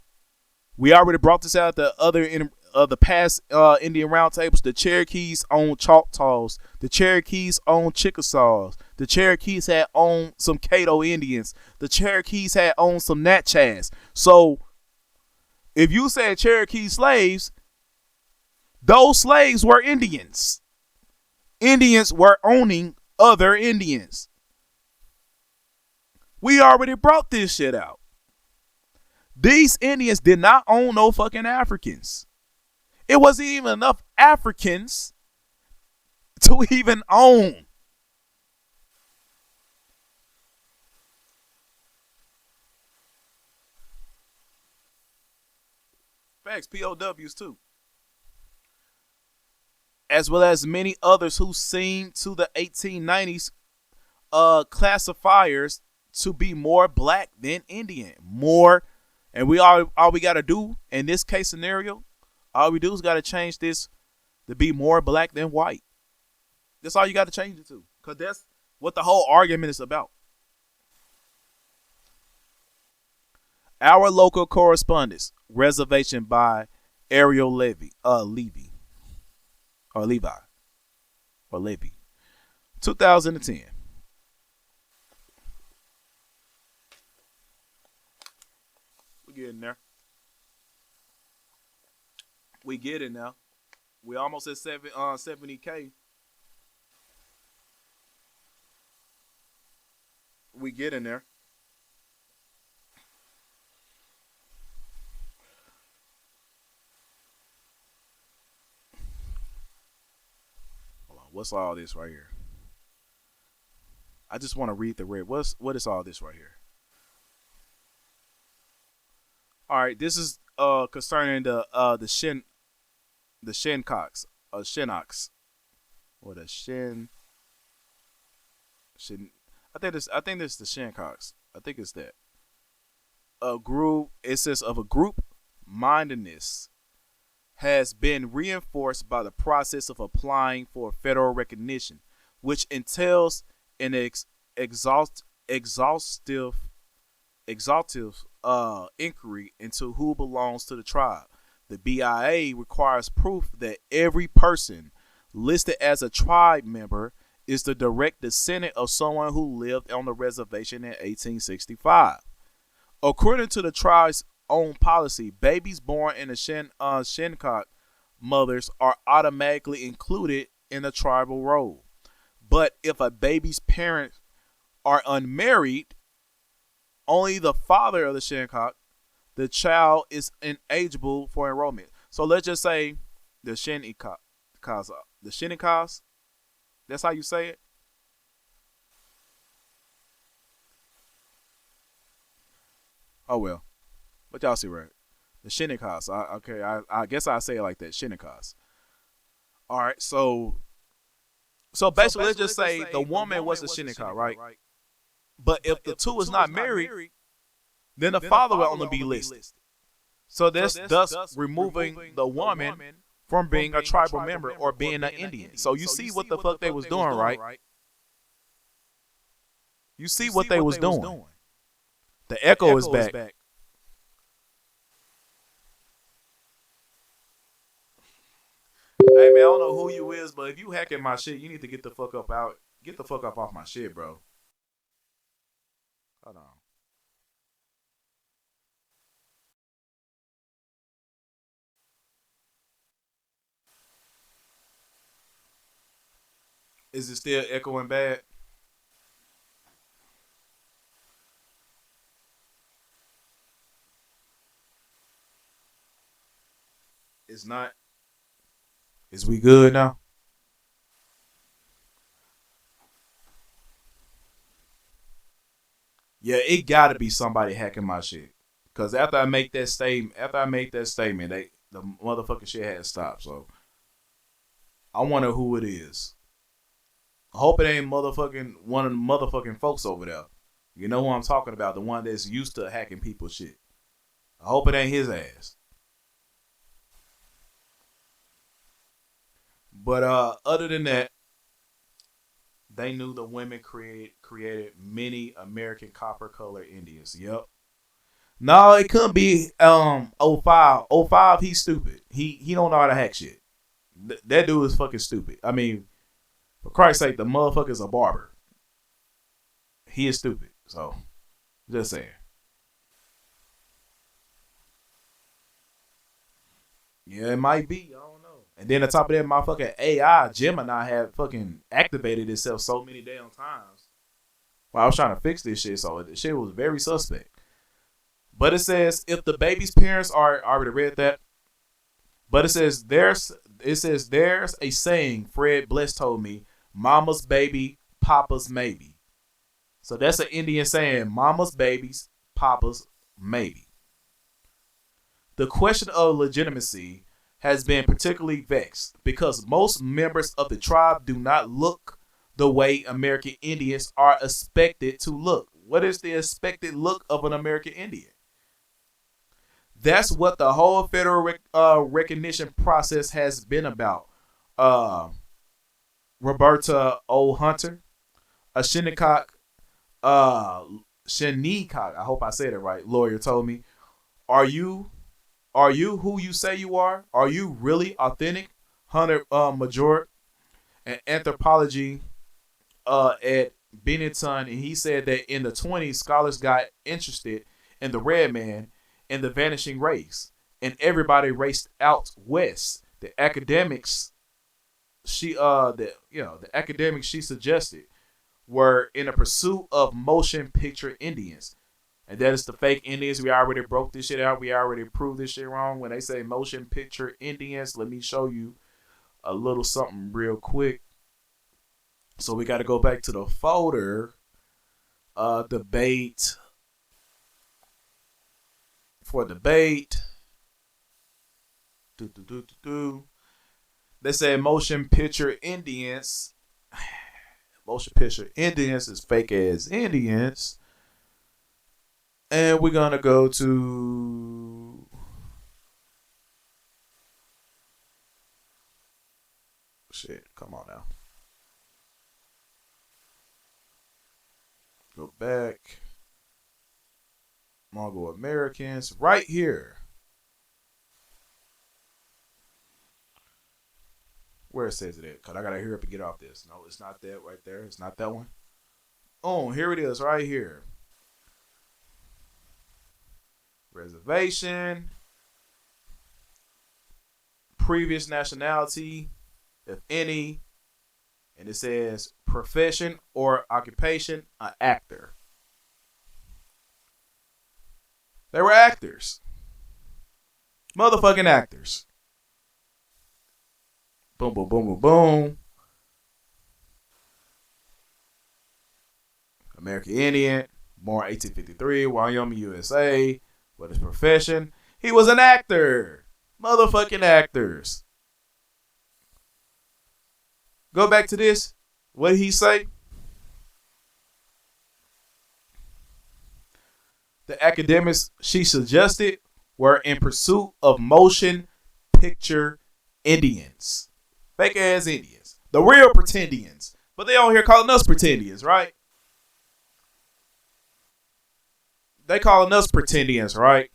we already brought this out the past Indian roundtables. The Cherokees owned Choctaws. The Cherokees owned Chickasaws. The Cherokees had owned some Caddo Indians. The Cherokees had owned some Natchez. So if you said Cherokee slaves, those slaves were Indians. Indians were owning other Indians. We already brought this shit out. These Indians did not own no fucking Africans. It wasn't even enough Africans to even own. Facts, POWs too. As well as many others who seem to the 1890s classifiers to be more black than Indian. More, and all we gotta do in this case scenario, all we do is gotta change this to be more black than white. That's all you gotta change it to. Cause that's what the whole argument is about. Our local correspondence, reservation by Ariel Levy, 2010. We getting there. We get it now. We almost at 70K. We get in there. Hold on. What's all this right here? I just want to read the red. What is all this right here? All right, this is concerning the Shincox, Shinox, or the Shin. I think this is the Shincox. I think it's that. A group. It says of a group mindedness has been reinforced by the process of applying for federal recognition, which entails an exhaustive inquiry into who belongs to the tribe. The BIA requires proof that every person listed as a tribe member is the direct descendant of someone who lived on the reservation in 1865. According to the tribe's own policy, babies born in the Shinnecock mothers are automatically included in the tribal roll. But if a baby's parents are unmarried, only the father of the Shinnecock, the child is ineligible for enrollment. So let's just say the Shinnecock, the Shinnecocks, that's how you say it. Oh well, but y'all see right. The Shinnecocks. Okay, I guess I say it like that. Shinnecocks. All right, so basically, let's just say the woman was a Shinnecock, right? But if the two is not married, then the father will only be listed. So this thus removing the woman from being a tribal member or being an Indian. So you see what the fuck they was doing, right? You see what they was doing. The echo is back. Hey man, I don't know who you is, but if you hacking my shit, you need to get the fuck up out. Get the fuck up off my shit, bro. Hold on. Is it still echoing bad? It's not. Is we good now? Yeah, it gotta be somebody hacking my shit. Cause after I make that statement, the motherfucking shit had stopped. So I wonder who it is. I hope it ain't motherfucking one of the motherfucking folks over there. You know who I'm talking about? The one that's used to hacking people's shit. I hope it ain't his ass. But other than that, they knew the women created many American copper color Indians. Yep. No, it couldn't be '05. '05, he's stupid. He don't know how to hack shit. That dude is fucking stupid. I mean, for Christ's sake, the motherfucker's a barber. He is stupid. So, just saying. Yeah, it might be. I don't know. And then on top of that, my fucking AI, Gemini, had fucking activated itself so many damn times. Well, I was trying to fix this shit, so the shit was very suspect. But it says if the baby's parents are, I already read that. But it says there's a saying Fred Bless told me, mama's baby, papa's maybe. So that's an Indian saying, mama's babies, papa's maybe. The question of legitimacy has been particularly vexed because most members of the tribe do not look the way American Indians are expected to look. What is the expected look of an American Indian? That's what the whole federal recognition process has been about. Roberta O. Hunter, a Shinnecock, I hope I said it right, lawyer told me, Are you who you say you are? Are you really authentic? Hunter Major, an anthropology at Benetton, and he said that in the 20s, scholars got interested in the red man and the vanishing race, and everybody raced out west. The academics she suggested were in a pursuit of motion picture Indians. And that is the fake Indians. We already broke this shit out. We already proved this shit wrong. When they say motion picture Indians, let me show you a little something real quick. So we got to go back to the folder. Debate. For debate. They say motion picture Indians. Motion picture Indians is fake ass Indians. And we're going to go to shit, come on now. Go back. Mongol Americans right here. Where it says it at? Because I got to hurry up and get off this. No, it's not that right there. It's not that one. Oh, here it is right here. Reservation. Previous nationality, if any. And it says profession or occupation, an actor. They were actors. Motherfucking actors. Boom, boom, boom, boom, boom. American Indian, born 1853, Wyoming, USA. What his profession? He was an actor. Motherfucking actors. Go back to this. What did he say? The academics she suggested were in pursuit of motion picture Indians. Fake ass Indians. The real pretendians. But they on here calling us pretendians, right? They calling us pretendians, right?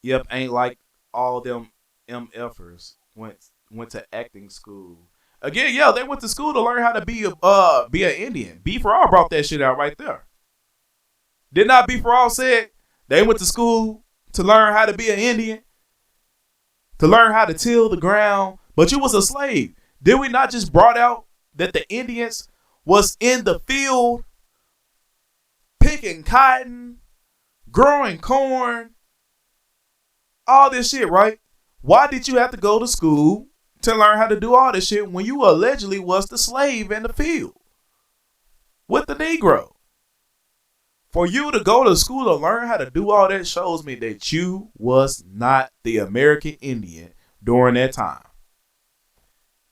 Yep, ain't like all them MFers went to acting school. Again, yeah, they went to school to learn how to be an Indian. B for All brought that shit out right there. Did not B for All said they went to school to learn how to be an Indian, to learn how to till the ground, but you was a slave. Did we not just brought out that the Indians was in the field picking cotton, growing corn, all this shit, right? Why did you have to go to school to learn how to do all this shit when you allegedly was the slave in the field with the Negro? For you to go to school to learn how to do all that shows me that you was not the American Indian during that time.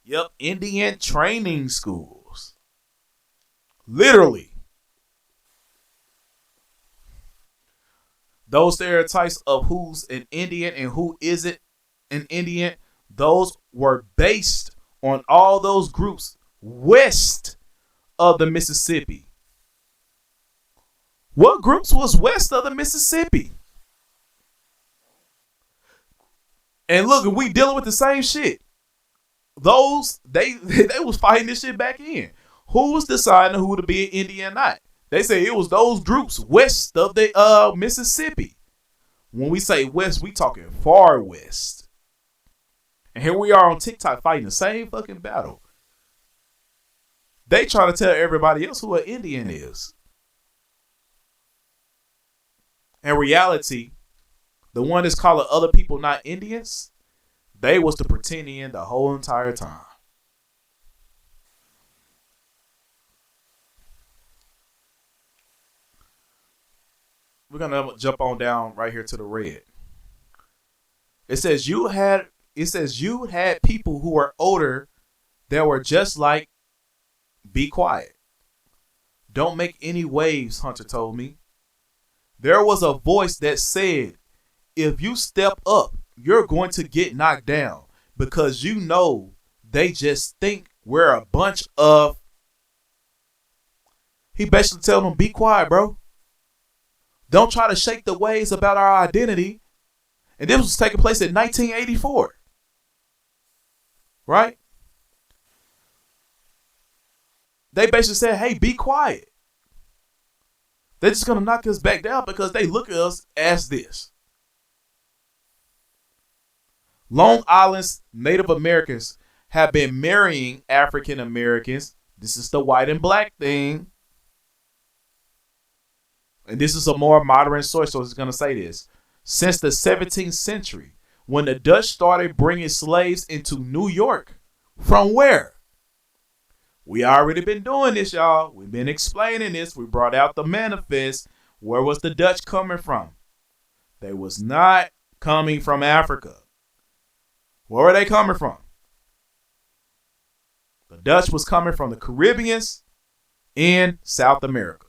Yep, Indian training schools. Literally. Those stereotypes of who's an Indian and who isn't an Indian, those were based on all those groups west of the Mississippi. What groups was west of the Mississippi? And look, we dealing with the same shit. Those, they was fighting this shit back in. Who was deciding who to be an Indian or not? They say it was those groups west of the Mississippi. When we say west, we talking far west. And here we are on TikTok fighting the same fucking battle. They try to tell everybody else who an Indian is. In reality, the one that's calling other people not Indians, they was the pretending the whole entire time. We're gonna jump on down right here to the red. It says you had people who were older that were just like, be quiet. Don't make any waves, Hunter told me. There was a voice that said, if you step up, you're going to get knocked down because you know they just think we're a bunch of. He basically telling them, be quiet, bro. Don't try to shake the waves about our identity. And this was taking place in 1984. Right? They basically said, hey, be quiet. They're just going to knock us back down because they look at us as this. Long Island's Native Americans have been marrying African Americans. This is the white and black thing. And this is a more modern source, so it's going to say this. Since the 17th century, when the Dutch started bringing slaves into New York. From where? We already been doing this, y'all. We've been explaining this. We brought out the manifest. Where was the Dutch coming from? They was not coming from Africa. Where were they coming from? The Dutch was coming from the Caribbeans in South America.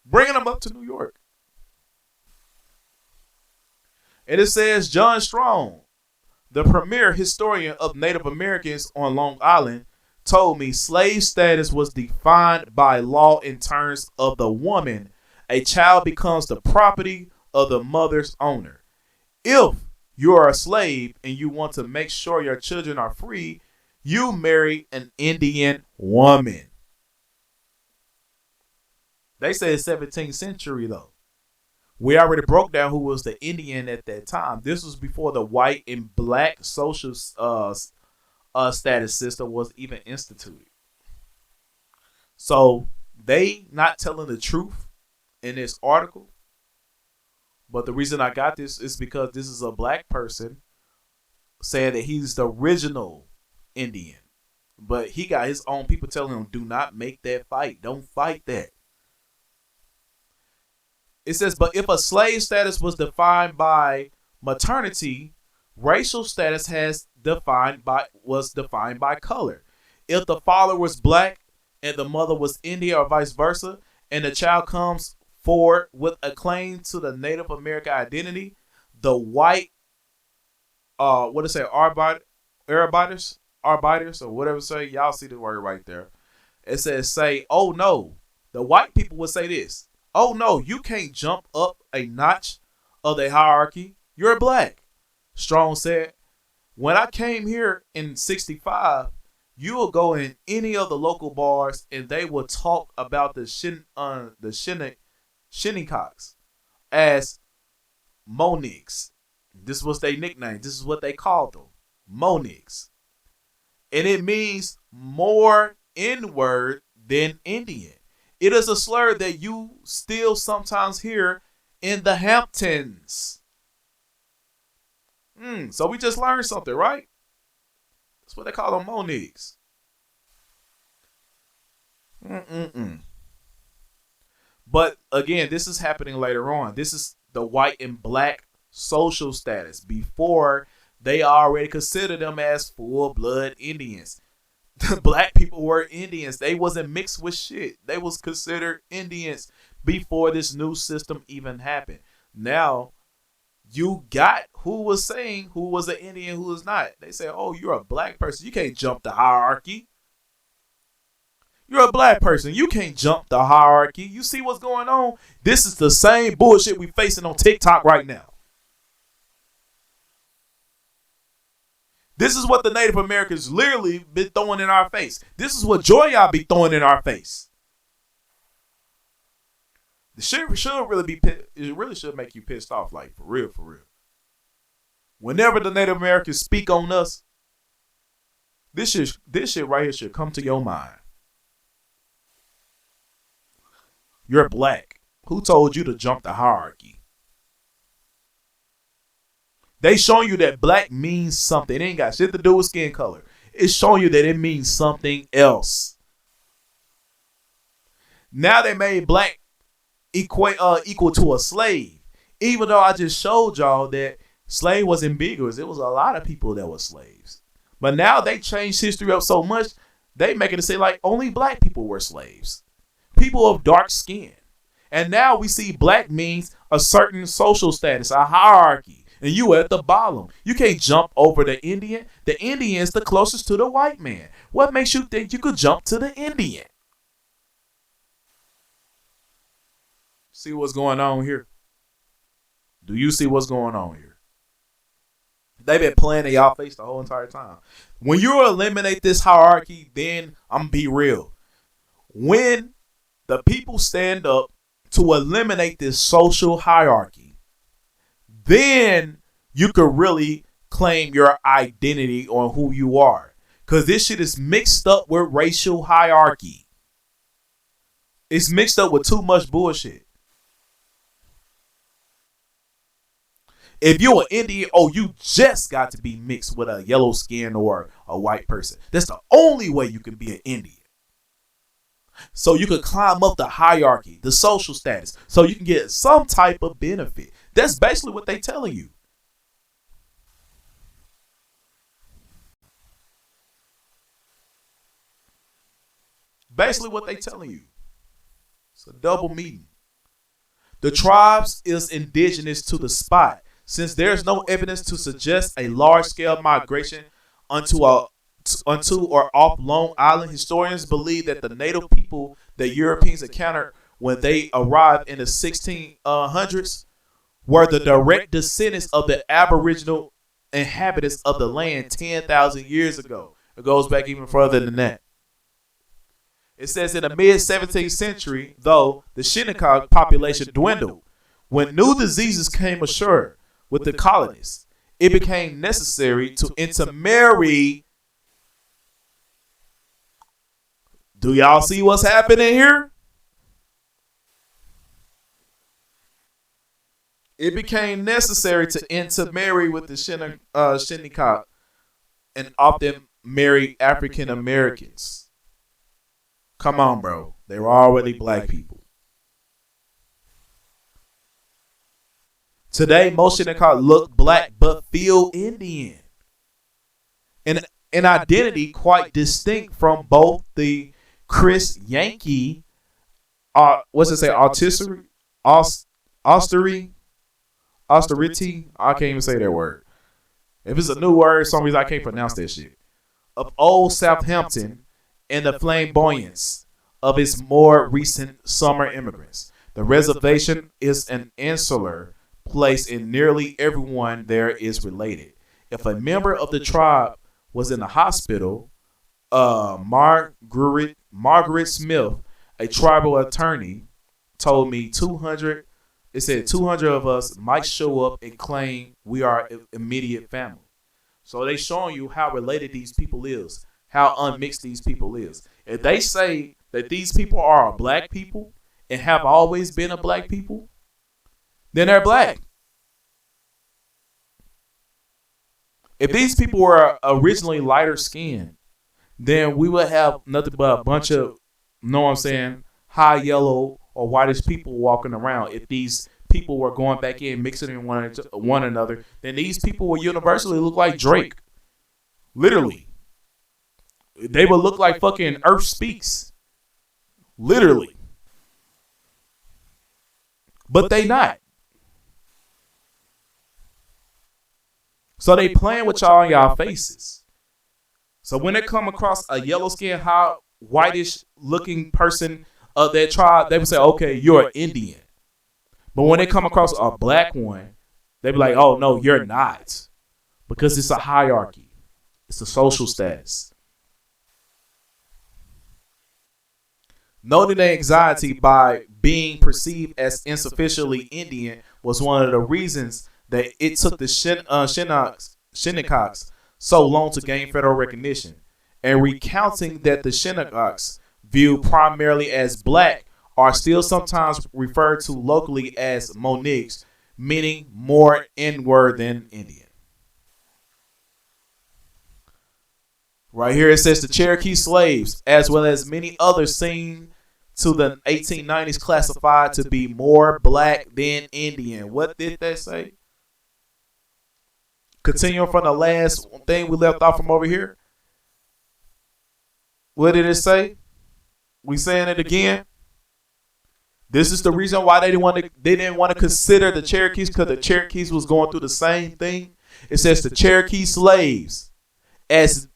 Bringing them up to New York. And it says John Strong, the premier historian of Native Americans on Long Island, told me slave status was defined by law in terms of the woman. A child becomes the property of the mother's owner. If you are a slave and you want to make sure your children are free, you marry an Indian woman. They say 17th century though. We already broke down who was the Indian at that time. This was before the white and black social status system was even instituted. So they not telling the truth in this article. But the reason I got this is because this is a black person saying that he's the original Indian. But he got his own people telling him, do not make that fight. Don't fight that. It says, but if a slave status was defined by maternity, racial status was defined by color. If the father was black and the mother was Indian or vice versa, and the child comes forward with a claim to the Native American identity, the white, arbiters, or whatever say, y'all see the word right there. It says, say, oh no. The white people would say this. Oh no, you can't jump up a notch of the hierarchy. You're black. Strong said, when I came here in 65, you will go in any of the local bars and they will talk about the Shinnecox as Monigs. This was their nickname. This is what they called them. Monigs. And it means more N-word than Indian. It is a slur that you still sometimes hear in the Hamptons. So we just learned something, right? That's what they call them, Monigs. But again, this is happening later on. This is the white and black social status before they already consider them as full-blood Indians. The black people were Indians. They wasn't mixed with shit. They was considered Indians before this new system even happened. Now, you got who was saying who was an Indian, who was not. They say, oh, you're a black person. You can't jump the hierarchy. You're a black person. You can't jump the hierarchy. You see what's going on? This is the same bullshit we facing on TikTok right now. This is what the Native Americans literally been throwing in our face. This is what Joya be throwing in our face. The shit should really be. It really should make you pissed off, like for real, for real. Whenever the Native Americans speak on us, this shit right here should come to your mind. You're black. Who told you to jump the hierarchy? They showing you that black means something. It ain't got shit to do with skin color. It's showing you that it means something else. Now they made black equal to a slave. Even though I just showed y'all that slave was ambiguous. It was a lot of people that were slaves. But now they changed history up so much, they making it say like only black people were slaves. People of dark skin. And now we see black means a certain social status, a hierarchy. And you at the bottom. You can't jump over the Indian. The Indian is the closest to the white man. What makes you think you could jump to the Indian? See what's going on here? Do you see what's going on here? They've been playing in y'all face the whole entire time. When you eliminate this hierarchy, then I'm gonna be real. When the people stand up to eliminate this social hierarchy, then you could really claim your identity on who you are. Because this shit is mixed up with racial hierarchy. It's mixed up with too much bullshit. If you're an Indian, you just got to be mixed with a yellow skin or a white person. That's the only way you can be an Indian. So you can climb up the hierarchy, the social status, so you can get some type of benefit. That's basically what they telling you. Basically what they telling you. It's a double meaning. The tribes is indigenous to the spot. Since there is no evidence to suggest a large-scale migration onto or off Long Island, historians believe that the native people that Europeans encountered when they arrived in the 1600s were the direct descendants of the Aboriginal inhabitants of the land 10,000 years ago. It goes back even further than that. It says in the mid-17th century, though, the Shinnecock population dwindled. When new diseases came ashore with the colonists, it became necessary to intermarry. Do y'all see what's happening here? It became necessary to intermarry with the Shinnecock and often marry African Americans. Come on, bro. They were already black people. Today, most Shinnecock look black but feel Indian. And an identity quite distinct from both the Chris Yankee, what's it say, austerity, I can't even say that word. If it's a new word, for some reason I can't pronounce that shit. Of old Southampton and the flamboyance of its more recent summer immigrants. The reservation is an insular place and nearly everyone there is related. If a member of the tribe was in the hospital, Margaret Smith, a tribal attorney, told me 200 of us might show up and claim we are immediate family. So they showing you how related these people is, how unmixed these people is. If they say that these people are a black people and have always been a black people, then they're black. If these people were originally lighter skinned, then we would have nothing but a bunch of, know what I'm saying, high yellow or whitish people walking around. If these people were going back in, mixing in one another, then these people would universally look like Drake. Literally. They would look like fucking Earth Speaks. Literally. But they not. So they playing with y'all in y'all faces. So when they come across a yellow skinned, hot, whitish looking person of that tribe, they would say, okay, you're an Indian. But when they come across a black one, they be like, oh no, you're not. Because it's a hierarchy. It's a social status. Noting the anxiety by being perceived as insufficiently Indian was one of the reasons that it took the Shinnecox so long to gain federal recognition, and recounting that the Shinnecox, viewed primarily as black, are still sometimes referred to locally as Moniques, meaning more inward than Indian. Right here it says the Cherokee slaves, as well as many others seen to the 1890s, classified to be more black than Indian. What did that say? Continuing from the last thing we left off from over here. What did it say? We saying it again. This is the reason why they didn't want to consider the Cherokees, because the Cherokees was going through the same thing. It says the Cherokee slaves, as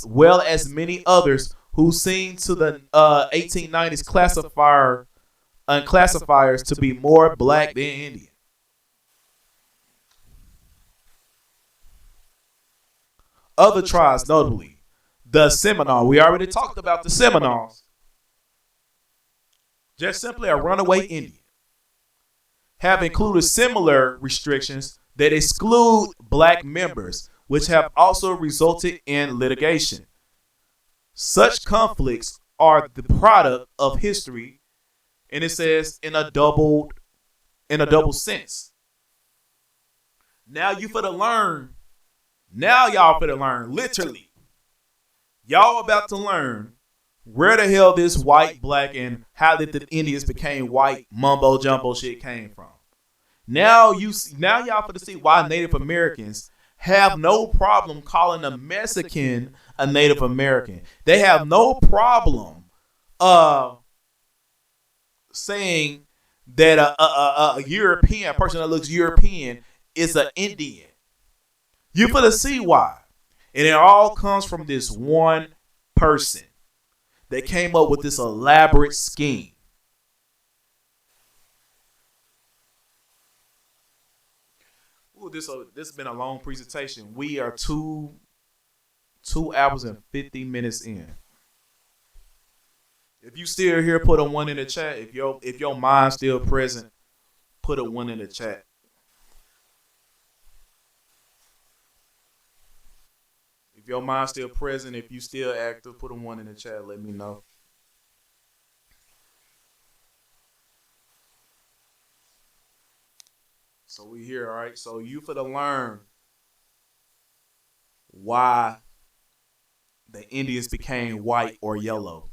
well as many others who seem to the 1890s classifiers to be more black than Indian. Other tribes, notably the Seminole. We already talked about the Seminoles. Just simply a runaway Indian. Have included similar restrictions that exclude black members, which have also resulted in litigation. Such conflicts are the product of history, and it says in a double sense. Now you for to learn. Now y'all for to learn. Literally, y'all about to learn where the hell this white, black, and how did the Indians became white mumbo jumbo shit came from. Now y'all for to see why Native Americans have no problem calling a Mexican a Native American. They have no problem saying that a European person that looks European is an Indian. You finna see why. And it all comes from this one person that came up with this elaborate scheme. Ooh, this has been a long presentation. We are 2 hours and 50 minutes in. If you still here, put a 1 in the chat. If your mind's still present, put a 1 in the chat. If your mind's still present, if you still active, put a 1 in the chat. Let me know. So we here, all right? So you for to learn why the Indians became white or yellow,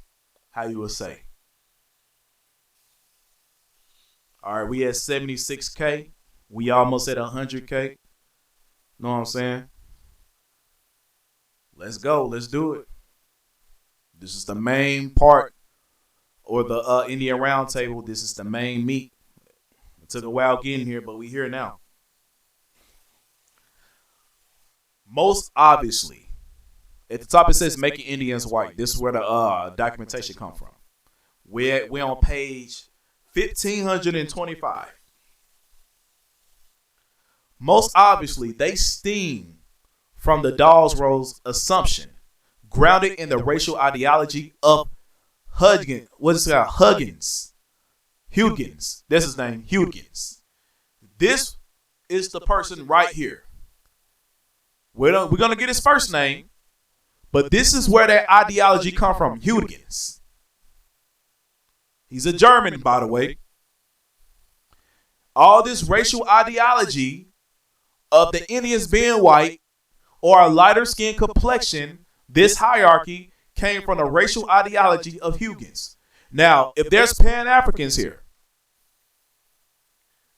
how you would say. All right, we at 76K. We almost at 100K. Know what I'm saying? Let's go. Let's do it. This is the main part, or the Indian Roundtable. This is the main meat. It took a while getting here, but we here now. Most obviously, at the top it says making Indians white. This is where the documentation come from. We're on page 1525. Most obviously, they stem from the Dawes Rose assumption, grounded in the racial ideology of Huggins. What is it called? Huggins. That's his name, Huggins. This is the person right here. We're going to get his first name, but this is where that ideology come from, Huggins. He's a German, by the way. All this racial ideology of the Indians being white or a lighter skin complexion, this hierarchy came from the racial ideology of Huggins. Now, if there's Pan-Africans here,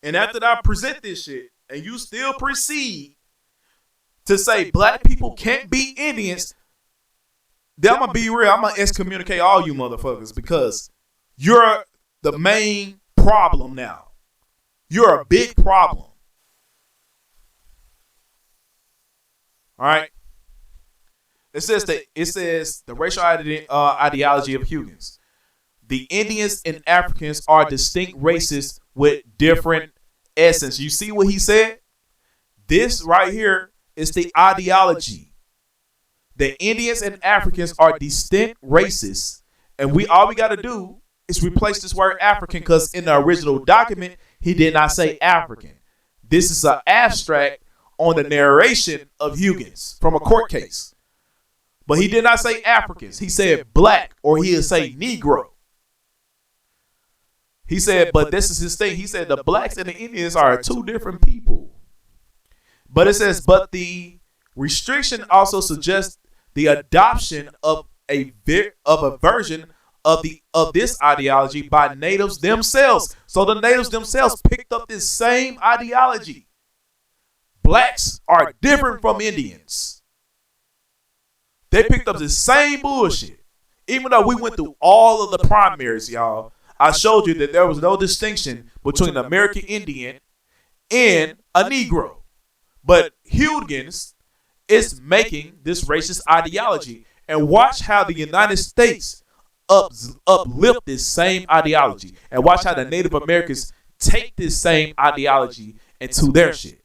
and after I present this shit, and you still proceed to say black people can't be Indians, then I'm going to be real. I'm going to excommunicate all you motherfuckers, because you're the main problem now. You're a big problem. All right. It says the racial ideology of Huggins. The Indians and Africans are distinct races with different essence. You see what he said? This right here is the ideology. The Indians and Africans are distinct races, and all we got to do is replace this word African, because in the original document he did not say African. This is an abstract on the narration of Huygens from a court case. But he did not say Africans. He said black, or he'll say Negro. He said, but this is his thing. He said the blacks and the Indians are two different people. But it says, but the restriction also suggests the adoption of a version of this ideology by natives themselves. So the natives themselves picked up this same ideology. Blacks are different from Indians. They picked up the same bullshit. Even though we went through all of the primaries, y'all, I showed you that there was no distinction between an American Indian and a Negro. But Huygens is making this racist ideology. And watch how the United States uplift this same ideology. And watch how the Native Americans take this same ideology into their shit.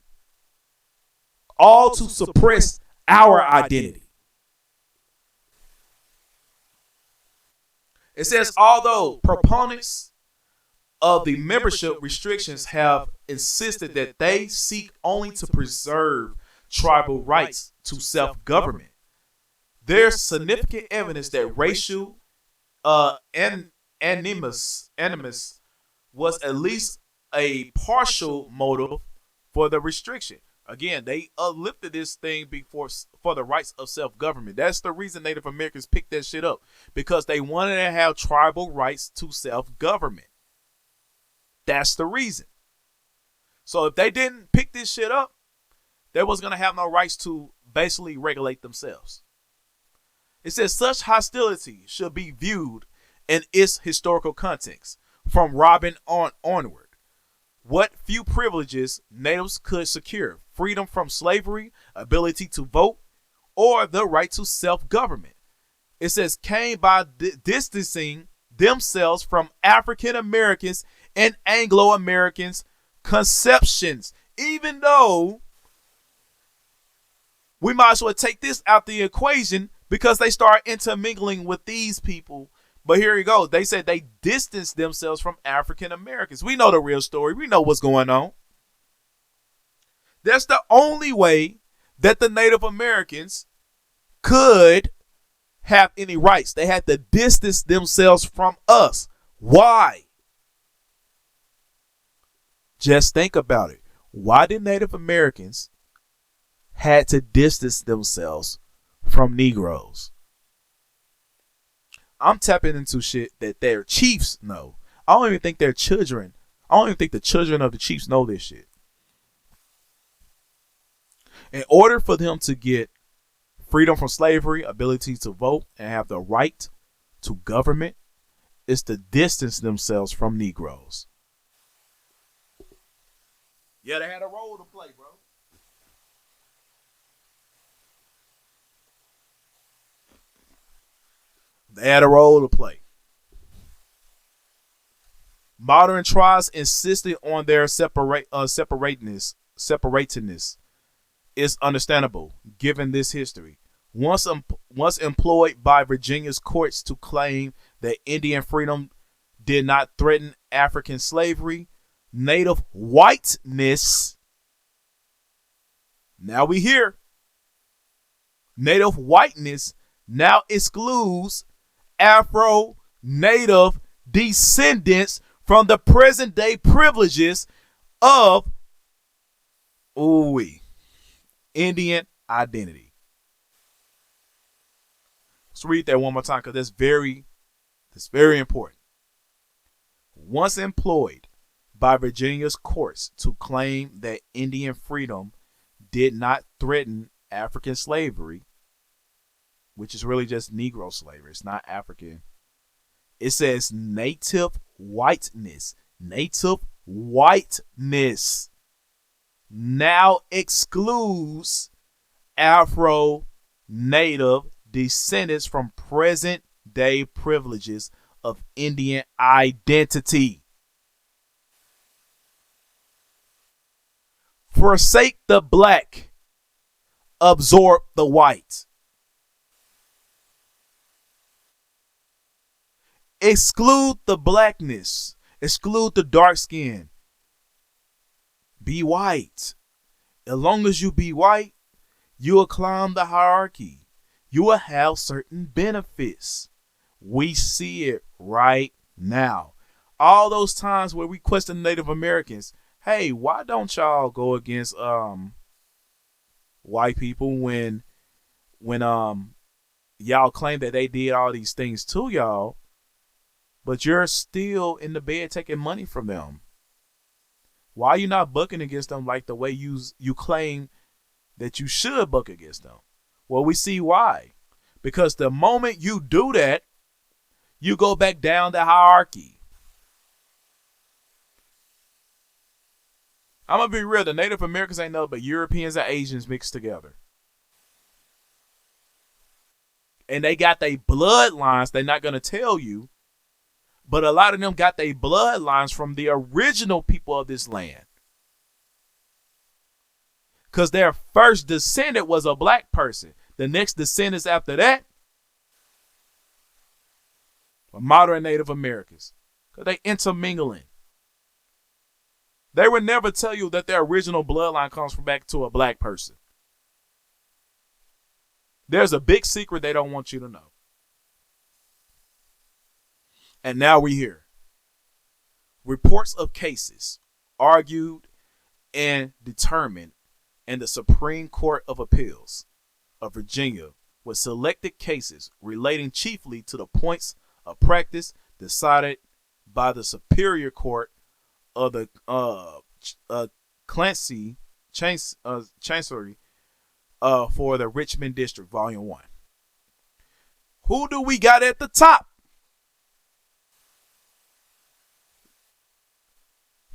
All to suppress our identity. It says, although proponents of the membership restrictions have insisted that they seek only to preserve tribal rights to self-government, there's significant evidence that racial animus was at least a partial motive for the restriction. Again, they uplifted this thing for the rights of self-government. That's the reason Native Americans picked that shit up, because they wanted to have tribal rights to self-government. That's the reason. So if they didn't pick this shit up, they was going to have no rights to basically regulate themselves. It says such hostility should be viewed in its historical context from Robin onward. What few privileges natives could secure: freedom from slavery, ability to vote, or the right to self-government. It says came by distancing themselves from African Americans and Anglo Americans' conceptions. Even though we might as well take this out the equation, because they start intermingling with these people. But here you go. They said they distanced themselves from African Americans. We know the real story. We know what's going on. That's the only way that the Native Americans could have any rights. They had to distance themselves from us. Why? Just think about it. Why did Native Americans had to distance themselves from Negroes? I'm tapping into shit that their chiefs know. I don't even think their children. I don't even think the children of the chiefs know this shit. In order for them to get freedom from slavery, ability to vote, and have the right to government, is to distance themselves from Negroes. Yeah, they had a role to play, bro. They had a role to play. Modern tribes insisted on their separatedness is understandable given this history. Once employed by Virginia's courts to claim that Indian freedom did not threaten African slavery, native whiteness. Now we hear native whiteness now excludes Afro-Native descendants from the present day privileges of Indian identity. Let's read that one more time, because that's very important. Once employed by Virginia's courts to claim that Indian freedom did not threaten African slavery, which is really just Negro slavery. It's not African. It says native whiteness. Native whiteness now excludes Afro-Native descendants from present-day privileges of Indian identity. Forsake the black, absorb the white. Exclude the blackness, exclude the dark skin. Be white. As long as you be white, you will climb the hierarchy. You will have certain benefits. We see it right now. All those times where we question Native Americans, hey, why don't y'all go against white people when y'all claim that they did all these things to y'all, but you're still in the bed taking money from them? Why are you not bucking against them like the way you claim that you should buck against them? Well, we see why. Because the moment you do that, you go back down the hierarchy. I'm going to be real. The Native Americans ain't nothing but Europeans and Asians mixed together. And they got their bloodlines. They're not going to tell you. But a lot of them got their bloodlines from the original people of this land. Because their first descendant was a black person. The next descendants after that were modern Native Americans. Because they intermingling. They would never tell you that their original bloodline comes from back to a black person. There's a big secret they don't want you to know. And now we hear reports of cases argued and determined in the Supreme Court of Appeals of Virginia with selected cases relating chiefly to the points of practice decided by the Superior Court of the Clancy Chancery for the Richmond District, Volume 1. Who do we got at the top?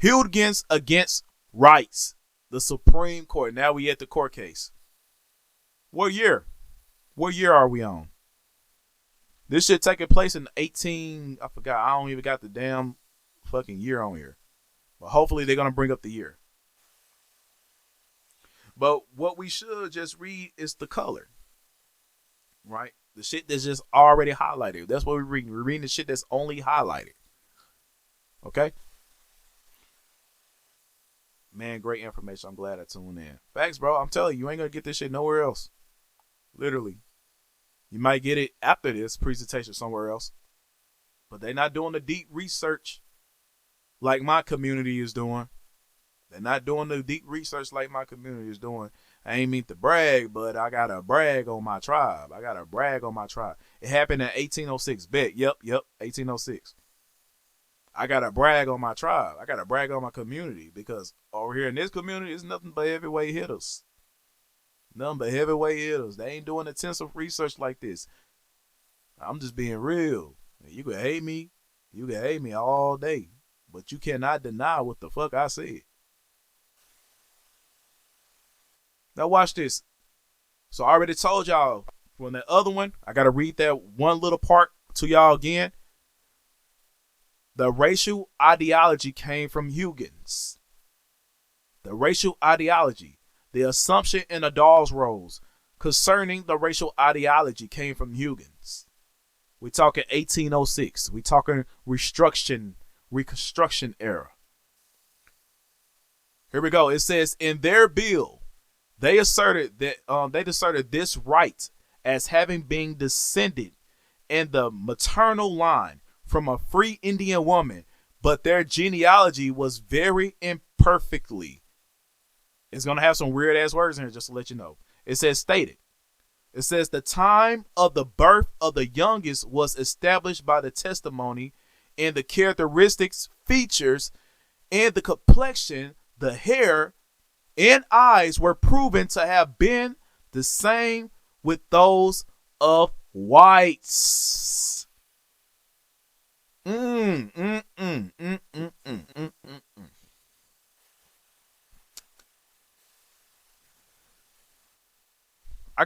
Hildgens against Rights, the Supreme Court. Now we at the court case. What year? What year are we on? This shit taking place in I forgot. I don't even got the damn fucking year on here. But hopefully they're going to bring up the year. But what we should just read is the color. Right? The shit that's just already highlighted. That's what we're reading. We're reading the shit that's only highlighted. Okay? Man, great information. I'm glad I tuned in. Facts, bro. I'm telling you, you ain't going to get this shit nowhere else. Literally. You might get it after this presentation somewhere else. But they're not doing the deep research like my community is doing. They're not doing the deep research like my community is doing. I ain't mean to brag, but I got to brag on my tribe. It happened in 1806. Bet. Yep, 1806. I got to brag on my tribe. I got to brag on my community because over here in this community, it's nothing but heavyweight hitters. Nothing but heavyweight hitters. They ain't doing intensive research like this. I'm just being real. You can hate me. You can hate me all day. But you cannot deny what the fuck I said. Now watch this. So I already told y'all from the other one, I got to read that one little part to y'all again. The racial ideology came from Hughes. The racial ideology, the assumption in the Dawes Rolls concerning the racial ideology came from Hughes. We're talking 1806. We're talking Reconstruction era. Here we go. It says in their bill, they asserted this right as having been descended in the maternal line from a free Indian woman, but their genealogy was very imperfectly. It's going to have some weird ass words in here just to let you know. It says stated. It says the time of the birth of the youngest was established by the testimony and the characteristics, features, and the complexion, the hair, and eyes were proven to have been the same with those of whites. I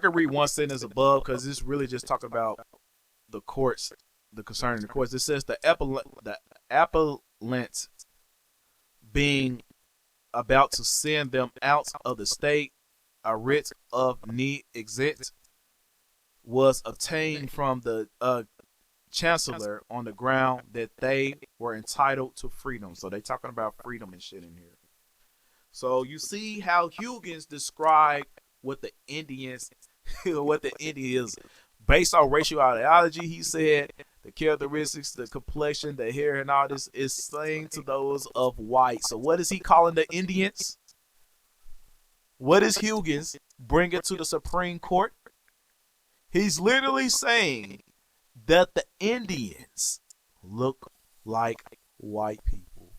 could read one sentence above because this really just talking about the courts, the concerning the courts. It says the appellant being about to send them out of the state, a writ of ne exit was obtained from the chancellor on the ground that they were entitled to freedom. So they talking about freedom and shit in here. So you see how Huygens described what the Indians, what the Indians, based on racial ideology. He said the characteristics, the complexion, the hair, and all this is same to those of white. So what is he calling the Indians? What is Huygens bringing to the Supreme Court? He's literally saying that the Indians look like white people.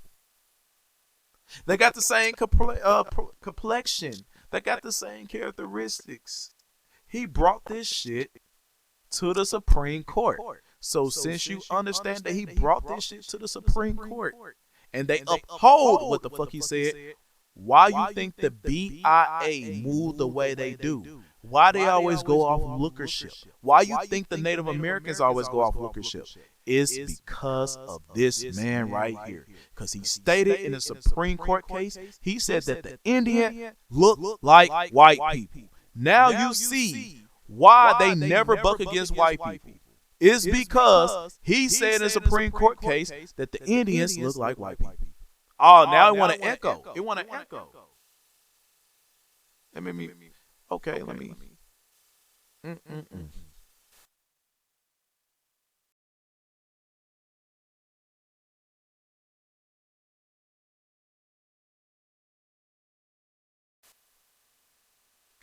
They got the same complexion. They got the same characteristics. He brought this shit to the Supreme Court. So since you understand that he brought this shit to the Supreme Court and they uphold what the fuck he said, why you think the BIA moved the way they do? Why they always go off lookership? Why you think the Native Americans always go off lookership? It's because of this man right here. Because he stated in a Supreme Court case, he said that the Indian look like white people. Now you see why they never buck against white people. It's because he said in a Supreme Court case that the Indians look like white people. Oh, now it want to echo. It want to echo. Let me. Okay, let me.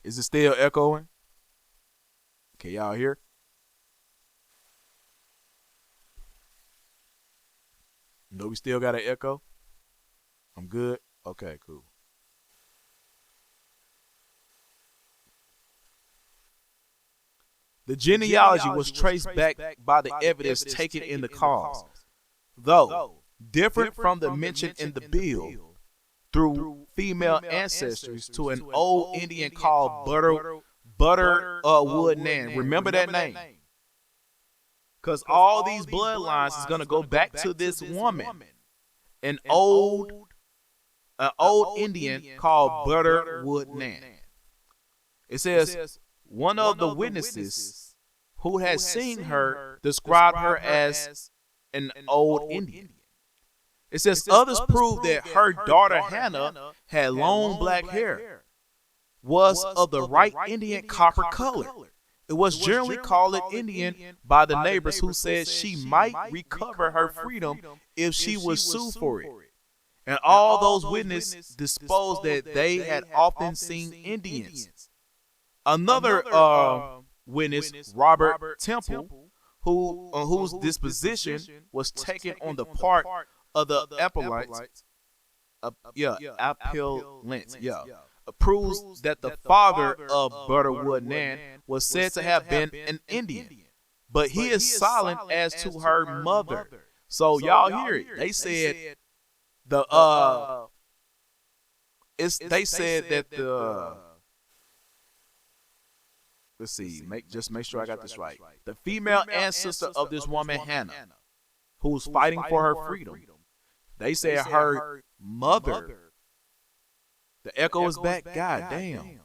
Is it still echoing? Can y'all hear? No, we still got an echo. I'm good. Okay, cool. The genealogy was traced back by the evidence taken in the cause, though different from the mentioned in the bill, through female ancestors to an old Indian called Butterwood Nan. Remember that name? Because all these bloodlines is going to go back to this woman, an old Indian called Butterwood Nan. It says one of the witnesses who had seen her described her as an old Indian. It says others proved that her daughter Hannah had long black hair, was of the right Indian copper color. It was generally called Indian by the neighbors who said she might recover her freedom if she was sued for it. And all those witnesses disposed that they had often seen Indians. Another witness, Robert Temple, whose disposition was taken on the part of the appellants, proves that the father of Butterwood Nan was said to have been an Indian, but he is silent as to her mother. So y'all hear it? They said they said that the let's see, make sure I got this right. The female ancestor of this woman Hannah, who's fighting for her freedom, they said her mother. The echo is back. God damn.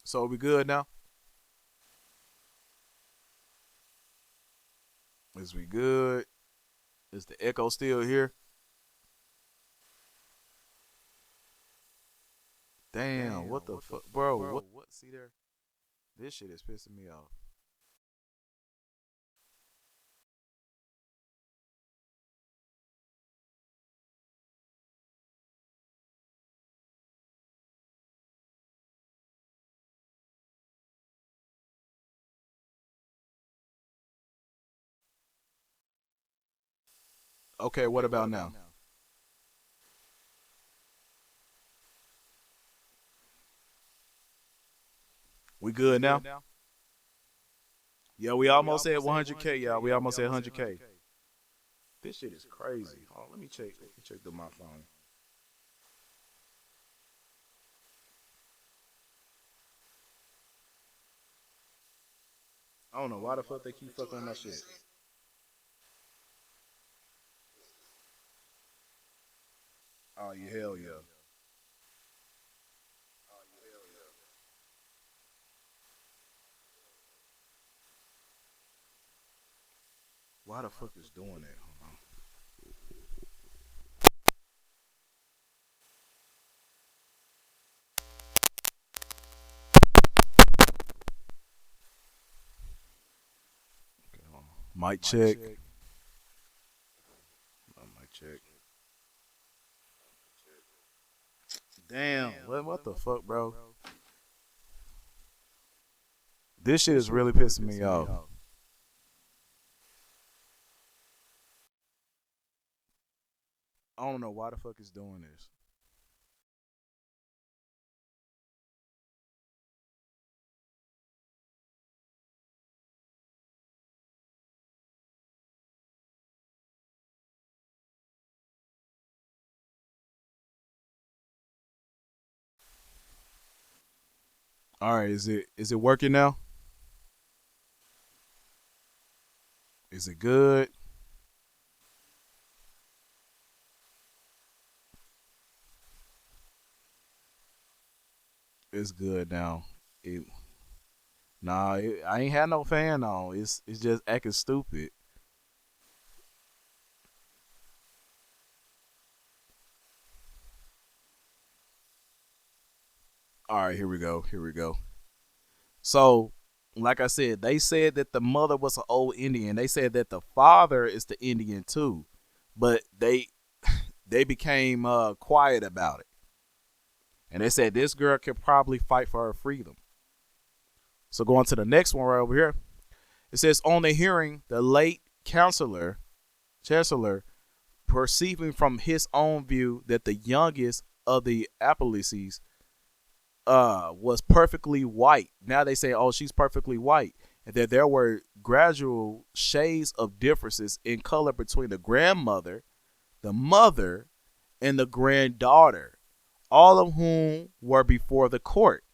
So we good now? Is we good? Is the echo still here? Damn, what the fuck, bro? What? See there? This shit is pissing me off. Okay, what about now? We good now? Yeah, we almost at 100K, y'all. We almost at 100K. This shit is crazy. Hold on, let me check through my phone. I don't know why the fuck they keep fucking with my shit. Oh, yeah, hell yeah. why the fuck is doing that? Hold on. Okay, hold on. Mic check. Mic check. Damn. What the fuck, bro? This shit is really pissing me off. I don't know why the fuck is doing this. All right, is it working now? Is it good? It's good now. It, I ain't had no fan on. It's just acting stupid. All right, here we go. Here we go. So, like I said, they said that the mother was an old Indian. They said that the father is the Indian too, but they became quiet about it, and they said this girl could probably fight for her freedom. So going to the next one right over here, it says on the hearing, the late chancellor, perceiving from his own view that the youngest of the Apelices was perfectly white. Now they say, oh, she's perfectly white, and that there were gradual shades of differences in color between the grandmother, the mother, and the granddaughter, all of whom were before the court.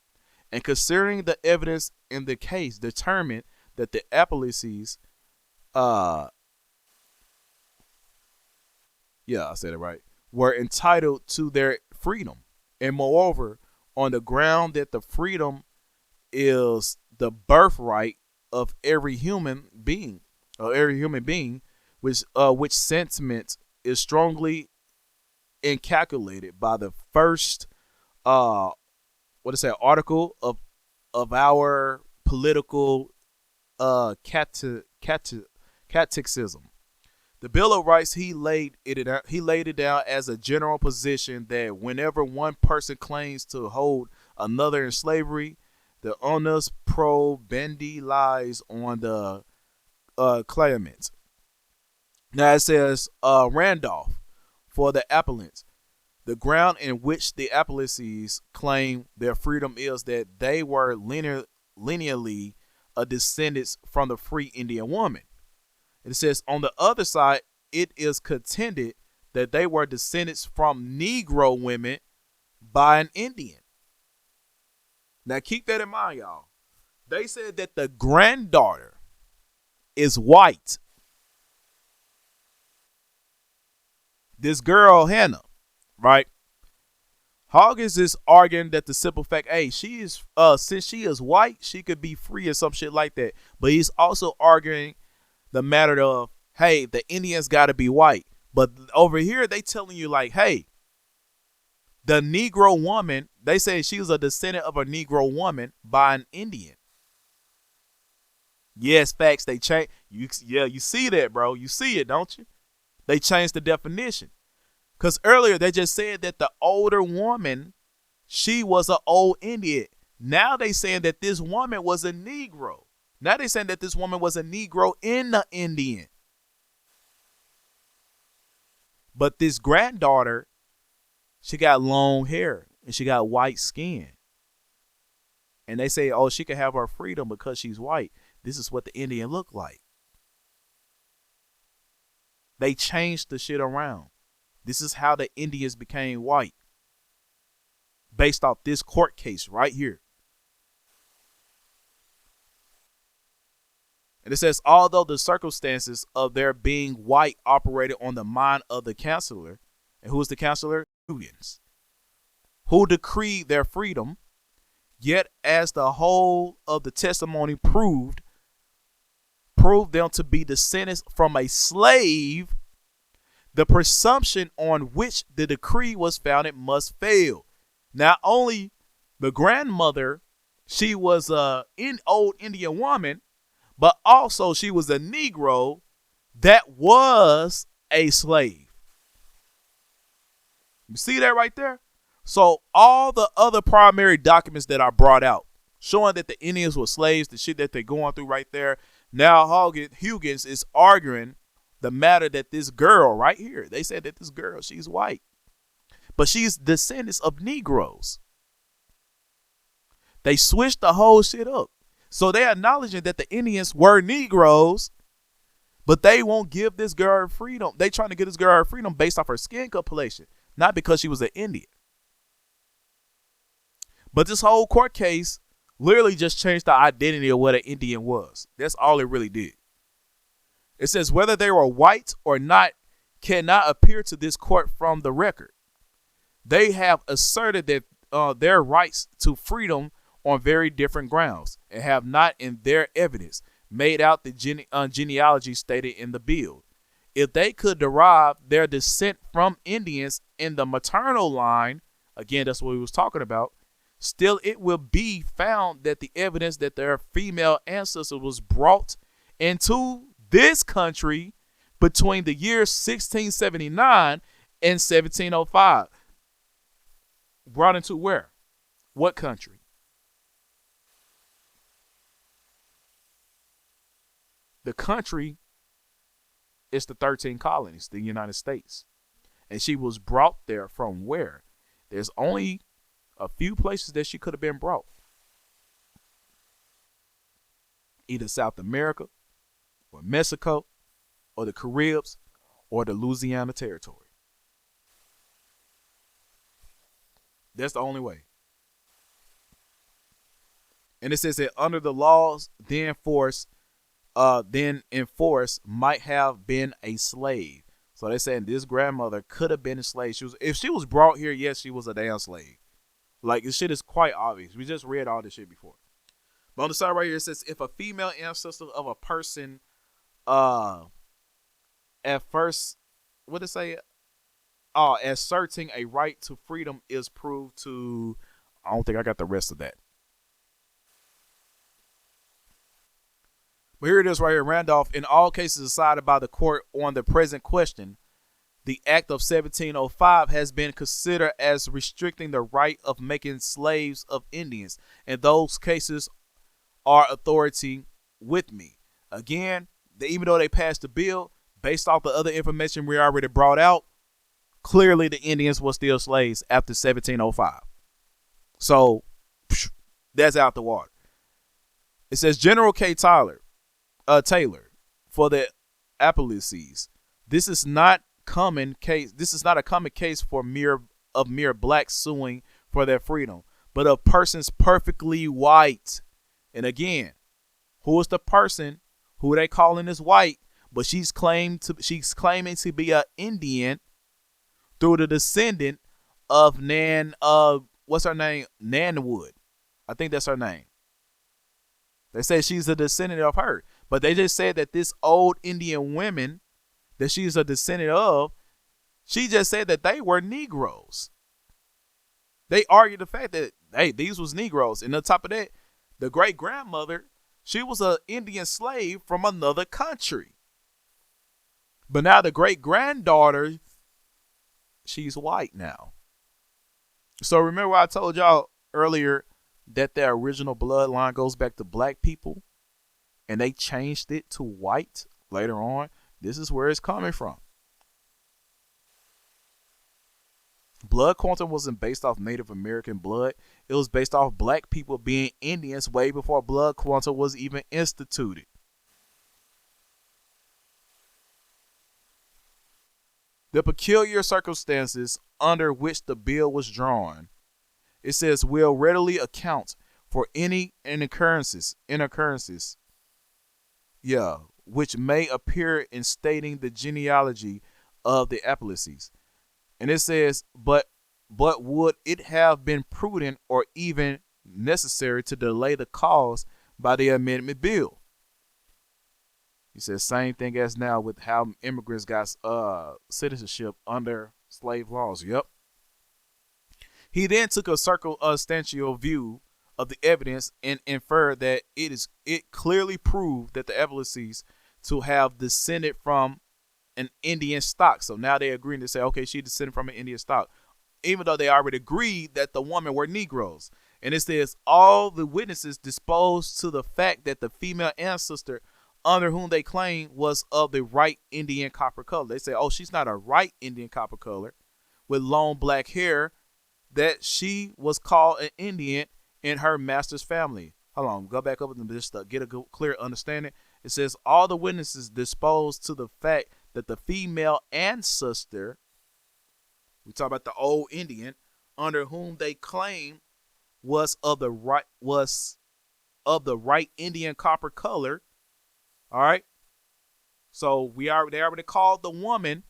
And considering the evidence in the case, determined that the Apelices, yeah, I said it right, were entitled to their freedom. And moreover, on the ground that the freedom is the birthright of every human being, which sentiment is strongly incalculated by the first what is that article of our political catechism. The Bill of Rights, he laid it down as a general position that whenever one person claims to hold another in slavery, the onus probendi lies on the claimant. Now it says Randolph for the appellants. The ground in which the Apelices claim their freedom is that they were lineally a descendants from the free Indian woman. It says on the other side, it is contended that they were descendants from Negro women by an Indian. Now keep that in mind, y'all. They said that the granddaughter is white. This girl, Hannah, right? Hoggins is arguing that the simple fact, hey, she is since she is white, she could be free or some shit like that. But he's also arguing the matter of, hey, the Indians got to be white. But over here, they telling you like, hey, the Negro woman, they say she was a descendant of a Negro woman by an Indian. Yes, facts. They change. You see that, bro. You see it, don't you? They changed the definition. Because earlier they just said that the older woman, she was an old Indian. Now they saying that this woman was a Negro. Now they saying that this woman was a Negro in the Indian. But this granddaughter, she got long hair and she got white skin. And they say, oh, she can have her freedom because she's white. This is what the Indian looked like. They changed the shit around. This is how the Indians became white. Based off this court case right here. And it says, although the circumstances of their being white operated on the mind of the counselor, and who is the counselor? Indians, who decreed their freedom, yet as the whole of the testimony proved, prove them to be descendants from a slave, the presumption on which the decree was founded must fail. Not only the grandmother, she was an old Indian woman, but also she was a Negro that was a slave. You see that right there? So all the other primary documents that I brought out showing that the Indians were slaves, the shit that they're going through right there. Now Huggins is arguing the matter that this girl right here, they said that this girl, she's white, but she's descendants of Negroes. They switched the whole shit up. So they're acknowledging that the Indians were Negroes, but they won't give this girl her freedom. They trying to get this girl her freedom based off her skin complexion, not because she was an Indian. But this whole court case literally just changed the identity of what an Indian was. That's all it really did. It says whether they were white or not cannot appear to this court from the record. They have asserted that their rights to freedom on very different grounds and have not in their evidence made out the genealogy stated in the bill. If they could derive their descent from Indians in the maternal line, again, that's what we was talking about, still it will be found that the evidence that their female ancestor was brought into this country between the years 1679 and 1705. Brought into where? What country? The country is the 13 colonies, the United States. And she was brought there from where? There's only a few places that she could have been brought. Either South America, or Mexico, or the Caribs, or the Louisiana Territory. That's the only way. And it says that under the laws then enforced might have been a slave. So they're saying this grandmother could have been a slave. If she was brought here, yes, she was a damn slave. Like, this shit is quite obvious. We just read all this shit before. But on the side right here, it says, if a female ancestor of a person, at first, what did it say? Asserting a right to freedom is proved to, I don't think I got the rest of that. But here it is right here. Randolph, in all cases decided by the court on the present question, the Act of 1705 has been considered as restricting the right of making slaves of Indians. And those cases are authority with me. Again, even though they passed the bill, based off the other information we already brought out, clearly the Indians were still slaves after 1705. So, that's out the water. It says General K. Taylor for the Appalachians. This is not common case. This is not a common case for mere blacks suing for their freedom, but of persons perfectly white. And again, who is the person who they calling is white, but she's claiming to be an Indian through the descendant of what's her name? Nanwood. I think that's her name. They say she's a descendant of her. But they just said that this old Indian woman that she's a descendant of, she just said that they were Negroes. They argued the fact that, hey, these was Negroes. And on top of that, the great-grandmother, she was an Indian slave from another country. But now the great-granddaughter, she's white now. So remember I told y'all earlier that their original bloodline goes back to black people? And they changed it to white later on. This is where it's coming from. Blood quantum wasn't based off Native American blood. It was based off black people being Indians way before blood quantum was even instituted. The peculiar circumstances under which the bill was drawn, it says, will readily account for any occurrences, which may appear in stating the genealogy of the Appalachians. And it says, but would it have been prudent or even necessary to delay the cause by the amendment bill? He says same thing as now with how immigrants got citizenship under slave laws. Yep. He then took a circumstantial view of the evidence and inferred that it clearly proved that the Evelyses to have descended from an Indian stock. So now they're agreeing to say, okay, she descended from an Indian stock, even though they already agreed that the women were Negroes. And it says all the witnesses disposed to the fact that the female ancestor under whom they claim was of the right Indian copper color. They say, oh, she's not a right Indian copper color with long black hair, that she was called an Indian in her master's family. Hold on, go back up and just get a clear understanding. It says all the witnesses disposed to the fact that the female ancestor, we talk about the old Indian, under whom they claim was of the right Indian copper color. All right. So they already called the woman.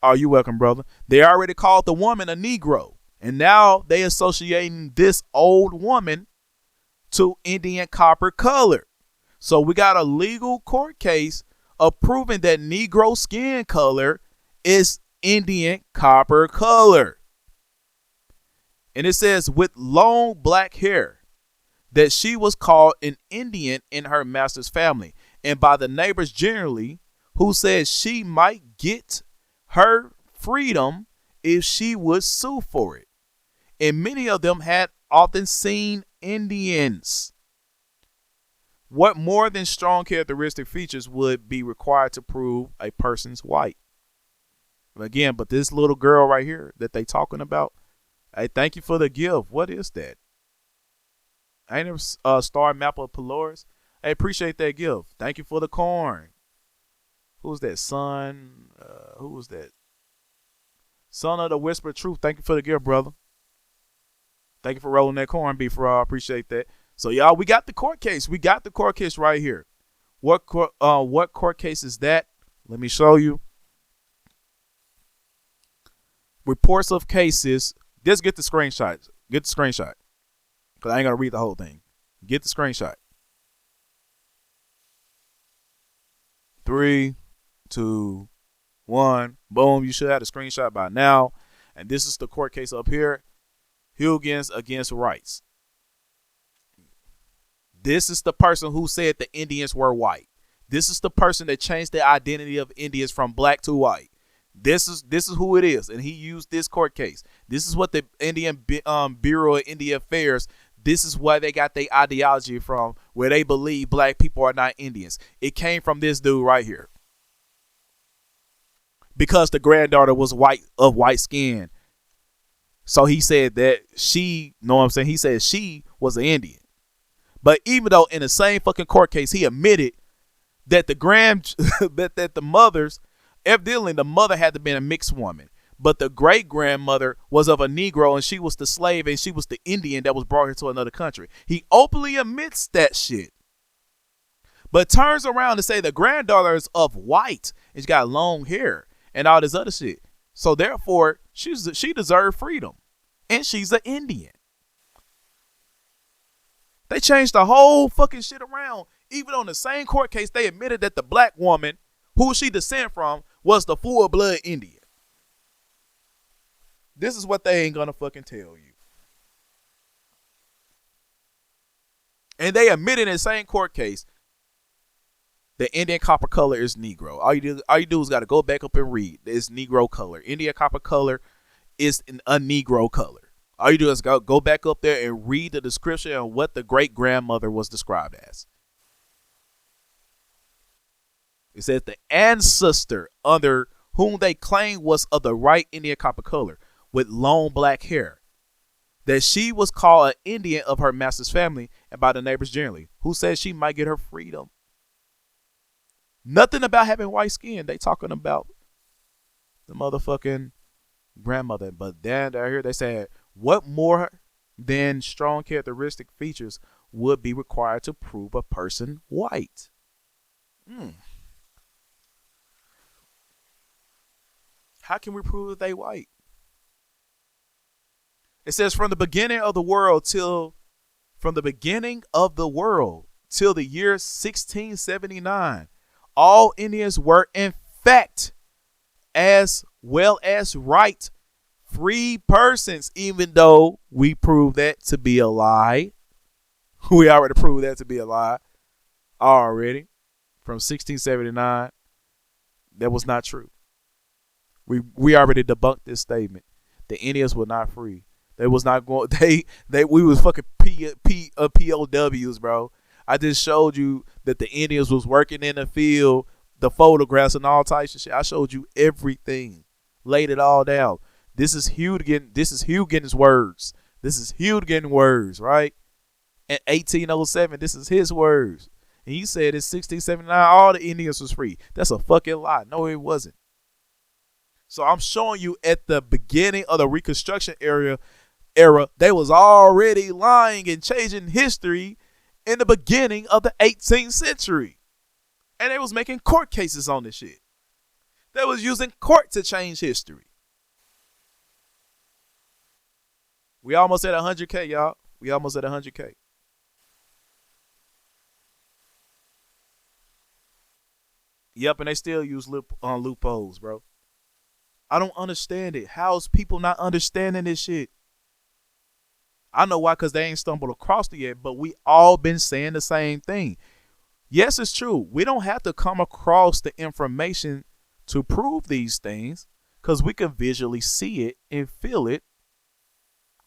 Oh, you welcome, brother. They already called the woman a Negro. And now they associating this old woman to Indian copper color. So we got a legal court case of proving that Negro skin color is Indian copper color. And it says with long black hair, that she was called an Indian in her master's family and by the neighbors generally, who said she might get her freedom if she would sue for it. And many of them had often seen Indians. What more than strong characteristic features would be required to prove a person's white? Again, but this little girl right here that they talking about, hey, thank you for the gift. What is that? I ain't never star map of Polaris. I appreciate that gift. Thank you for the corn. Who's that? Son? Who was that? Son of the Whisper of Truth. Thank you for the gift, brother. Thank you for rolling that corn beef, raw. I appreciate that. So, y'all, we got the court case. We got the court case right here. What court case is that? Let me show you. Reports of cases. Just get the screenshot. Get the screenshot. Because I ain't going to read the whole thing. Get the screenshot. 3, 2, 1. Boom. You should have the screenshot by now. And this is the court case up here. Huygens against Rights. This is the person who said the Indians were white. This is the person that changed the identity of Indians from black to white. This is who it is, and he used this court case. This is what the Indian Bureau of Indian Affairs. This is where they got their ideology from, where they believe black people are not Indians. It came from this dude right here, because the granddaughter was white skin. So he said that she, know what I'm saying? He said she was an Indian. But even though in the same fucking court case, he admitted that that the mothers, evidently the mother had to be a mixed woman, but the great grandmother was of a Negro and she was the slave and she was the Indian that was brought here to another country. He openly admits that shit, but turns around to say the granddaughter is of white and she got long hair and all this other shit. So therefore, she deserved freedom, and she's an Indian. They changed the whole fucking shit around. Even on the same court case, they admitted that the black woman who she descended from was the full-blood Indian. This is what they ain't gonna fucking tell you. And they admitted in the same court case the Indian copper color is Negro. All you do is got to go back up and read. It's Negro color. Indian copper color is a Negro color. All you do is go back up there and read the description of what the great grandmother was described as. It says the ancestor under whom they claim was of the right Indian copper color with long black hair, that she was called an Indian of her master's family and by the neighbors generally, who said she might get her freedom. Nothing about having white skin. They talking about the motherfucking grandmother. But then down here they said, what more than strong characteristic features would be required to prove a person white? How can we prove that they white? It says from the beginning of the world till the year 1679, all Indians were in fact as well as right free persons, even though we proved that to be a lie. We already proved that to be a lie already from 1679. That was not true. We already debunked this statement. The Indians were not free. They was not going. We was fucking POWs, bro. I just showed you that the Indians was working in the field, the photographs and all types of shit. I showed you everything, laid it all down. This is Hugh getting his words. This is Hugh getting words, right? In 1807, this is his words. And he said in 1679, all the Indians was free. That's a fucking lie. No, it wasn't. So I'm showing you at the beginning of the Reconstruction era, they was already lying and changing history in the beginning of the 18th century. And they was making court cases on this shit. They was using court to change history. We almost at 100K, y'all. We almost at 100K. Yep, and they still use loopholes, bro. I don't understand it. How's people not understanding this shit? I know why, because they ain't stumbled across it yet, but we all been saying the same thing. Yes, it's true. We don't have to come across the information to prove these things, because we can visually see it and feel it,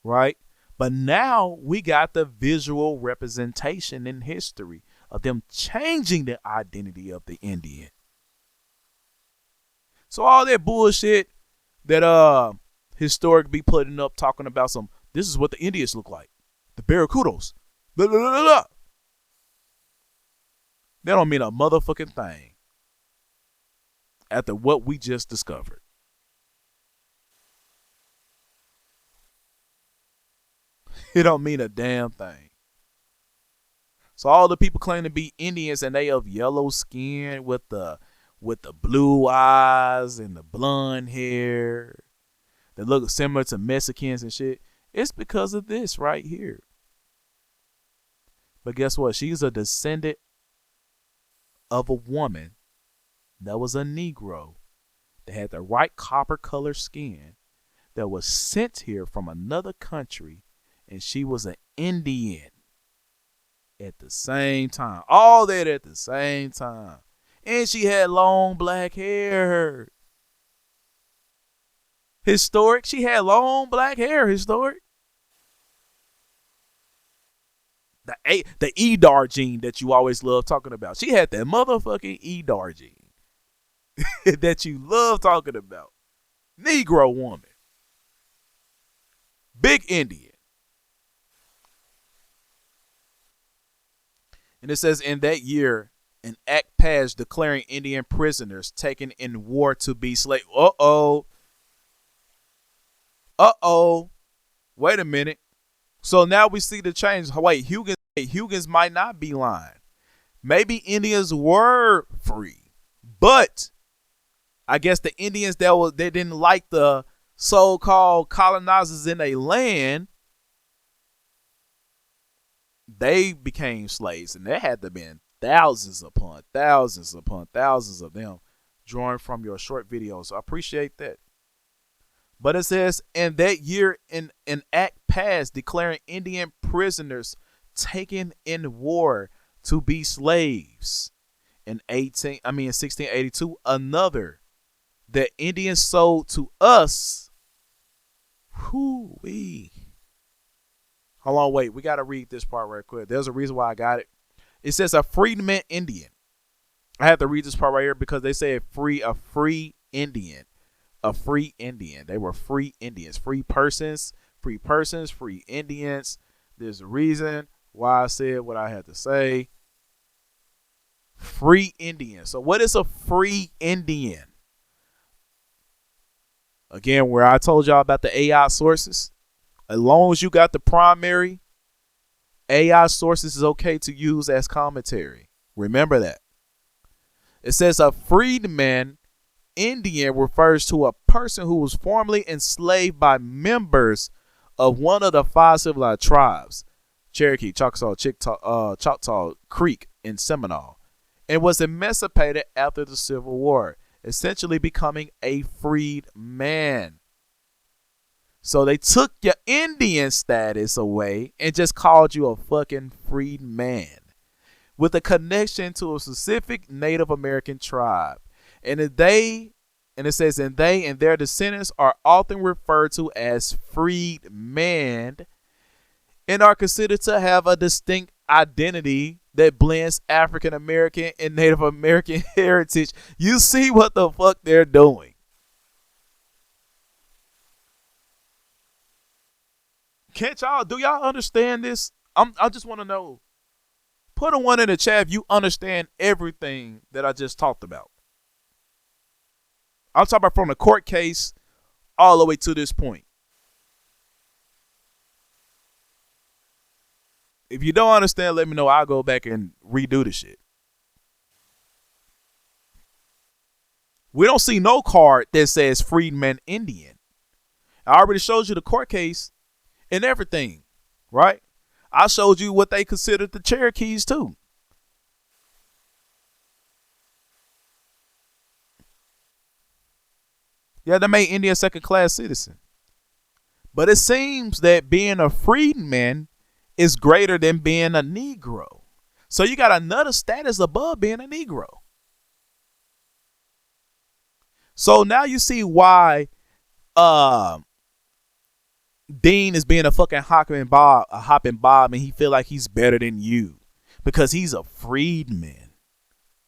right? But now we got the visual representation in history of them changing the identity of the Indian. So all that bullshit that historic be putting up talking about this is what the Indians look like. The Barracudos. Blah, blah, blah, blah. That don't mean a motherfucking thing after what we just discovered. It don't mean a damn thing. So all the people claim to be Indians and they of yellow skin with the blue eyes and the blonde hair that look similar to Mexicans and shit, it's because of this right here. But guess what? She's a descendant of a woman that was a Negro that had the right copper color skin that was sent here from another country, and she was an Indian at the same time. All that at the same time. And she had long black hair. Historic. She had long black hair. Historic. The EDAR gene that you always love talking about. She had that motherfucking EDAR gene that you love talking about. Negro woman. Big Indian. And it says in that year, an act passed declaring Indian prisoners taken in war to be slaves. Uh-oh. Wait a minute. So now we see the change. Wait, Huggins might not be lying. Maybe Indians were free. But I guess the Indians they didn't like the so-called colonizers in their land. They became slaves, and there had to have been thousands upon thousands upon thousands of them drawing from your short videos. So I appreciate that. But it says, in that year, an act passed declaring Indian prisoners taken in war to be slaves. In 1682, another that Indians sold to us. Hoo-wee. Hold on, wait. We got to read this part right quick. There's a reason why I got it. It says a freedman Indian. I have to read this part right here because they say a free Indian. A free Indian. They were free Indians. Free persons, free Indians. There's a reason why I said what I had to say. Free Indian. So what is a free Indian? Again, where I told y'all about the AI sources. As long as you got the primary, AI sources is okay to use as commentary. Remember that. It says a freedman Indian refers to a person who was formerly enslaved by members of one of the 5 civilized tribes. Cherokee, Choctaw Creek in Seminole, and was emancipated after the Civil War, essentially becoming a freed man. So they took your Indian status away and just called you a fucking freed man with a connection to a specific Native American tribe. And it says, and they and their descendants are often referred to as freed men and are considered to have a distinct identity that blends African American and Native American heritage. You see what the fuck they're doing. Do y'all understand this? I just want to know. Put a one in the chat if you understand everything that I just talked about. I'm talking about from the court case all the way to this point. If you don't understand, let me know. I'll go back and redo the shit. We don't see no card that says Freedman Indian. I already showed you the court case and everything, right? I showed you what they considered the Cherokees too. Yeah, they made India a second-class citizen. But it seems that being a freedman is greater than being a Negro. So you got another status above being a Negro. So now you see why Dean is being a fucking hopping Bob, and he feel like he's better than you because he's a freedman.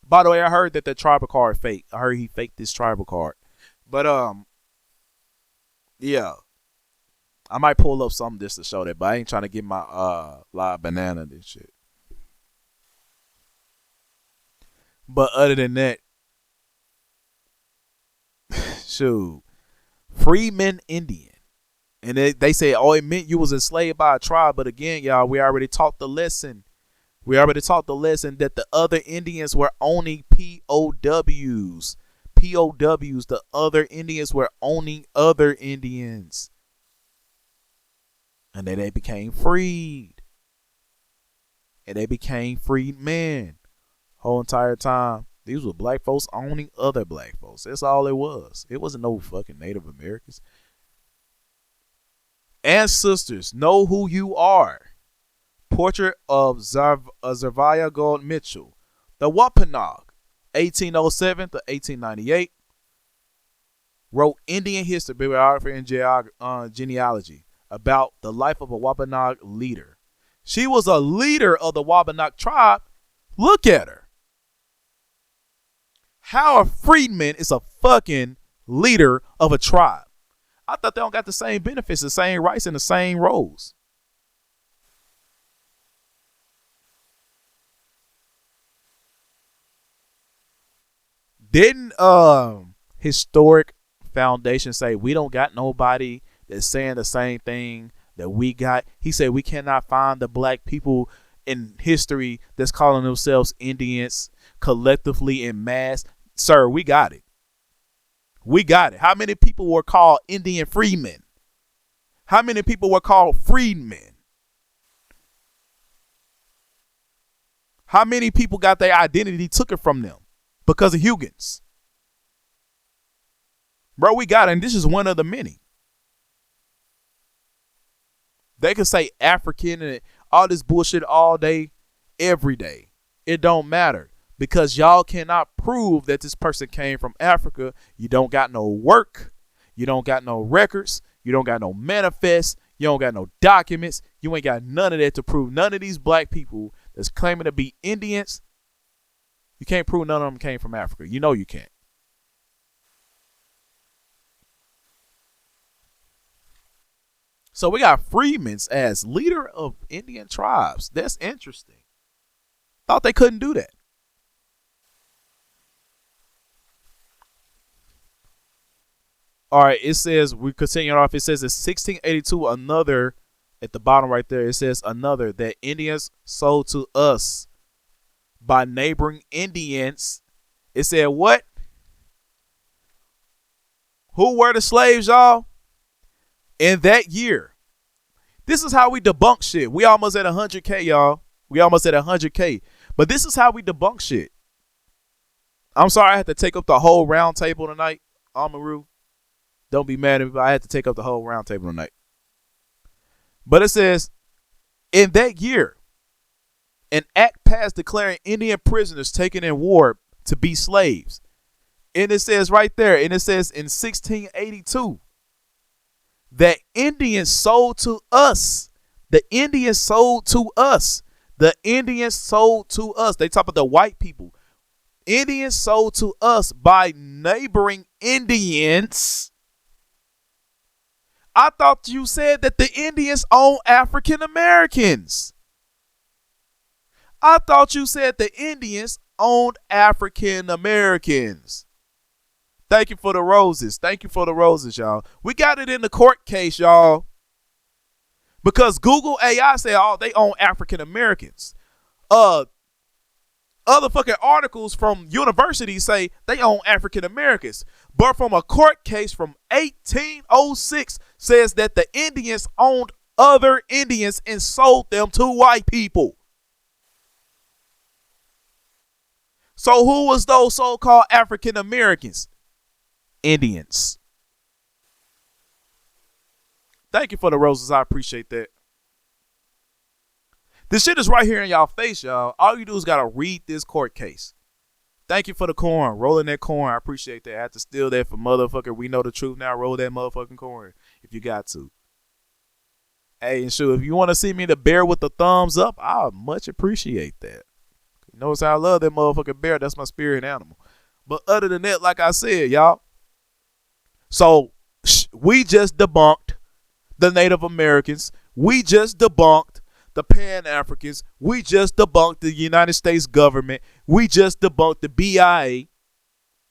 By the way, I heard that the tribal card fake. I heard he faked this tribal card. But yeah, I might pull up something just to show that, but I ain't trying to get my live banana and shit. But other than that, shoot, freedman Indian. And they say, oh, it meant you was enslaved by a tribe. But again, y'all, we already taught the lesson. We already taught the lesson that the other Indians were owning POWs. POWs, the other Indians were owning other Indians. And then they became freed. And they became freed men. Whole entire time, these were black folks owning other black folks. That's all it was. It wasn't no fucking Native Americans. Ancestors, know who you are. Portrait of Zerviah Gold Mitchell. The Wampanoag, 1807 to 1898. Wrote Indian history, bibliography, and genealogy about the life of a Wampanoag leader. She was a leader of the Wampanoag tribe. Look at her. How a freedman is a fucking leader of a tribe. I thought they don't got the same benefits, the same rights, and the same roles. Didn't Historic Foundation say we don't got nobody that's saying the same thing that we got? He said we cannot find the black people in history that's calling themselves Indians collectively in mass. Sir, we got it. We got it. How many people were called Indian freedmen? How many people were called freedmen? How many people got their identity taken from them because of Huggins? Bro, we got it, and this is one of the many. They can say African and all this bullshit all day, every day. It don't matter. Because y'all cannot prove that this person came from Africa. You don't got no work. You don't got no records. You don't got no manifest. You don't got no documents. You ain't got none of that to prove. None of these black people that's claiming to be Indians, you can't prove none of them came from Africa. You know you can't. So we got freedmen as leader of Indian tribes. That's interesting. Thought they couldn't do that. All right, it says, we continue off. It says in 1682, another, at the bottom right there, it says another, that Indians sold to us by neighboring Indians. It said what? Who were the slaves, y'all? In that year, This is how we debunk shit. We almost at 100K, y'all. We almost at 100K. But this is how we debunk shit. I'm sorry I had to take up the whole round table tonight, Amaru. Don't be mad at me, but I had to take up the whole round table tonight. But it says, in that year, an act passed declaring Indian prisoners taken in war to be slaves. And it says right there, and it says in 1682, that Indians sold to us. The Indians sold to us. The Indians sold to us. They talk about the white people. Indians sold to us by neighboring Indians. I thought you said that the Indians own African Americans. I thought you said the Indians owned African Americans. Thank you for the roses. Thank you for the roses, y'all. We got it in the court case, y'all. Because Google AI said, oh, they own African Americans. Other fucking articles from universities say they own African Americans. But from a court case from 1806 says that the Indians owned other Indians and sold them to white people. So who was those so-called African Americans? Indians. Thank you for the roses. I appreciate that. This shit is right here in y'all face, y'all. All you do is gotta read this court case. Thank you for the corn. Rolling that corn. I appreciate that. I have to steal that for motherfucker. We know the truth now. Roll that motherfucking corn if you got to. Hey, and sure, if you want to see me the bear with the thumbs up, I much appreciate that. You notice how I love that motherfucking bear. That's my spirit animal. But other than that, like I said, y'all. So we just debunked the Native Americans. We just debunked the Pan-Africans. We just debunked the United States government. We just debunked the BIA.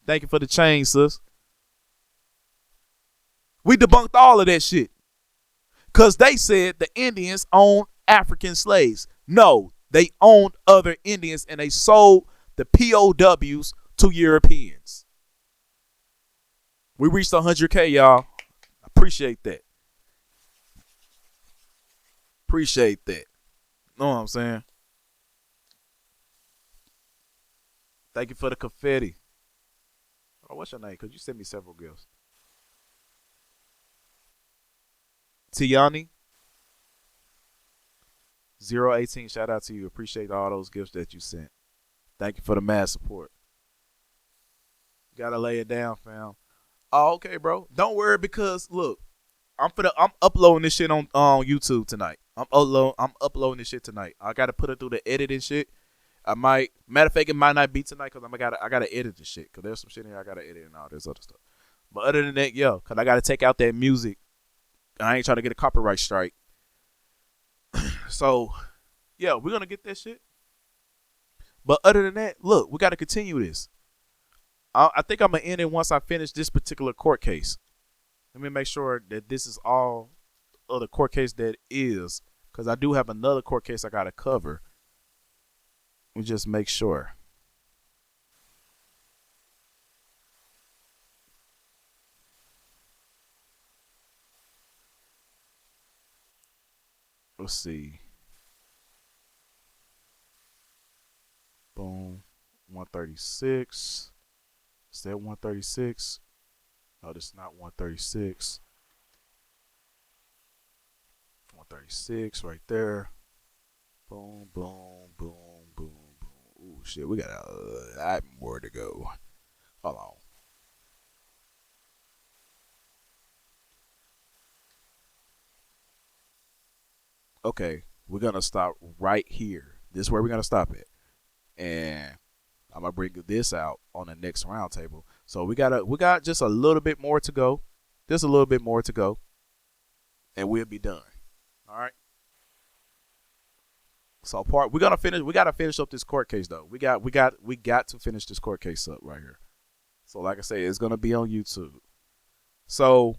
Thank you for the change, sis. We debunked all of that shit. Because they said the Indians owned African slaves. No, they owned other Indians and they sold the POWs to Europeans. We reached 100K, y'all. Appreciate that. Appreciate that. Know what I'm saying? Thank you for the confetti. Oh, what's your name? Because you sent me several gifts. Tiani 018. Shout out to you. Appreciate all those gifts that you sent. Thank you for the mad support. Gotta lay it down, fam. Oh, okay, bro. Don't worry because look, I'm uploading this shit on YouTube tonight. I'm uploading this shit tonight. I gotta put it through the editing shit. Matter of fact, it might not be tonight because I gotta edit the shit because there's some shit in here I gotta edit and all this other stuff. But other than that, yo, because I gotta take out that music. I ain't trying to get a copyright strike. So, yeah, we're gonna get that shit. But other than that, look, we gotta continue this. I think I'm gonna end it once I finish this particular court case. Let me make sure that this is all of the court case that is, because I do have another court case I gotta cover. Let me just make sure. Let's see. Boom. 136. Is that 136? No, this is not 136. 136 right there. Boom, boom, boom, boom, boom. Ooh, shit, we got a lot more to go. Hold on. Okay, we're gonna stop right here. This is where we're gonna stop it. And I'm gonna bring this out on the next round table. So we got just a little bit more to go. Just a little bit more to go. And we'll be done. Alright. So we gotta finish up this court case though. We got to finish this court case up right here. So like I say, it's gonna be on YouTube. So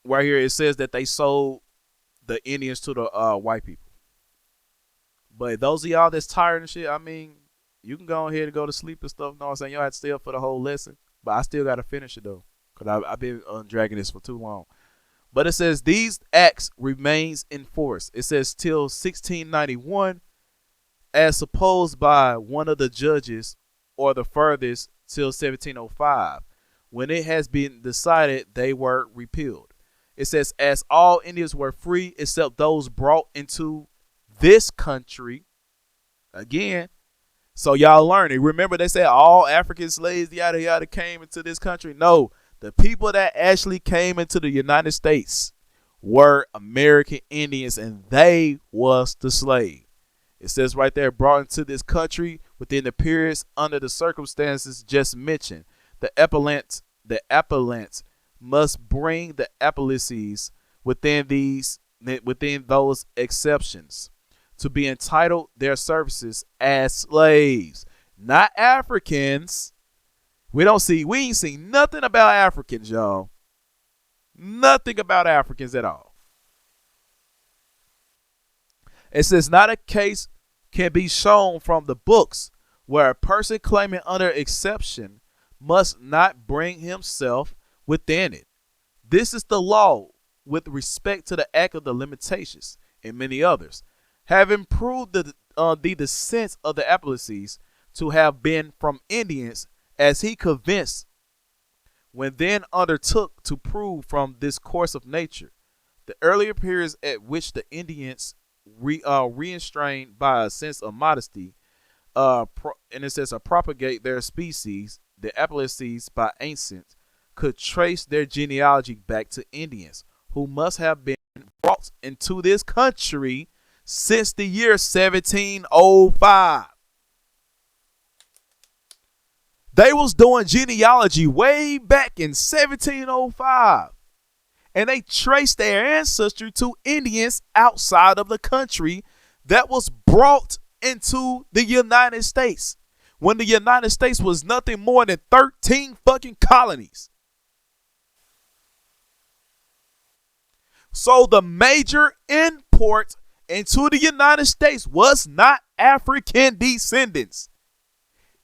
right here it says that they sold the Indians to the white people. But those of y'all that's tired and shit, I mean, you can go ahead and go to sleep and stuff. You know what I'm saying? Y'all have to stay up for the whole lesson. But I still got to finish it, though. Because I've been dragging this for too long. But it says these acts remains in force. It says till 1691, as supposed by one of the judges, or the furthest till 1705, when it has been decided they were repealed. It says, as all Indians were free except those brought into this country. Again, so y'all learning. Remember, they said all African slaves, yada yada, came into this country. No, the people that actually came into the United States were American Indians, and they was the slave. It says right there, brought into this country within the periods under the circumstances just mentioned. The appellants must bring the appellacies within those exceptions to be entitled their services as slaves, not Africans. We ain't seen nothing about Africans, y'all. Nothing about Africans at all. It says not a case can be shown from the books where a person claiming under exception must not bring himself within it. This is the law with respect to the act of the limitations and many others, having proved the descent of the appellacies to have been from Indians, as he convinced when then undertook to prove from this course of nature the earlier periods at which the Indians restrained by a sense of modesty, and it says propagate their species, the appellacies by ancients, could trace their genealogy back to Indians who must have been brought into this country since the year 1705. They was doing genealogy way back in 1705. And they traced their ancestry to Indians outside of the country that was brought into the United States, when the United States was nothing more than 13 fucking colonies. So the major import into the United States was not African descendants.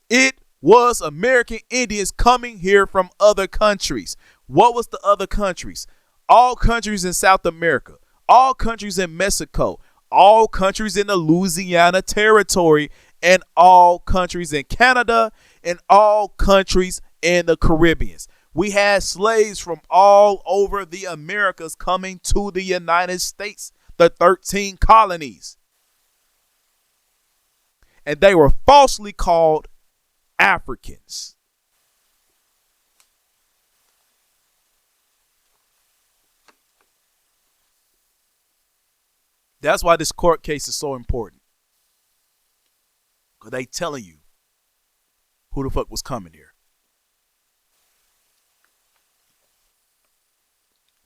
It was American Indians coming here from other countries. What was the other countries? All countries in South America, all countries in Mexico, all countries in the Louisiana Territory, and all countries in Canada, and all countries in the Caribbean. We had slaves from all over the Americas coming to the United States, the 13 colonies. And they were falsely called Africans. That's why this court case is so important. Because they telling you who the fuck was coming here.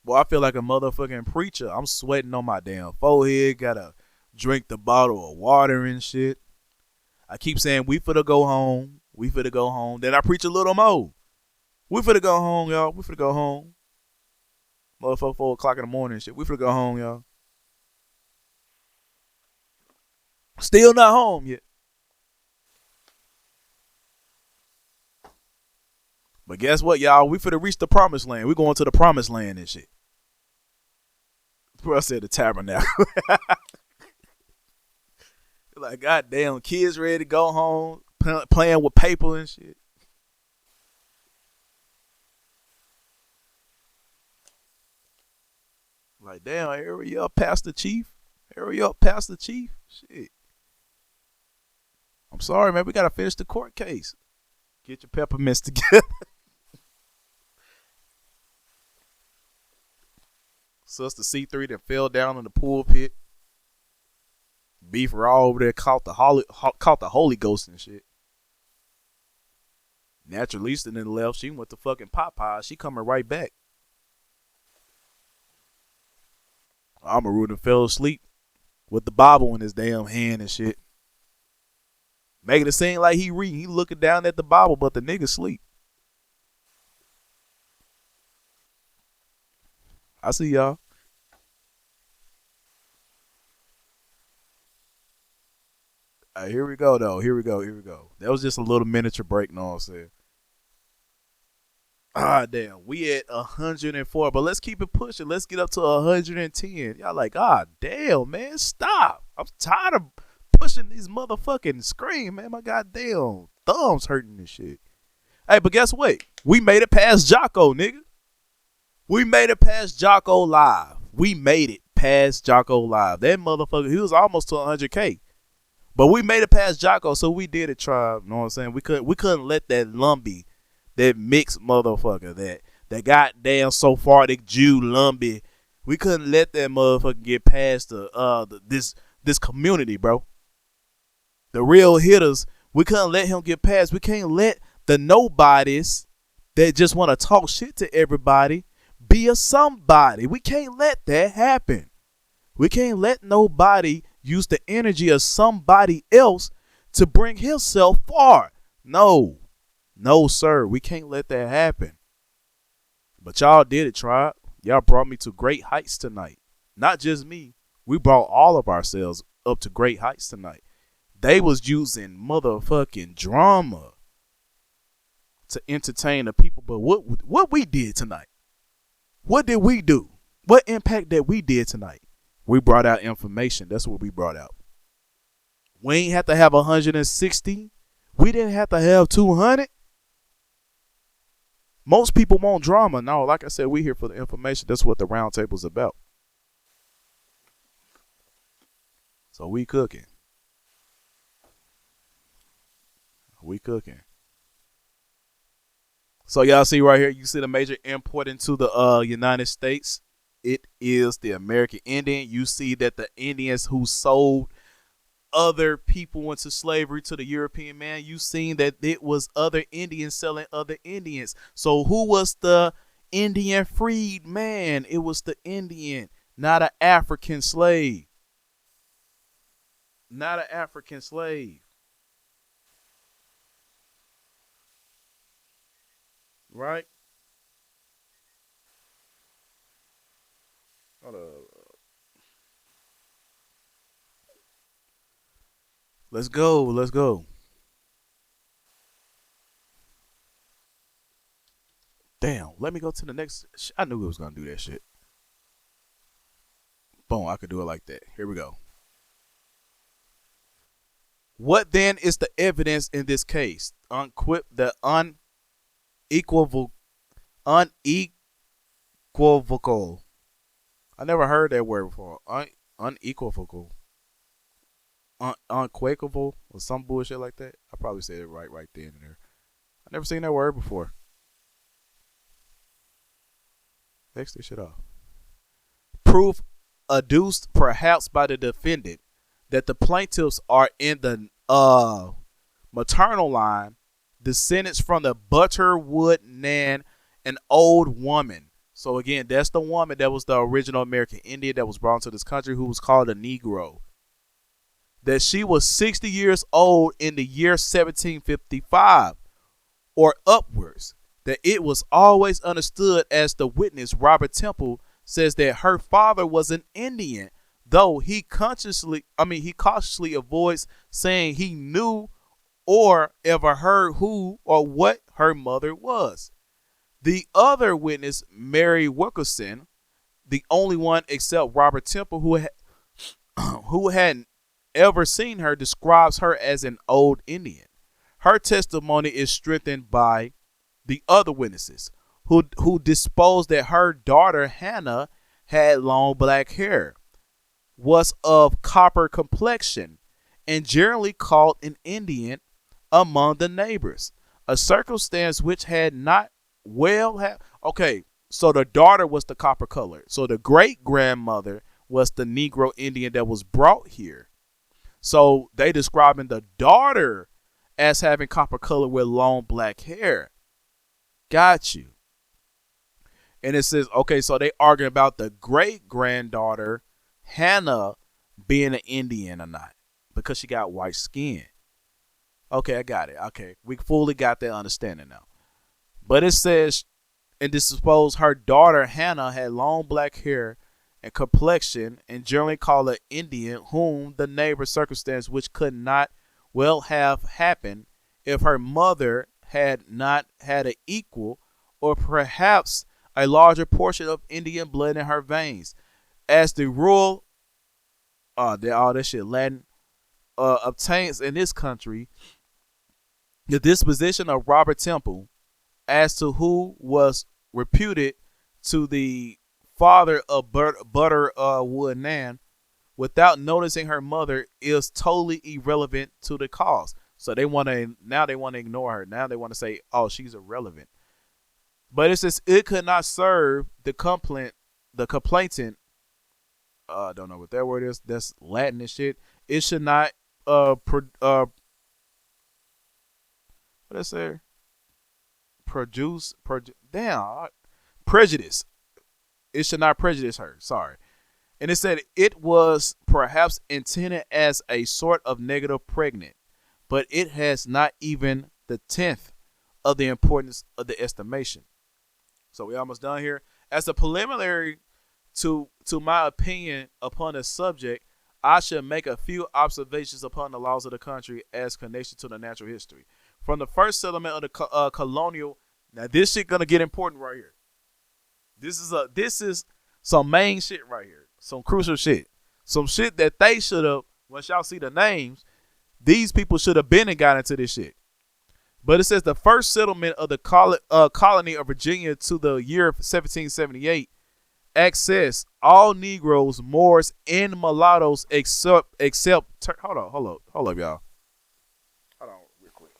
Boy, I feel like a motherfucking preacher. I'm sweating on my damn forehead. Gotta drink the bottle of water and shit. I keep saying we finna go home. We finna go home. Then I preach a little more. We finna go home, y'all. We finna go home. Motherfucker, 4 o'clock in the morning and shit. We finna go home, y'all. Still not home yet. But guess what, y'all? We finna reach the promised land. We going to the promised land and shit. Bro, I said the tabernacle. Like, goddamn, kids ready to go home, playing with paper and shit. Like, damn, hurry up, Pastor Chief. Hurry up, Pastor Chief. Shit. I'm sorry, man. We gotta finish the court case. Get your peppermints together. Sister C3 that fell down in the pulpit. Beef were all over there, caught the Holy Ghost and shit. Naturalista then left. She went to fucking Popeye. She coming right back. Amaru fell asleep with the Bible in his damn hand and shit. Making it seem like he reading. He looking down at the Bible, but the nigga sleep. I see y'all. Here we go, though. Here we go. That was just a little miniature break, know what I'm saying? damn, we at 104, but let's keep it pushing. Let's get up to 110. Y'all like, damn, man, stop. I'm tired of pushing these motherfucking screen, man. My goddamn thumbs hurting this shit. Hey, but guess what? We made it past Jocko, nigga. We made it past Jocko Live. We made it past Jocko Live. That motherfucker, he was almost to 100K. But we made it past Jocko, so we did it, tribe. You know what I'm saying? We couldn't let that Lumbee, that mixed motherfucker, that goddamn Sephardic Jew Lumbee, we couldn't let that motherfucker get past this community, bro. The real hitters, we couldn't let him get past. We can't let the nobodies that just want to talk shit to everybody be a somebody. We can't let that happen. We can't let nobody use the energy of somebody else to bring himself far. No, sir. We can't let that happen. But y'all did it, tribe. Y'all brought me to great heights tonight. Not just me. We brought all of ourselves up to great heights tonight. They was using motherfucking drama to entertain the people. But what we did tonight? What did we do? What impact that we did tonight? We brought out information. That's what we brought out. We ain't have to have 160. We didn't have to have 200. Most people want drama. No, like I said, we here for the information. That's what the round table's about. So we cooking. We cooking. So y'all see right here, you see the major import into the United States. It is the American Indian. You see that the Indians who sold other people into slavery to the European man, you seen that it was other Indians selling other Indians. So who was the Indian freed man? It was the Indian, not an African slave. Not an African slave. Right? Hold up. Let's go. Damn, let me go to the next. I knew it was going to do that shit. Boom, I could do it like that. Here we go. What then is the evidence in this case? The unequivocal. I never heard that word before. Unequivocal. Unquakeable or some bullshit like that. I probably said it right then and there. I never seen that word before. Next this shit off. Proof adduced perhaps by the defendant that the plaintiffs are in the maternal line, descendants from the Butterwood Nan, an old woman. So again, that's the woman that was the original American Indian that was brought into this country, who was called a Negro. That she was 60 years old in the year 1755 or upwards. That it was always understood, as the witness Robert Temple says, that her father was an Indian, though he cautiously avoids saying he knew or ever heard who or what her mother was. The other witness, Mary Wilkerson, the only one except Robert Temple who hadn't ever seen her, describes her as an old Indian. Her testimony is strengthened by the other witnesses who disposed that her daughter Hannah had long black hair, was of copper complexion, and generally called an Indian among the neighbors, a circumstance which had not okay, so the daughter was the copper color. So the great grandmother was the Negro Indian that was brought here. So they describing the daughter as having copper color with long black hair. Got you. And it says, okay, so they arguing about the great granddaughter Hannah being an Indian or not, because she got white skin. Okay, I got it. Okay, we fully got that understanding now. But it says, and this suppose her daughter Hannah had long black hair and complexion, and generally called an Indian, whom the neighbor circumstance which could not well have happened if her mother had not had an equal or perhaps a larger portion of Indian blood in her veins. As the rule, all that shit Latin, obtains in this country, the disposition of Robert Temple, as to who was reputed to the father of Butterwood Nan, without noticing her mother, is totally irrelevant to the cause. So they want to ignore her. Now they want to say, oh, she's irrelevant. But it says it could not serve the complainant. I don't know what that word is. That's Latin and shit. It should not what is there? Damn, prejudice. It should not prejudice her. Sorry. And it said it was perhaps intended as a sort of negative pregnant, but it has not even the tenth of the importance of the estimation. So we almost done here. As a preliminary to my opinion upon the subject, I should make a few observations upon the laws of the country as connection to the natural history. From the first settlement of the colonial. Now this shit gonna get important right here. This is some main shit right here. Some crucial shit. Some shit that they should have. Once y'all see the names, these people should have been and got into this shit. But it says the first settlement of the colony of Virginia to the year 1778 access all Negroes, Moors, and mulattoes except hold up, y'all. Hold on, real quick.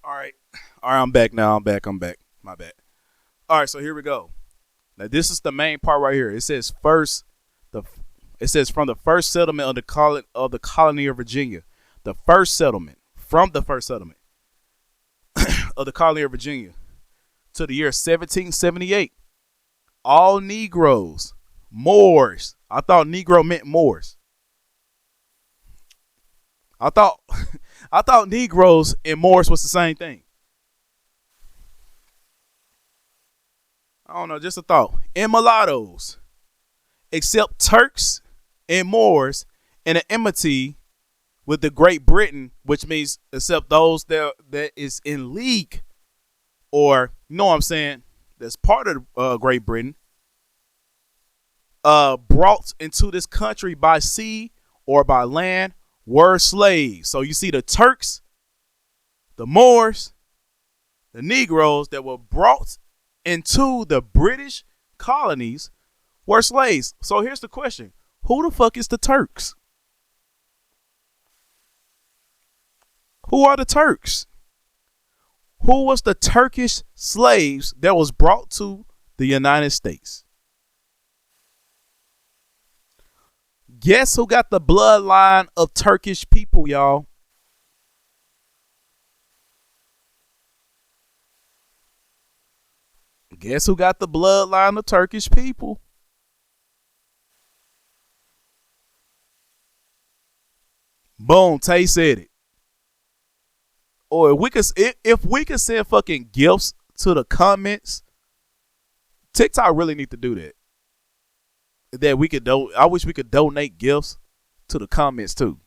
All right. All right, I'm back now. I'm back. My bad. All right, so here we go. Now this is the main part right here. It says the it says from the first settlement of the colony of Virginia. The first settlement from the first settlement of the colony of Virginia to the year 1778. All Negroes, Moors. I thought Negro meant Moors. I thought I thought Negroes and Moors was the same thing. I don't know, just a thought. And mulattoes, except Turks and Moors, and an enmity with the Great Britain, which means except those that is in league, or you know what I'm saying, that's part of Great Britain, brought into this country by sea or by land, were slaves. So you see the Turks, the Moors, the Negroes that were brought into the British colonies were slaves. So here's the question. Who the fuck is the Turks? Who are the Turks? Who was the Turkish slaves that was brought to the United States? Guess who got the bloodline of Turkish people, y'all? Guess who got the bloodline of Turkish people? Boom, Tay said it. Or if we could send fucking gifts to the comments TikTok really need to do that. That we could I wish we could donate gifts to the comments too.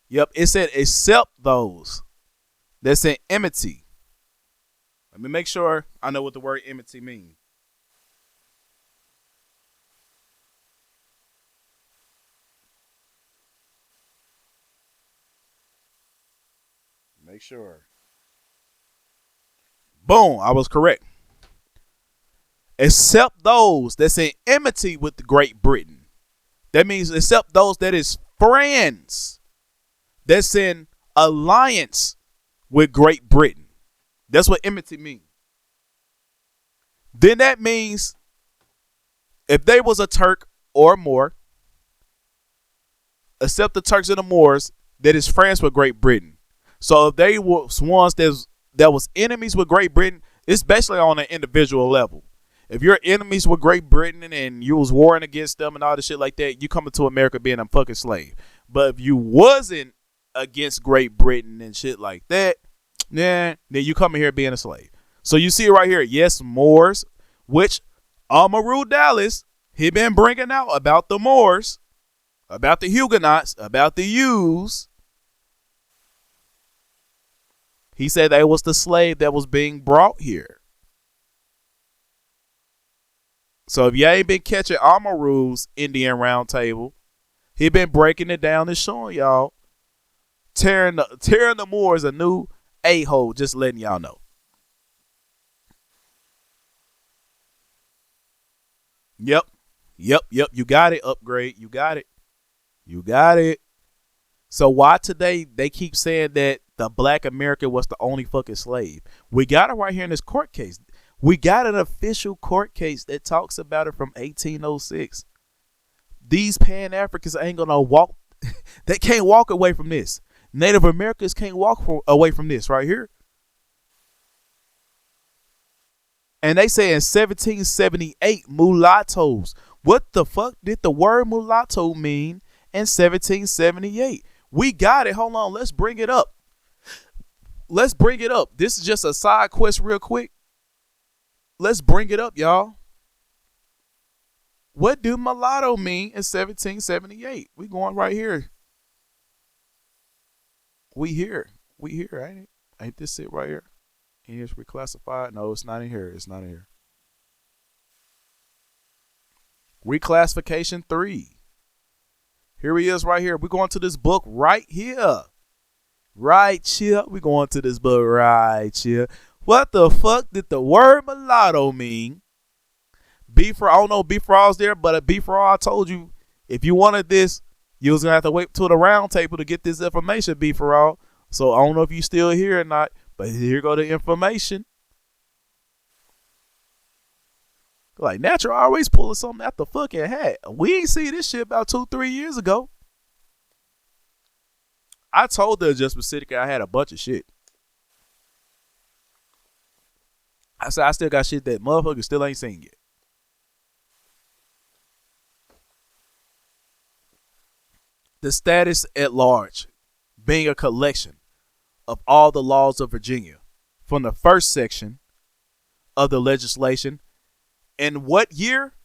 Yep, it said except those that's in enmity. Let me make sure I know what the word enmity means. Make sure. Boom, I was correct. Except those that's in enmity with Great Britain. That means except those that is friends that's in alliance with Great Britain. That's what enmity means. Then that means if they was a Turk or more, except the Turks and the Moors that is friends with Great Britain. So if they was ones that was enemies with Great Britain, it's basically on an individual level. If you're enemies with Great Britain and you was warring against them and all this shit like that, you coming to America being a fucking slave. But if you wasn't against Great Britain and shit like that, then you coming here being a slave. So you see it right here. Yes, Moors, which Amaru Dallas, he been bringing out about the Moors, about the Huguenots, about the Jews. He said they was the slave that was being brought here. So if you ain't been catching Amaru's Indian Round Table, he been breaking it down and showing y'all, tearing the Moors a new a-hole, just letting y'all know. Yep. You got it, Upgrade. You got it. So why today they keep saying that the black American was the only fucking slave? We got it right here in this court case. We got an official court case that talks about it from 1806. These Pan-Africans ain't gonna walk. They can't walk away from this. Native Americans can't walk away from this right here. And they say in 1778, mulattoes. What the fuck did the word mulatto mean in 1778? We got it. Hold on. Let's bring it up. This is just a side quest real quick. Let's bring it up, y'all. What do mulatto mean in 1778? We going right here. We here. Ain't it? Ain't this it right here? English reclassified? No, it's not in here. Reclassification 3. Here he is right here. We're going to this book right here. Right here. We're going to this book right here. What the fuck did the word mulatto mean? I don't know B for all's there, but B for all, I told you, if you wanted this, you was going to have to wait till the round table to get this information, B for all. So I don't know if you still here or not, but here go the information. Like, Natural always pulling something out the fucking hat. We ain't see this shit about 2-3 years ago. I told the Adjustment Syndicate I had a bunch of shit. I said I still got shit that motherfuckers still ain't seen yet. The status at large being a collection of all the laws of Virginia from the first section of the legislation. In what year?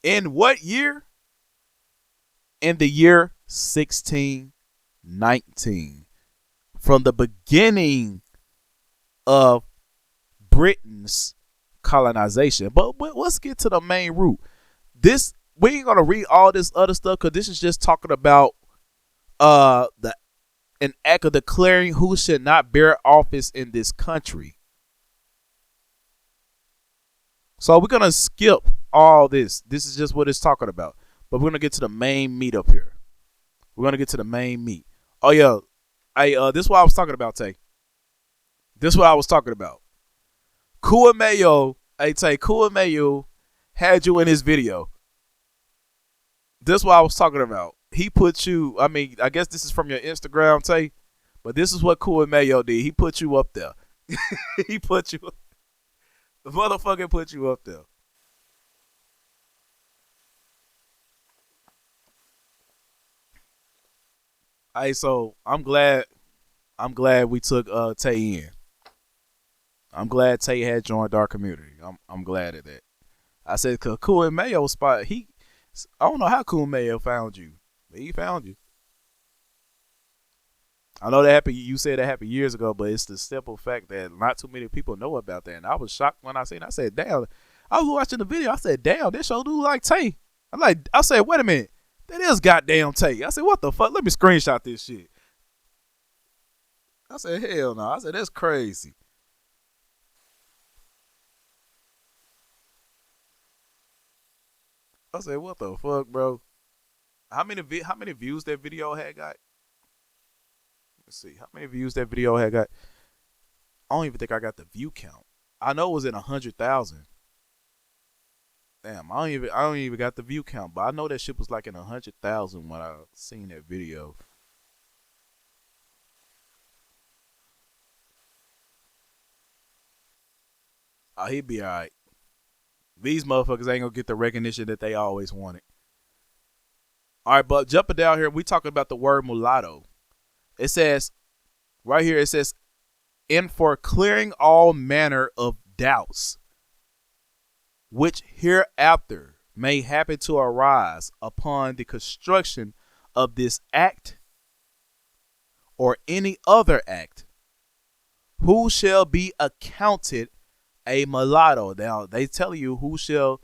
In the year 1619. From the beginning of Britain's colonization. But let's get to the main root. We ain't gonna read all this other stuff because this is just talking about an act of declaring who should not bear office in this country. So we're gonna skip all this. This is just what it's talking about. But we're gonna get to the main meat up here. Oh yeah. This is what I was talking about, Tay. Kuamayo, Kuamayo had you in his video. This is what I was talking about. He put you, I guess this is from your Instagram, Tay, but this is what Kuamayo did. He put you up there. The motherfucker put you up there. Hey, so I'm glad we took Tay in. I'm glad Tay had joined our community. I'm glad of that. I said, cause Cool and Mayo spot. I don't know how Cool Mayo found you, but he found you. I know that happened. You said that happened years ago, but it's the simple fact that not too many people know about that. And I was shocked when I seen it. I said, "Damn!" I was watching the video. I said, "Damn, this show do like Tay." I said, "Wait a minute, that is goddamn Tay." I said, "What the fuck?" Let me screenshot this shit. I said, "Hell no!" I said, "That's crazy." I said, "What the fuck, bro?" How many views that video had got? Let's see. How many views that video had got? I don't even think I got the view count. I know it was in 100,000. Damn, I don't even got the view count, but I know that shit was like in 100,000 when I seen that video. Oh, he'd be alright. These motherfuckers ain't gonna get the recognition that they always wanted. All right, but jumping down here, we talking about the word mulatto. It says right here. It says, "And for clearing all manner of doubts, which hereafter may happen to arise upon the construction of this act or any other act, who shall be accounted a mulatto." Now they tell you who shall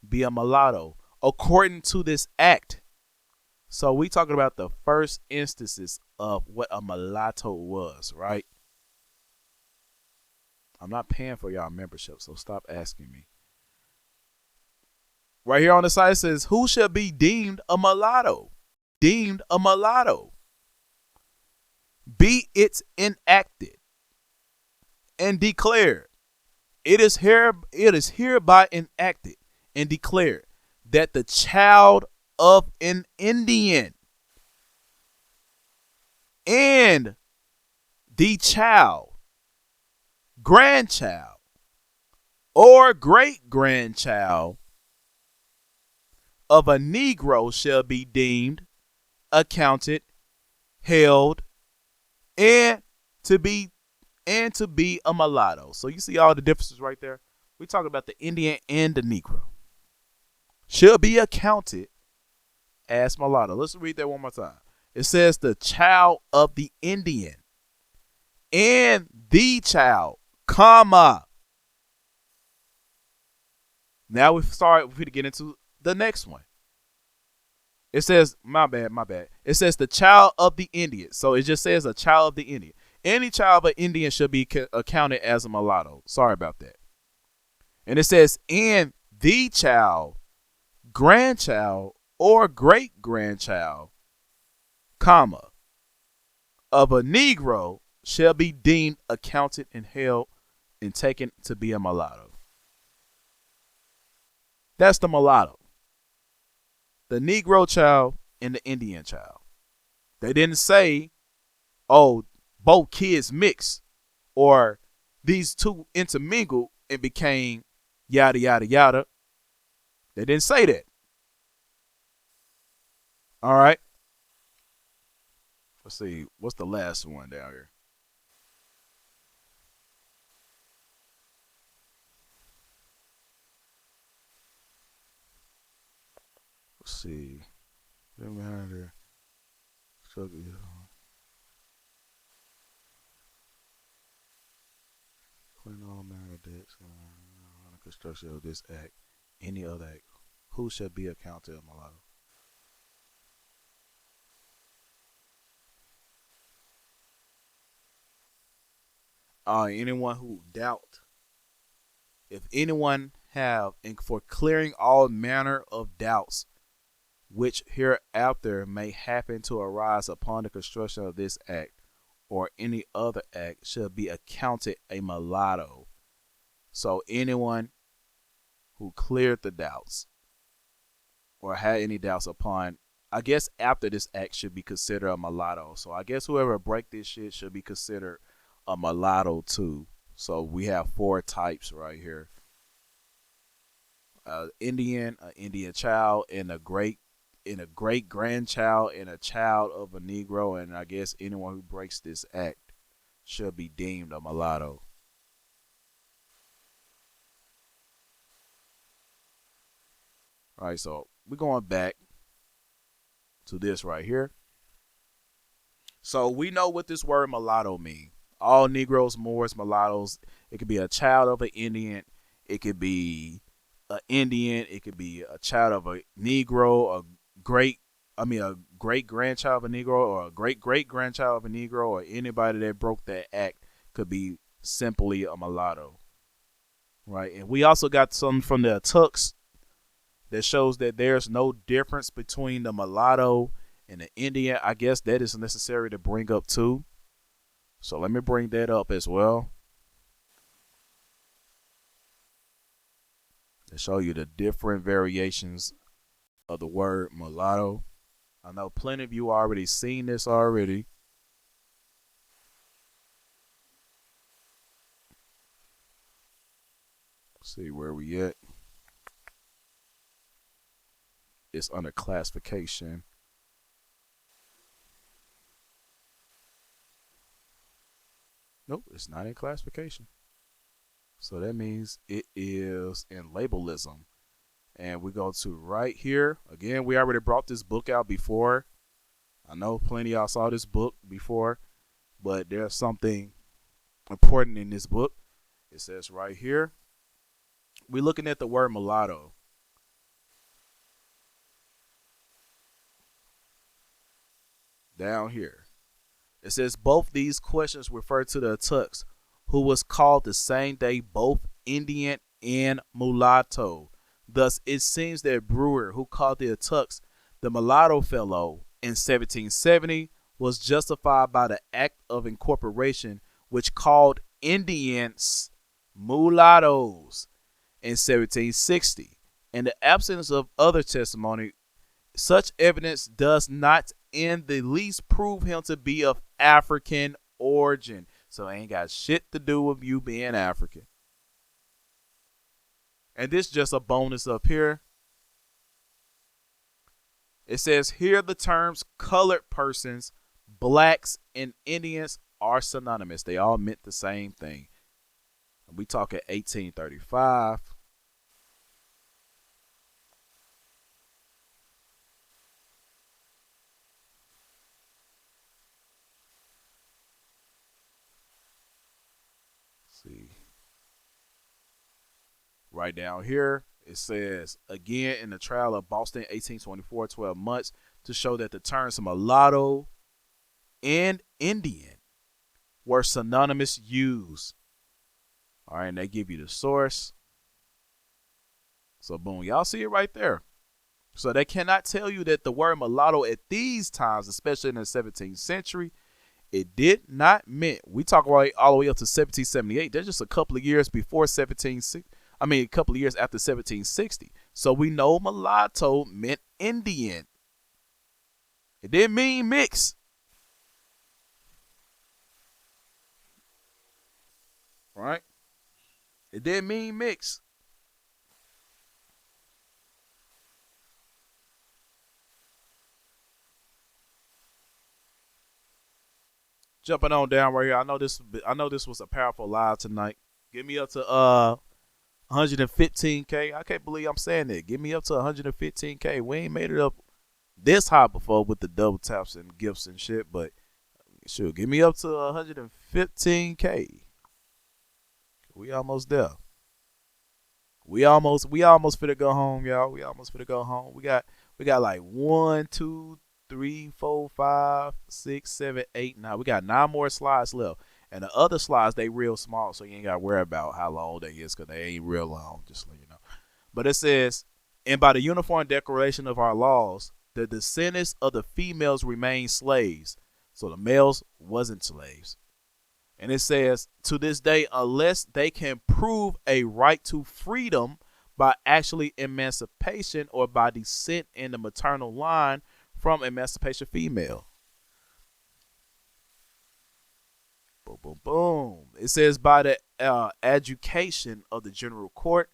be a mulatto according to this act. So we talking about the first instances of what a mulatto was, right? I'm not paying for y'all membership, so stop asking me. Right here on the side it says, "Who shall be deemed a mulatto?" Deemed a mulatto. Be it enacted and declared. It is hereby enacted and declared that the child of an Indian and the child, grandchild, or great grandchild of a Negro shall be deemed, accounted, held, and to be a mulatto. So you see all the differences right there. We talk about the Indian and the Negro shall be accounted as mulatto. Let's read that one more time. It says the child of the Indian and the child, comma. Now we get into the next one. It says, my bad. It says the child of the Indian. So it just says a child of the Indian. Any child of an Indian should be accounted as a mulatto. Sorry about that. And it says, and the child, grandchild, or great grandchild, comma, of a Negro shall be deemed, accounted, and held and taken to be a mulatto. That's the mulatto. The Negro child and the Indian child. They didn't say, oh, both kids mixed or these two intermingled and became yada, yada, yada. They didn't say that. All right. Let's see. What's the last one down here? Let's see. Behind there. Clean all manner of debts on the construction of this act, any other act, who shall be accounted a mulatto? Anyone who doubt, if anyone have, and for clearing all manner of doubts, which hereafter may happen to arise upon the construction of this act or any other act, shall be accounted a mulatto. So anyone who cleared the doubts or had any doubts upon, I guess after this act, should be considered a mulatto. So I guess whoever break this shit should be considered a mulatto too. So we have four types right here: Indian, an Indian child, and a great and a great grandchild and a child of a Negro, and I guess anyone who breaks this act should be deemed a mulatto. All right, so we're going back to this right here. So we know what this word mulatto means. All Negroes, Moors, mulattoes. It could be a child of an Indian. It could be an Indian. It could be a child of a Negro, great, a great grandchild of a Negro, or a great great grandchild of a Negro, or anybody that broke that act could be simply a mulatto, right? And we also got some from the Tux that shows that there's no difference between the mulatto and the Indian. I guess that is necessary to bring up too. So let me bring that up as well to show you the different variations of the word mulatto. I know plenty of you already seen this already. Let's see where we at. It's under classification. Nope, it's not in classification. So that means it is in labelism. And we go to right here. Again, we already brought this book out before. I know plenty of y'all saw this book before, but there's something important in this book. It says right here, we're looking at the word mulatto. Down here. It says both these questions refer to the Tux, who was called the same day both Indian and mulatto. Thus, it seems that Brewer, who called the Tux the mulatto fellow in 1770, was justified by the Act of Incorporation, which called Indians mulattoes in 1760. In the absence of other testimony, such evidence does not in the least prove him to be of African origin. So it ain't got shit to do with you being African. And this is just a bonus up here. It says here the terms colored persons, blacks, and Indians are synonymous. They all meant the same thing. We talk at 1835. See. Right down here, it says, again, in the trial of Boston, 1824, 12 months, to show that the terms mulatto and Indian were synonymous use. All right, and they give you the source. So, boom, y'all see it right there. So they cannot tell you that the word mulatto at these times, especially in the 17th century, it did not mean, we talk right all the way up to 1778. That's just a couple of years before 1760. A couple of years after 1760. So we know mulatto meant Indian. It didn't mean mix. Right? It didn't mean mix. Jumping on down right here. I know this was a powerful live tonight. Get me up to 115K. I can't believe I'm saying that. Get me up to 115K. We ain't made it up this high before with the double taps and gifts and shit, but sure, get me up to 115K. We almost there. We almost finna go home, y'all. We almost finna go home. We got like 1, 2, 3, 4, 5, 6, 7, 8, 9. We got 9 more slides left. And the other slides, they real small, so you ain't got to worry about how long they is, because they ain't real long, just so you know. But it says, and by the uniform declaration of our laws, the descendants of the females remain slaves. So the males wasn't slaves. And it says, to this day, unless they can prove a right to freedom by actually emancipation or by descent in the maternal line from emancipation female. Boom, boom, boom. It says by the adjudication of the general court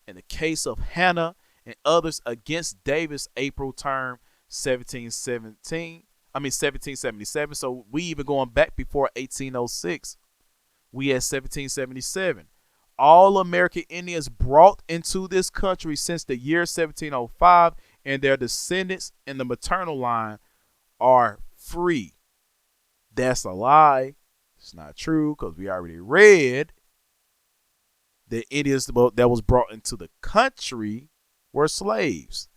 in the case of Hannah and others against Davis April term 1717. I mean 1777. So we even going back before 1806. We had 1777. All American Indians brought into this country since the year 1705, and their descendants in the maternal line are free. That's a lie. It's not true because we already read the Indians that was brought into the country were slaves.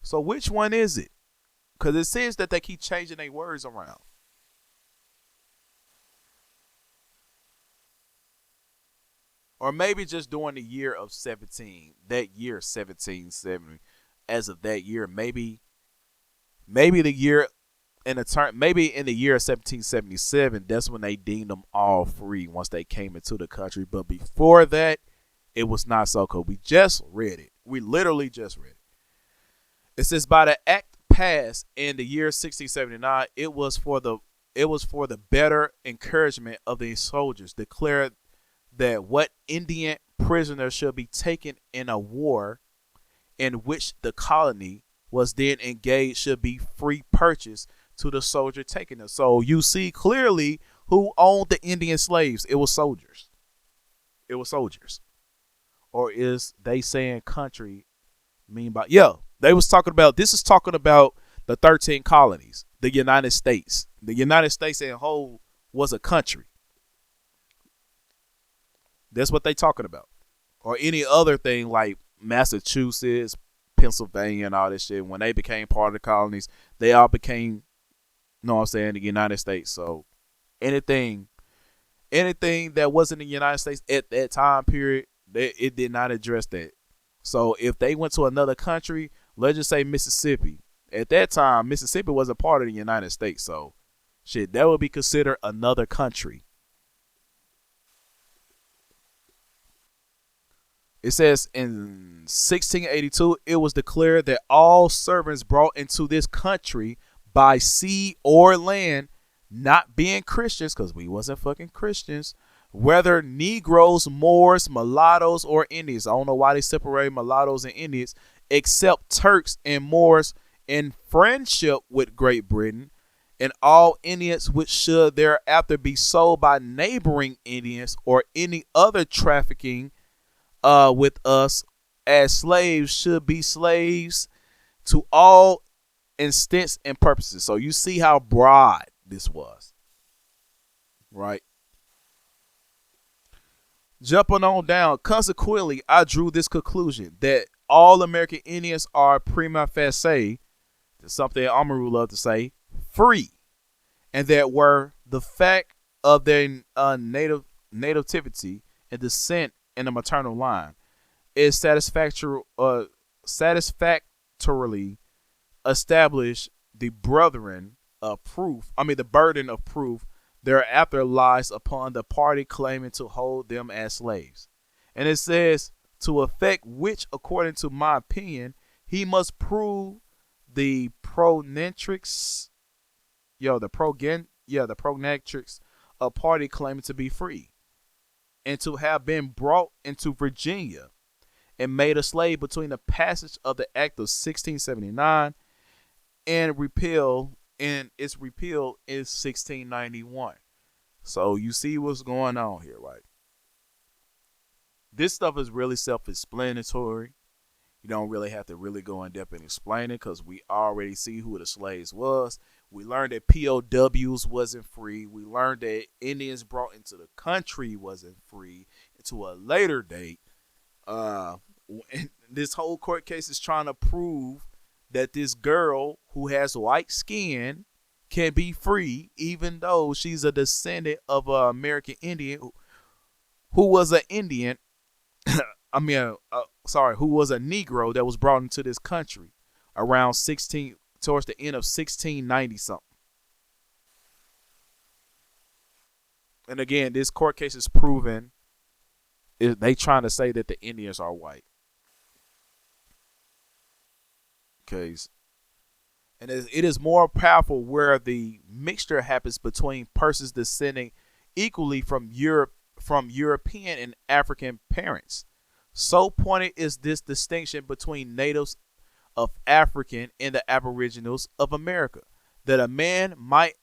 So which one is it? Because it says that they keep changing their words around. Or maybe just during the year of 1770, as of that year, maybe the year in the turn, maybe in the year 1777, that's when they deemed them all free once they came into the country. But before that, it was not so cool. We just read it. We literally just read it. It says by the act passed in the year 1679, it was for the better encouragement of the soldiers, declared that what Indian prisoners should be taken in a war in which the colony was then engaged should be free purchase to the soldier taking them. So you see clearly who owned the Indian slaves. It was soldiers. It was soldiers. Or is they saying country mean by, yeah, they was talking about, this is talking about the 13 colonies, the United States. The United States as a whole was a country. That's what they talking about. Or any other thing like Massachusetts, Pennsylvania, and all this shit. When they became part of the colonies, they all became, you know what I'm saying, the United States. So anything that wasn't the United States at that time period, it did not address that. So if they went to another country, let's just say Mississippi. At that time, Mississippi wasn't part of the United States. So shit, that would be considered another country. It says in 1682, it was declared that all servants brought into this country by sea or land, not being Christians, because we wasn't fucking Christians, whether Negroes, Moors, mulattoes, or Indians. I don't know why they separate mulattoes and Indians, except Turks and Moors in friendship with Great Britain, and all Indians which should thereafter be sold by neighboring Indians or any other trafficking with us as slaves should be slaves to all intents and purposes. So you see how broad this was, right? Jumping on down, consequently, I drew this conclusion that all American Indians are prima facie, something Amaru loved to say, free, and that were the fact of their nativity and descent in the maternal line is satisfactorily established the burden of proof thereafter lies upon the party claiming to hold them as slaves. And it says, to effect which, according to my opinion, he must prove the prognatrix of party claiming to be free, and to have been brought into Virginia and made a slave between the passage of the Act of 1679 and its repeal in 1691. So you see what's going on here, right? This stuff is really self-explanatory. You don't really have to really go in depth and explain it because we already see who the slaves was. We learned that POWs wasn't free. We learned that Indians brought into the country wasn't free until a later date. This whole court case is trying to prove that this girl who has white skin can be free, even though she's a descendant of an American Indian who was an Indian. Who was a Negro that was brought into this country around towards the end of 1690 something. And again, this court case is proven they trying to say that the Indians are white. Okay. And it is more powerful where the mixture happens between persons descending equally from European and African parents. So pointed is this distinction between natives of African and the Aboriginals of America. That a man might,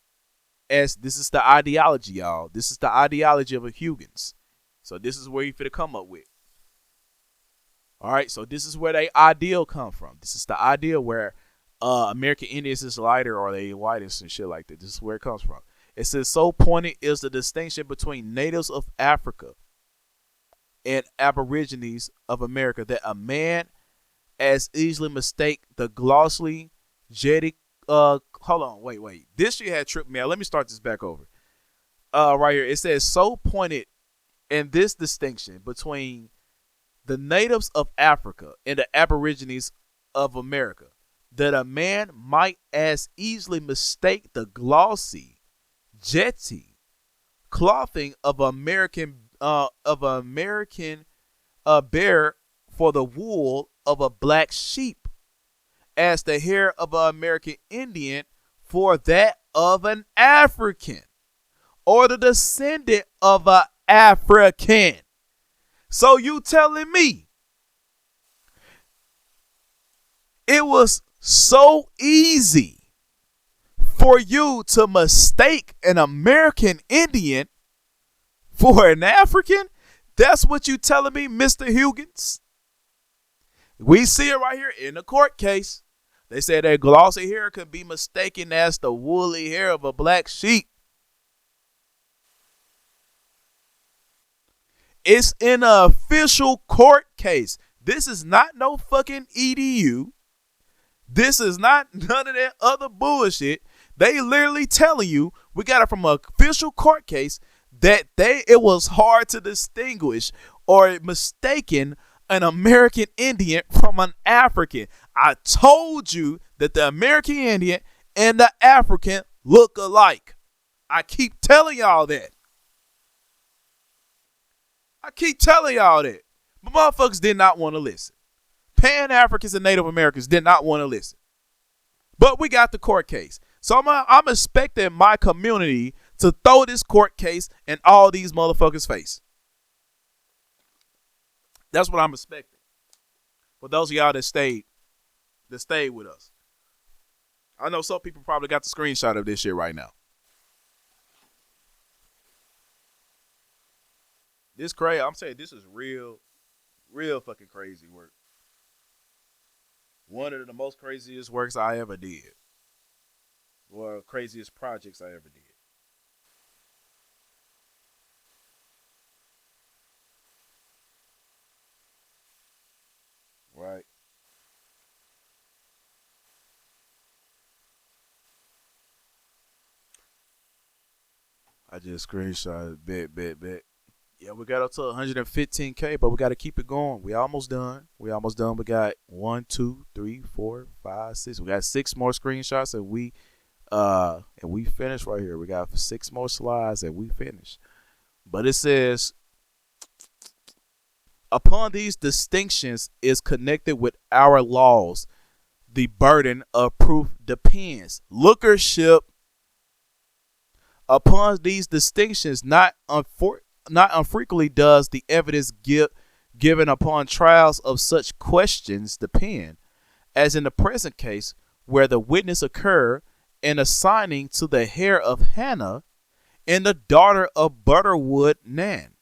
as this is the ideology, y'all. This is the ideology of a Huygens. So this is where you finna come up with. All right, so this is where they ideal come from. This is the ideal where American Indians is lighter or they whitest and shit like that. This is where it comes from. It says, so pointed is the distinction between natives of Africa and Aborigines of America that a man as easily mistake the glossy, jetty. Hold on, wait. This shit had tripped me out. Let me start this back over. Right here, it says, so pointed in this distinction between the natives of Africa and the Aborigines of America that a man might as easily mistake the glossy, jetty clothing of American bear for the wool of a black sheep, as the hair of an American Indian for that of an African, or the descendant of an African. So you telling me it was so easy for you to mistake an American Indian for an African? That's what you telling me, Mr. Huygens? We see it right here in the court case. They said that glossy hair could be mistaken as the woolly hair of a black sheep. It's in an official court case. This is not no fucking EDU. This is not none of that other bullshit. They literally telling you, we got it from an official court case, that it was hard to distinguish or mistaken an American Indian from an African. I told you that the American Indian and the African look alike. I keep telling y'all that. But motherfuckers did not want to listen. Pan-Africans and Native Americans did not want to listen. But we got the court case. So I'm expecting my community to throw this court case in all these motherfuckers' face. That's what I'm expecting. For those of y'all that stayed with us. I know some people probably got the screenshot of this shit right now. This crazy. I'm saying this is real fucking crazy work. One of the most craziest works I ever did. Or craziest projects I ever did. Right. I just screenshot bet. Yeah, we got up to 115K, but we got to keep it going. We almost done. We got 1, 2, 3, 4, 5, 6. We got 6 more screenshots, and we finished right here. We got 6 more slides, and we finished. But it says, upon these distinctions is connected with our laws. The burden of proof depends. Lookership upon these distinctions not unfrequently does the evidence given upon trials of such questions depend, as in the present case, where the witness occur in assigning to the hair of Hannah and the daughter of Butterwood Nan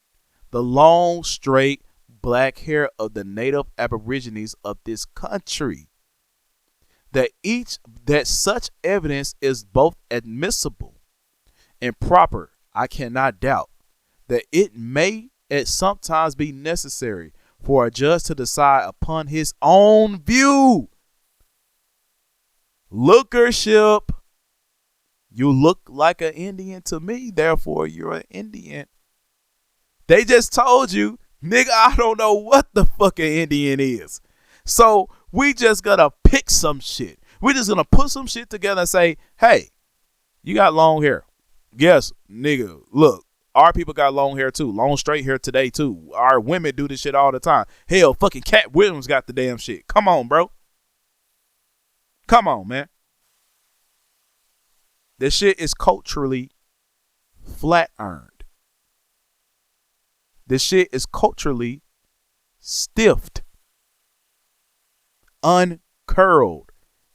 the long, straight, black hair of the native Aborigines of this country. That such evidence is both admissible and proper, I cannot doubt. That it may at sometimes be necessary for a judge to decide upon his own view. Lookership. You look like an Indian to me, therefore you're an Indian. They just told you, nigga, I don't know what the fuck an Indian is. So we just gonna pick some shit. We just gonna put some shit together and say, hey, you got long hair. Yes, nigga, look. Our people got long hair too. Long straight hair today too. Our women do this shit all the time. Hell, fucking Cat Williams got the damn shit. Come on, bro. Come on, man. This shit is culturally flat-ironed. This shit is culturally stiffed. curled,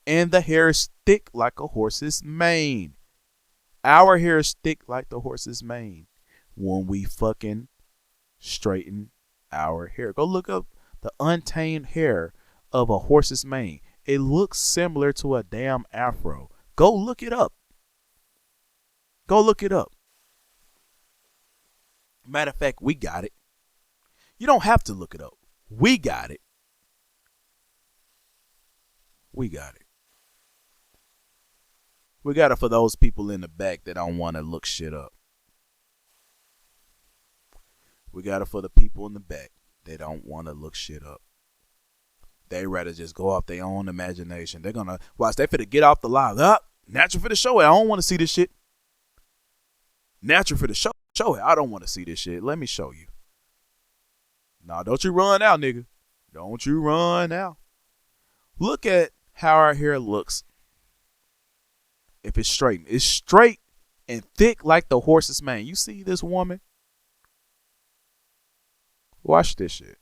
and the hair is thick like a horse's mane. Our hair is thick like the horse's mane when we fucking straighten our hair. Go look up the untamed hair of a horse's mane. It looks similar to a damn afro. Go look it up. Go look it up. Matter of fact, we got it. You don't have to look it up. We got it. We got it. We got it for those people in the back that don't want to look shit up. We got it for the people in the back that don't want to look shit up. They rather just go off their own imagination. They're gonna watch. They finna get off the live. Natural for the show it. I don't want to see this shit. Natural for the show it. I don't want to see this shit. Let me show you. Nah, don't you run out, nigga. Don't you run out. Look at how our hair looks. If it's straight. It's straight and thick like the horse's mane. You see this woman? Watch this shit.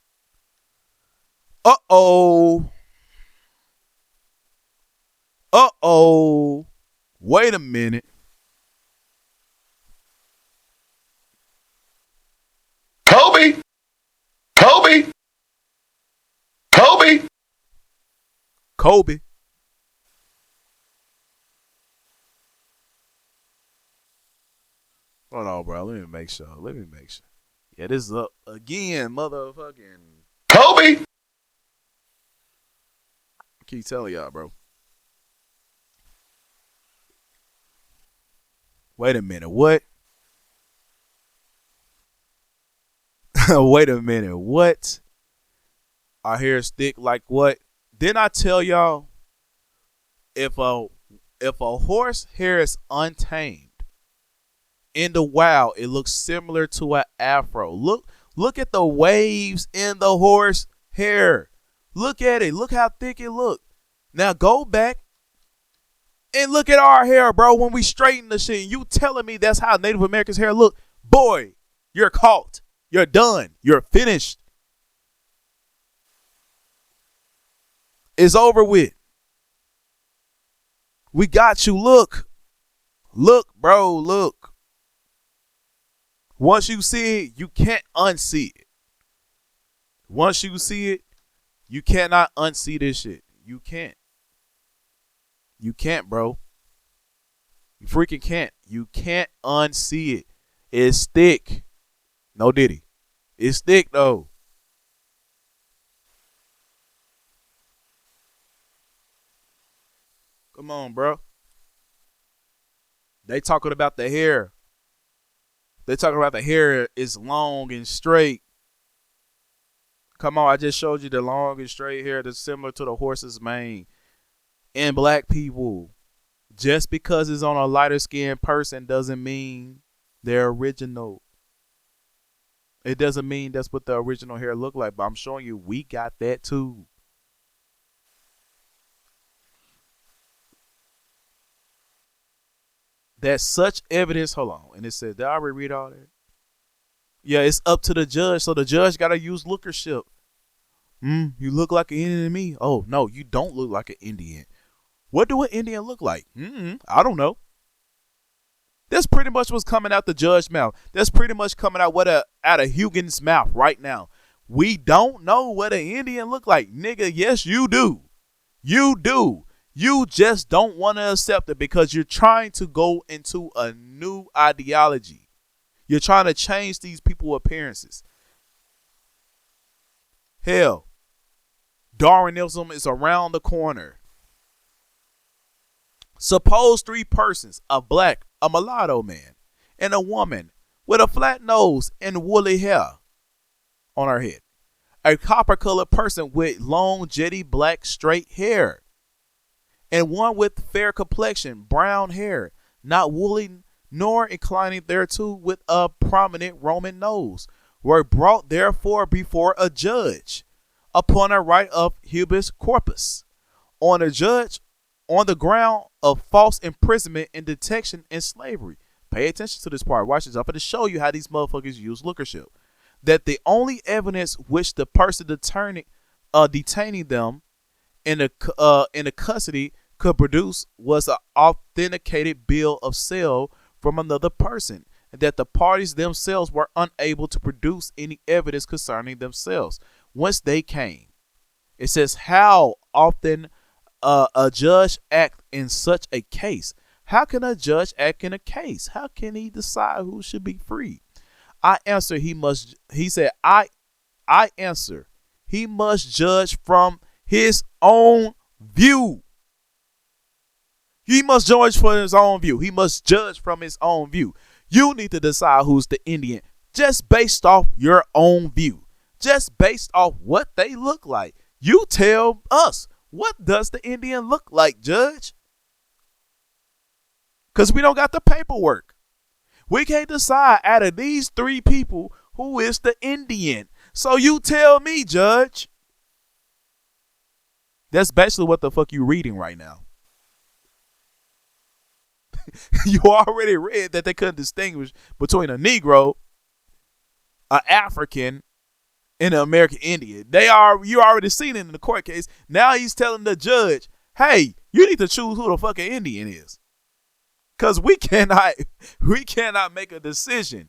Uh-oh. Uh-oh. Wait a minute. Kobe. Kobe. Kobe. Kobe. Hold on, bro. Let me make sure. Yeah, this is up again, motherfucking Kobe. keep telling y'all, bro. Wait a minute. What? Wait a minute. What? Our hair is thick like what? Didn't I tell y'all if a horse hair is untamed in the wild, it looks similar to an afro. Look at the waves in the horse hair. Look at it. Look how thick it look. Now go back and look at our hair, bro, when we straighten the shit. You telling me that's how Native Americans' hair look? Boy, you're caught. You're done. You're finished. It's over with. We got you. Look. Look, bro. Look. Once you see it, you can't unsee it. Once you see it, you cannot unsee this shit. You can't. You can't, bro. You freaking can't. You can't unsee it. It's thick. No diddy. It's thick, though. Come on, bro. They talking about the hair. They talking about the hair is long and straight. Come on, I just showed you the long and straight hair that's similar to the horse's mane. In black people, just because it's on a lighter skinned person doesn't mean they're original. It doesn't mean that's what the original hair look like, but I'm showing you we got that too. That's such evidence. Hold on. And it said, did I already read all that? Yeah, it's up to the judge. So the judge got to use lookership. You look like an Indian to me. Oh, no, you don't look like an Indian. What do an Indian look like? I don't know. That's pretty much what's coming out the judge's mouth. That's pretty much coming out out of Hugin's mouth right now. We don't know what an Indian look like. Nigga, yes, you do. You do. You just don't want to accept it because you're trying to go into a new ideology. You're trying to change these people's appearances. Hell, Darwinism is around the corner. Suppose three persons, a black, a mulatto man, and a woman with a flat nose and woolly hair on her head. A copper-colored person with long, jetty, black, straight hair. And one with fair complexion, brown hair, not woolly nor inclining thereto, with a prominent Roman nose, were brought therefore before a judge, upon a right of habeas corpus, on the ground of false imprisonment and detection and slavery. Pay attention to this part. Watch this. I'm going to show you how these motherfuckers use lookership. That the only evidence which the person detaining them in the custody could produce was an authenticated bill of sale from another person, and that the parties themselves were unable to produce any evidence concerning themselves once they came. It says how often a judge act in such a case. How can a judge act in a case? How can he decide who should be free? I answer he said I answer he must judge from his own view. He must judge from his own view. He must judge from his own view. You need to decide who's the Indian just based off your own view. Just based off what they look like. You tell us, what does the Indian look like, Judge? Because we don't got the paperwork. We can't decide out of these three people who is the Indian. So you tell me, Judge. That's basically what the fuck you reading right now. You already read that they couldn't distinguish between a Negro, an African, and an American Indian. You already seen it in the court case. Now he's telling the judge, hey, you need to choose who the fucking Indian is. Cause we cannot make a decision.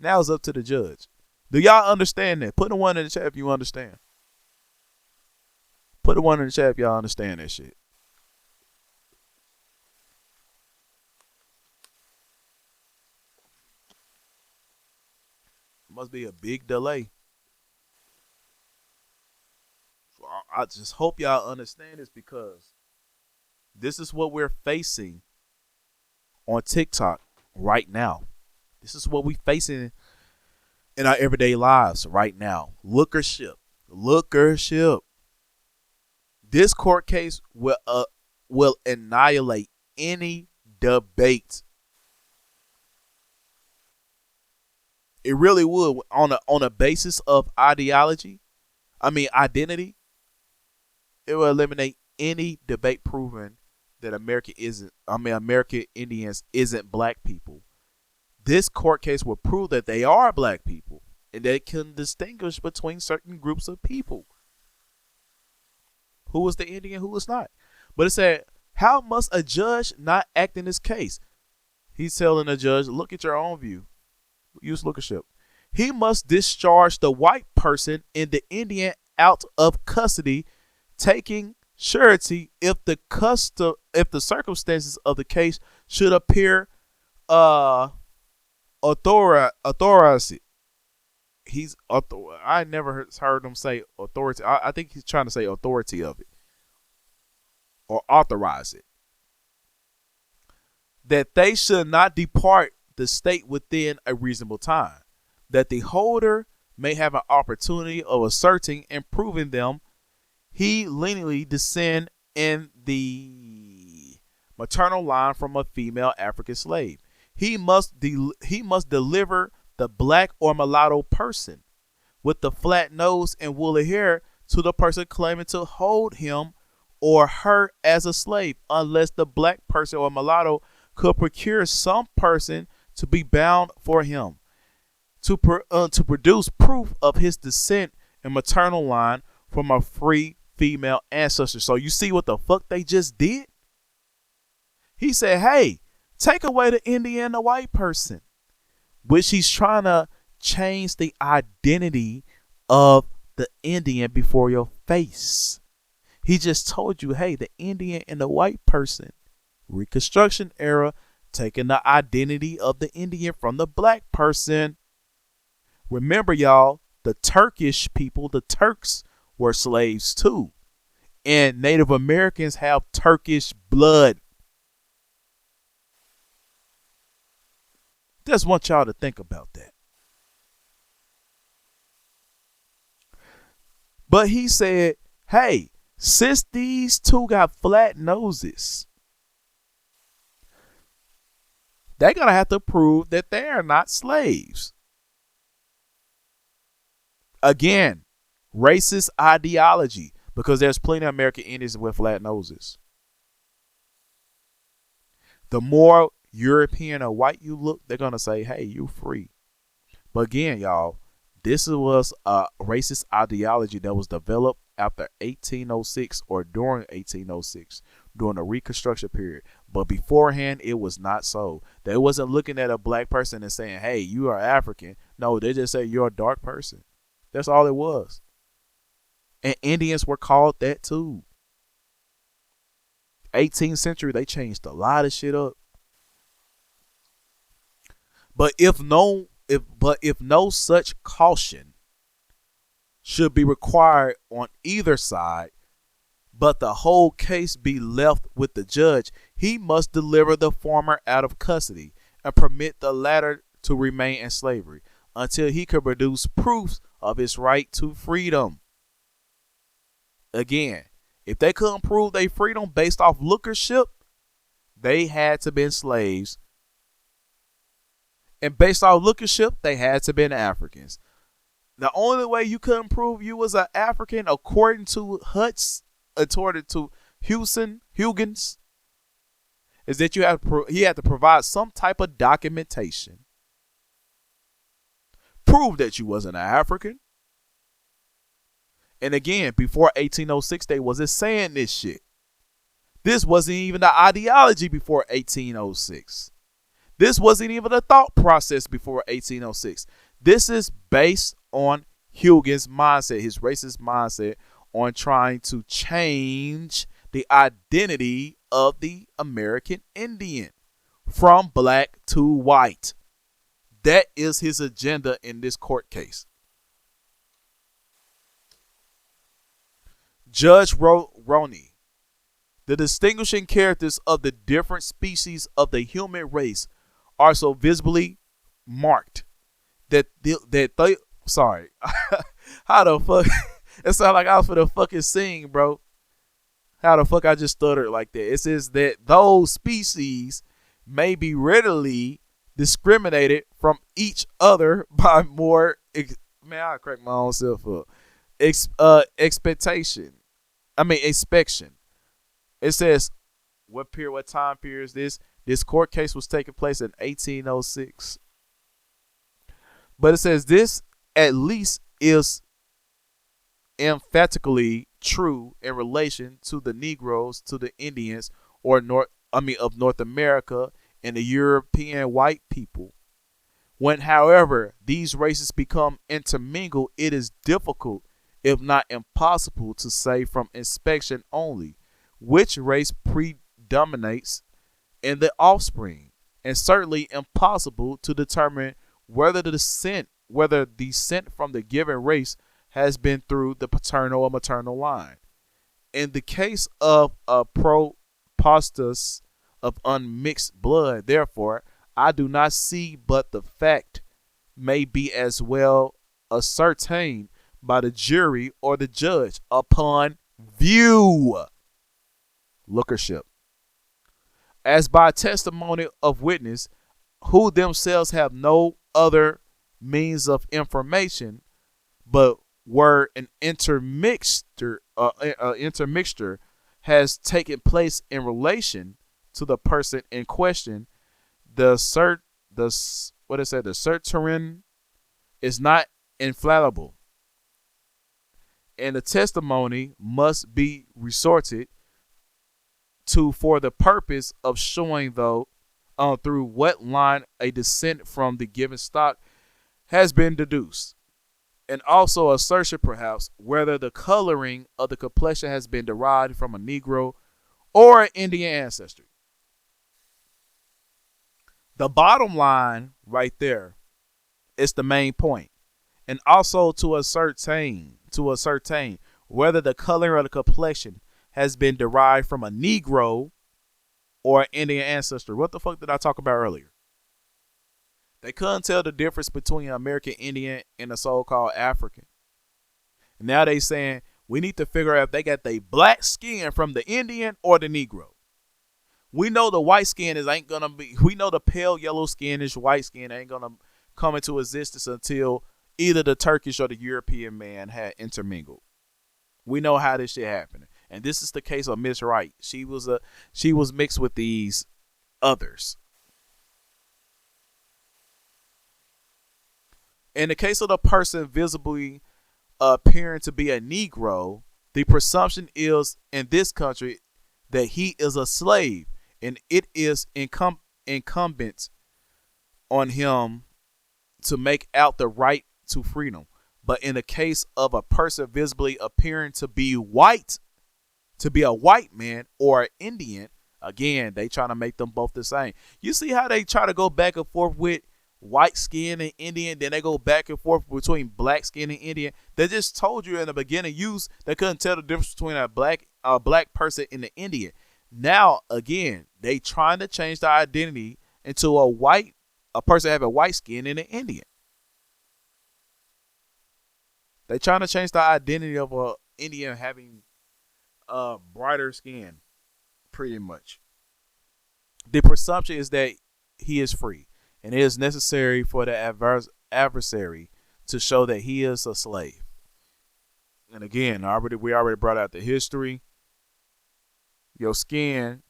Now it's up to the judge. Do y'all understand that? Put a one in the chat if you understand. Put a one in the chat if y'all understand that shit. Must be a big delay. So I just hope y'all understand this, because this is what we're facing on TikTok right now. This is what we're facing in our everyday lives right now. Lookership. This court case will annihilate any debate. It really would, on a basis of identity. It will eliminate any debate proving that American Indians isn't black people. This court case will prove that they are black people and they can distinguish between certain groups of people. Who is the Indian, who is not? But it said, how must a judge not act in this case? He's telling the judge, look at your own view. Use lookership. He must discharge the white person in the Indian out of custody, taking surety if the circumstances of the case should appear authority. I never heard him say authority. I think he's trying to say authority of it or authorize it. That they should not depart the state within a reasonable time, that the holder may have an opportunity of asserting and proving them. He leniently descend in the maternal line from a female African slave. He must deliver the black or mulatto person with the flat nose and woolly hair to the person claiming to hold him or her as a slave, unless the black person or mulatto could procure some person to be bound for him to produce proof of his descent and maternal line from a free female ancestor. So you see what the fuck they just did? He said, hey, take away the Indian and the white person, which he's trying to change the identity of the Indian before your face. He just told you, hey, the Indian and the white person, Reconstruction era, taking the identity of the Indian from the black person. Remember, y'all, the Turkish people, the Turks, were slaves too. And Native Americans have Turkish blood. Just want y'all to think about that. But he said, hey, since these two got flat noses, they're going to have to prove that they are not slaves. Again, racist ideology, because there's plenty of American Indians with flat noses. The more European or white you look, they're going to say, hey, you free. But again, y'all, this was a racist ideology that was developed after 1806 or during 1806, during the Reconstruction period. But beforehand, it was not so. They wasn't looking at a black person and saying, hey, you are African. No, they just say you're a dark person. That's all it was. And Indians were called that too. 18th century, they changed a lot of shit up. But if no such caution should be required on either side, but the whole case be left with the judge, he must deliver the former out of custody and permit the latter to remain in slavery until he could produce proofs of his right to freedom. Again, if they couldn't prove their freedom based off lookership, they had to been slaves. And based off lookership, they had to been Africans. The only way you couldn't prove you was an African, according to Huygens, is that he had to provide some type of documentation, prove that you wasn't an African. And again, before 1806, they wasn't saying this shit. This wasn't even the ideology before 1806. This wasn't even a thought process before 1806. This is based on Huygens' mindset, his racist mindset, on trying to change the identity of the American Indian from black to white. That is his agenda in this court case. Judge Roney, the distinguishing characters of the different species of the human race are so visibly marked that they sorry, how the fuck? It sounded like I was for the fucking sing, bro. How the fuck I just stuttered like that? It says that those species may be readily discriminated from each other by more. Man, I crack my own self up. Inspection. It says what time period is this? This court case was taking place in 1806. But it says this at least is emphatically true in relation to the Negroes, to the Indians, of North America and the European white people. When, however, these races become intermingled, it is difficult, if not impossible, to say from inspection only which race predominates in the offspring, and certainly impossible to determine whether descent from the given race has been through the paternal or maternal line. In the case of a propostus of unmixed blood, therefore, I do not see but the fact may be as well ascertained by the jury or the judge upon view, lookership, as by testimony of witness who themselves have no other means of information, but where an intermixture has taken place in relation to the person in question. The certiorari is not infallible, and the testimony must be resorted to for the purpose of showing through what line a descent from the given stock has been deduced, and also assertion perhaps whether the coloring of the complexion has been derived from a Negro or an Indian ancestry. The bottom line right there is the main point, and also to ascertain whether the coloring of the complexion has been derived from a Negro or an Indian ancestor. What the fuck did I talk about earlier? They couldn't tell the difference between an American Indian and a so-called African. And now they saying we need to figure out if they got their black skin from the Indian or the Negro. We know the white skin we know the pale yellow skinish white skin ain't gonna come into existence until either the Turkish or the European man had intermingled. We know how this shit happened. And this is the case of Miss Wright. She was mixed with these others. In the case of the person visibly appearing to be a Negro, The presumption is in this country that he is a slave, and it is incumbent on him to make out the right to freedom. But in the case of a person visibly appearing to be white, to be a white man or an Indian, again, they trying to make them both the same. You see how they try to go back and forth with white skin and Indian, then they go back and forth between black skin and Indian. They just told you in the beginning, they couldn't tell the difference between a black person and an Indian. Now, again, they trying to change the identity into a person having white skin and an Indian. They trying to change the identity of a Indian having brighter skin, pretty much. The presumption is that he is free, and it is necessary for the adversary to show that he is a slave. And again, we already brought out the history. Your skin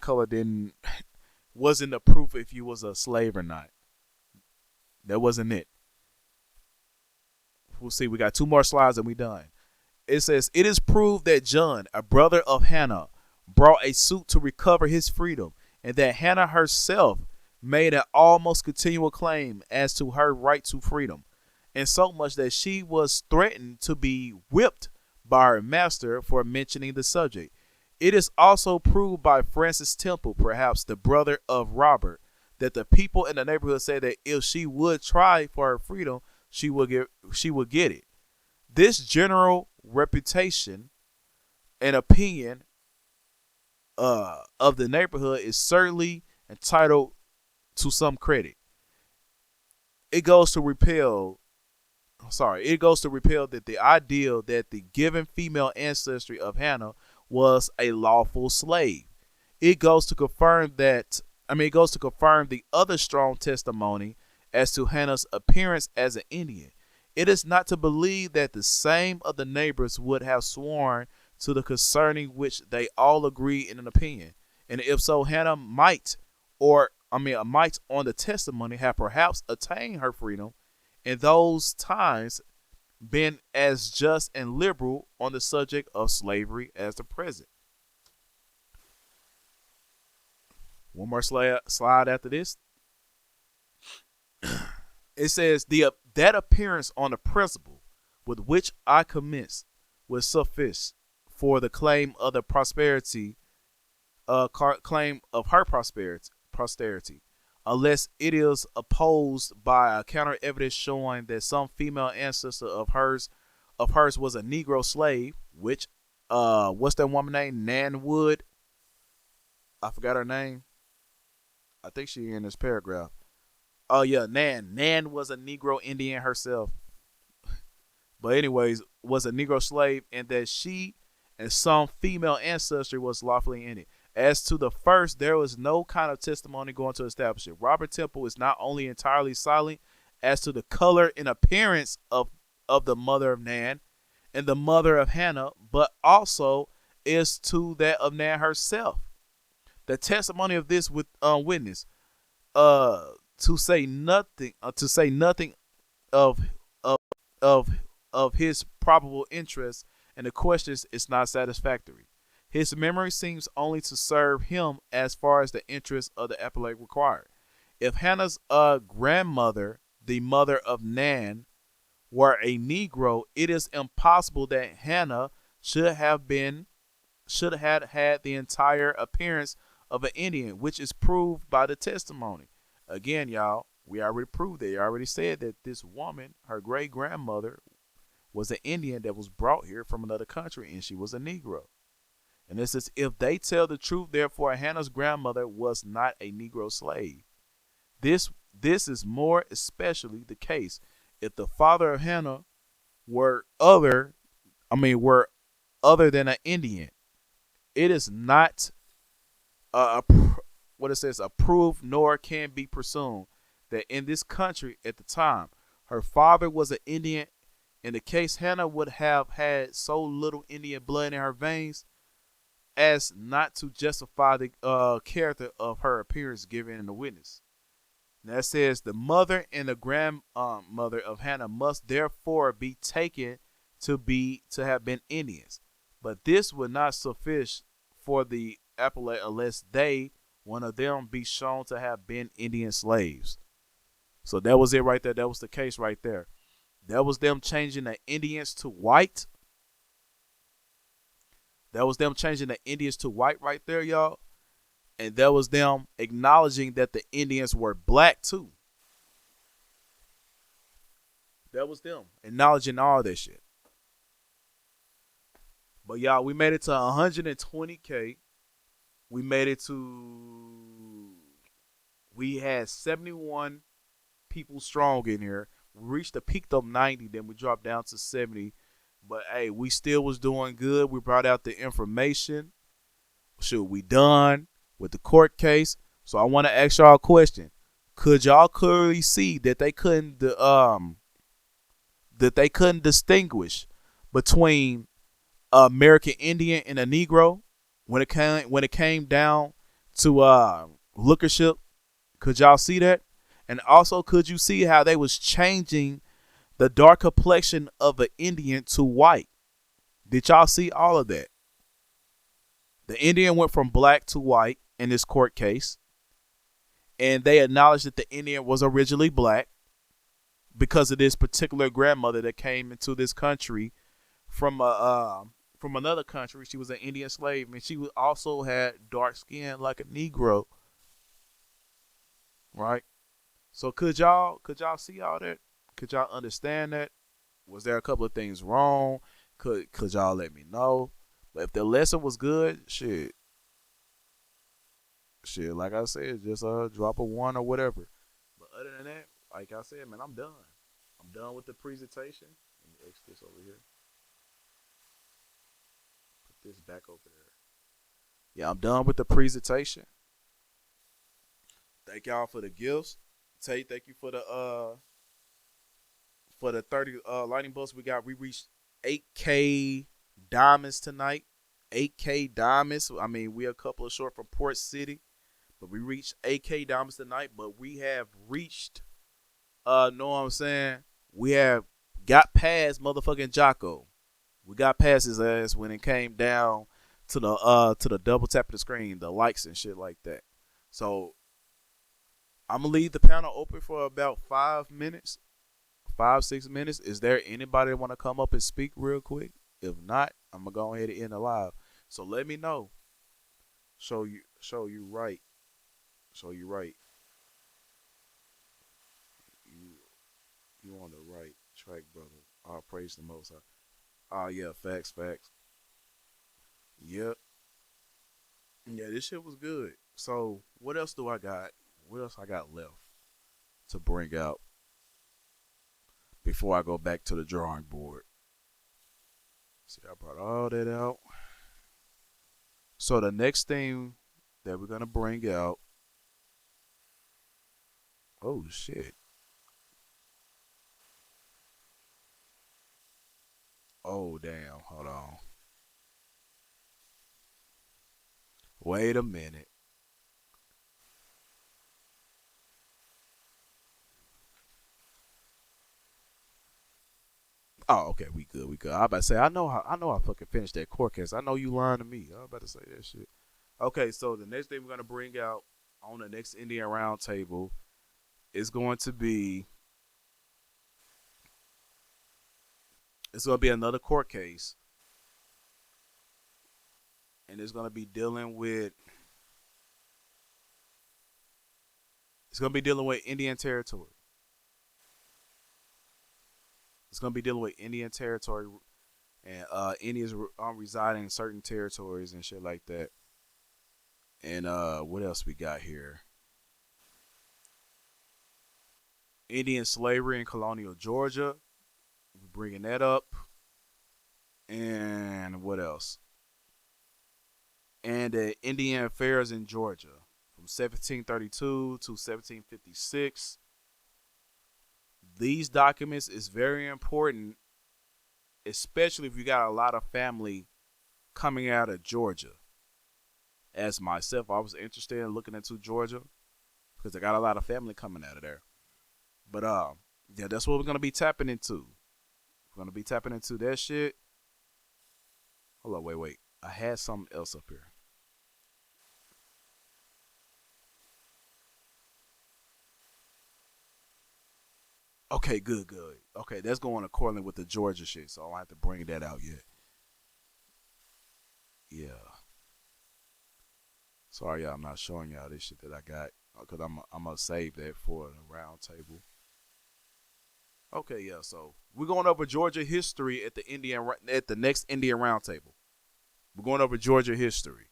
color wasn't the proof if you was a slave or not. That wasn't it. We'll see. We got 2 more slides and we done. It says, it is proved that John, a brother of Hannah, brought a suit to recover his freedom, and that Hannah herself made an almost continual claim as to her right to freedom, and so much that she was threatened to be whipped by her master for mentioning the subject. It is also proved by Francis Temple, perhaps the brother of Robert, that the people in the neighborhood said that if she would try for her freedom, she would get it. This general reputation and opinion of the neighborhood is certainly entitled to some credit. It goes to repel that the ideal that the given female ancestry of Hannah was a lawful slave. It goes to confirm the other strong testimony as to Hannah's appearance as an Indian. It is not to believe that the same of the neighbors would have sworn to the concerning which they all agree in an opinion. And if so, Hannah might on the testimony have perhaps attained her freedom in those times, been as just and liberal on the subject of slavery as the present. One more slide after this. It says, that appearance on the principle with which I commenced was suffice for the claim of the claim of her posterity, unless it is opposed by a counter evidence showing that some female ancestor of hers was a Negro slave, which what's that woman name? Nan Wood. I forgot her name. I think she in this paragraph. Oh yeah, Nan. Nan was a Negro Indian herself. But anyways, was a Negro slave, and that she and some female ancestry was lawfully in it. As to the first, there was no kind of testimony going to establish it. Robert Temple is not only entirely silent as to the color and appearance of the mother of Nan and the mother of Hannah, but also is to that of Nan herself. The testimony of this witness, to say nothing of his probable interest in the questions, is not satisfactory. His memory seems only to serve him as far as the interest of the appellate required. If Hannah's grandmother, the mother of Nan, were a Negro, it is impossible that Hannah should have had the entire appearance of an Indian, which is proved by the testimony. Again, y'all, we already proved it. I already said that this woman, her great grandmother, was an Indian that was brought here from another country, and she was a Negro. And it says, if they tell the truth, therefore Hannah's grandmother was not a Negro slave. This is more especially the case if the father of Hannah were other than an Indian. It is not approved, nor can be presumed that in this country at the time her father was an Indian. In the case, Hannah would have had so little Indian blood in her veins as not to justify the character of her appearance given in the witness. Now it says the mother and the grandmother of Hannah must therefore be taken to have been Indians. But this would not suffice for the appellate unless they, one of them, be shown to have been Indian slaves. So that was it right there. That was the case right there. That was them changing the Indians to white. That was them changing the Indians to white right there, y'all. And that was them acknowledging that the Indians were black too. That was them acknowledging all that shit. But y'all, we made it to 120K. We made it to. We had 71 people strong in here. We reached the peak of 90, then we dropped down to 70. But hey, we still was doing good. We brought out the information. Shoot, we done with the court case. So I want to ask y'all a question. Could y'all clearly see that they couldn't distinguish between American Indian and a Negro when it came down to lookership? Could y'all see that? And also, could you see how they was changing the dark complexion of an Indian to white? Did y'all see all of that? The Indian went from black to white in this court case, and they acknowledged that the Indian was originally black because of this particular grandmother that came into this country from another country. She was an Indian slave, and she also had dark skin like a Negro, right? So could y'all see all that? Could y'all understand that? Was there a couple of things wrong? Could y'all let me know? But if the lesson was good, shit, like I said, just drop a 1 or whatever. But other than that, like I said, man, I'm done. I'm done with the presentation. Let me X this over here. Put this back over there. Yeah, I'm done with the presentation. Thank y'all for the gifts. Tay, thank you for the 30 lightning bolts we got. We reached 8K diamonds tonight. 8K diamonds. I mean, we're a couple of short from Port City, but we reached 8K diamonds tonight. But we have reached, know what I'm saying? We have got past motherfucking Jocko. We got past his ass when it came down to the double tap of the screen, the likes and shit like that. So I'm gonna leave the panel open for about 5 minutes, 6 minutes. Is there anybody that want to come up and speak real quick? If not, I'm gonna go ahead and end the live. So let me know. Show you right. You on the right track, brother. All praise the Most High. Yeah, facts. Yep. Yeah, this shit was good. So what else do I got? What else I got left to bring out before I go back to the drawing board? See, I brought all that out. So the next thing that we're gonna bring out. Oh shit. Oh damn. Hold on. Wait a minute. Oh, okay, we good. I about to say, I know I fucking finished that court case. I know you lying to me. I was about to say that shit. Okay, so the next thing we're gonna bring out on the next Indian Roundtable is going to be another court case, and it's gonna be dealing with Indian territory. It's gonna be dealing with Indian territory and Indians residing in certain territories and shit like that. And what else we got here? Indian slavery in colonial Georgia. We're bringing that up. And what else? And the Indian affairs in Georgia from 1732 to 1756. These documents is very important, especially if you got a lot of family coming out of Georgia. As myself, I was interested in looking into Georgia because I got a lot of family coming out of there. But yeah, that's what we're gonna be tapping into. We're gonna be tapping into that shit. Hold on, wait. I had something else up here. Okay, good. Okay, that's going accordingly with the Georgia shit, so I don't have to bring that out yet. Yeah. Sorry, y'all, I'm not showing y'all this shit that I got because I'm gonna save that for the round table. Okay, yeah. So we're going over Georgia history at the next Indian roundtable. We're going over Georgia history.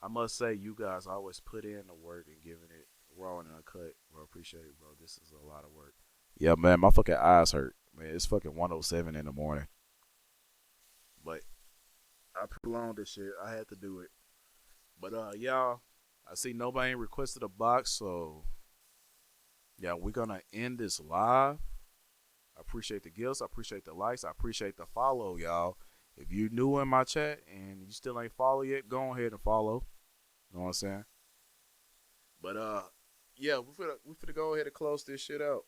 I must say, you guys always put in the work and giving it raw and uncut. Bro, appreciate it, bro. This is a lot of work. Yeah, man, my fucking eyes hurt. Man, it's fucking 1:07 in the morning. But I prolonged this shit. I had to do it. But y'all, I see nobody requested a box, so yeah, we're gonna end this live. I appreciate the gifts. I appreciate the likes. I appreciate the follow, y'all. If you new in my chat and you still ain't follow yet, go ahead and follow. You know what I'm saying? But yeah, we finna go ahead and close this shit out.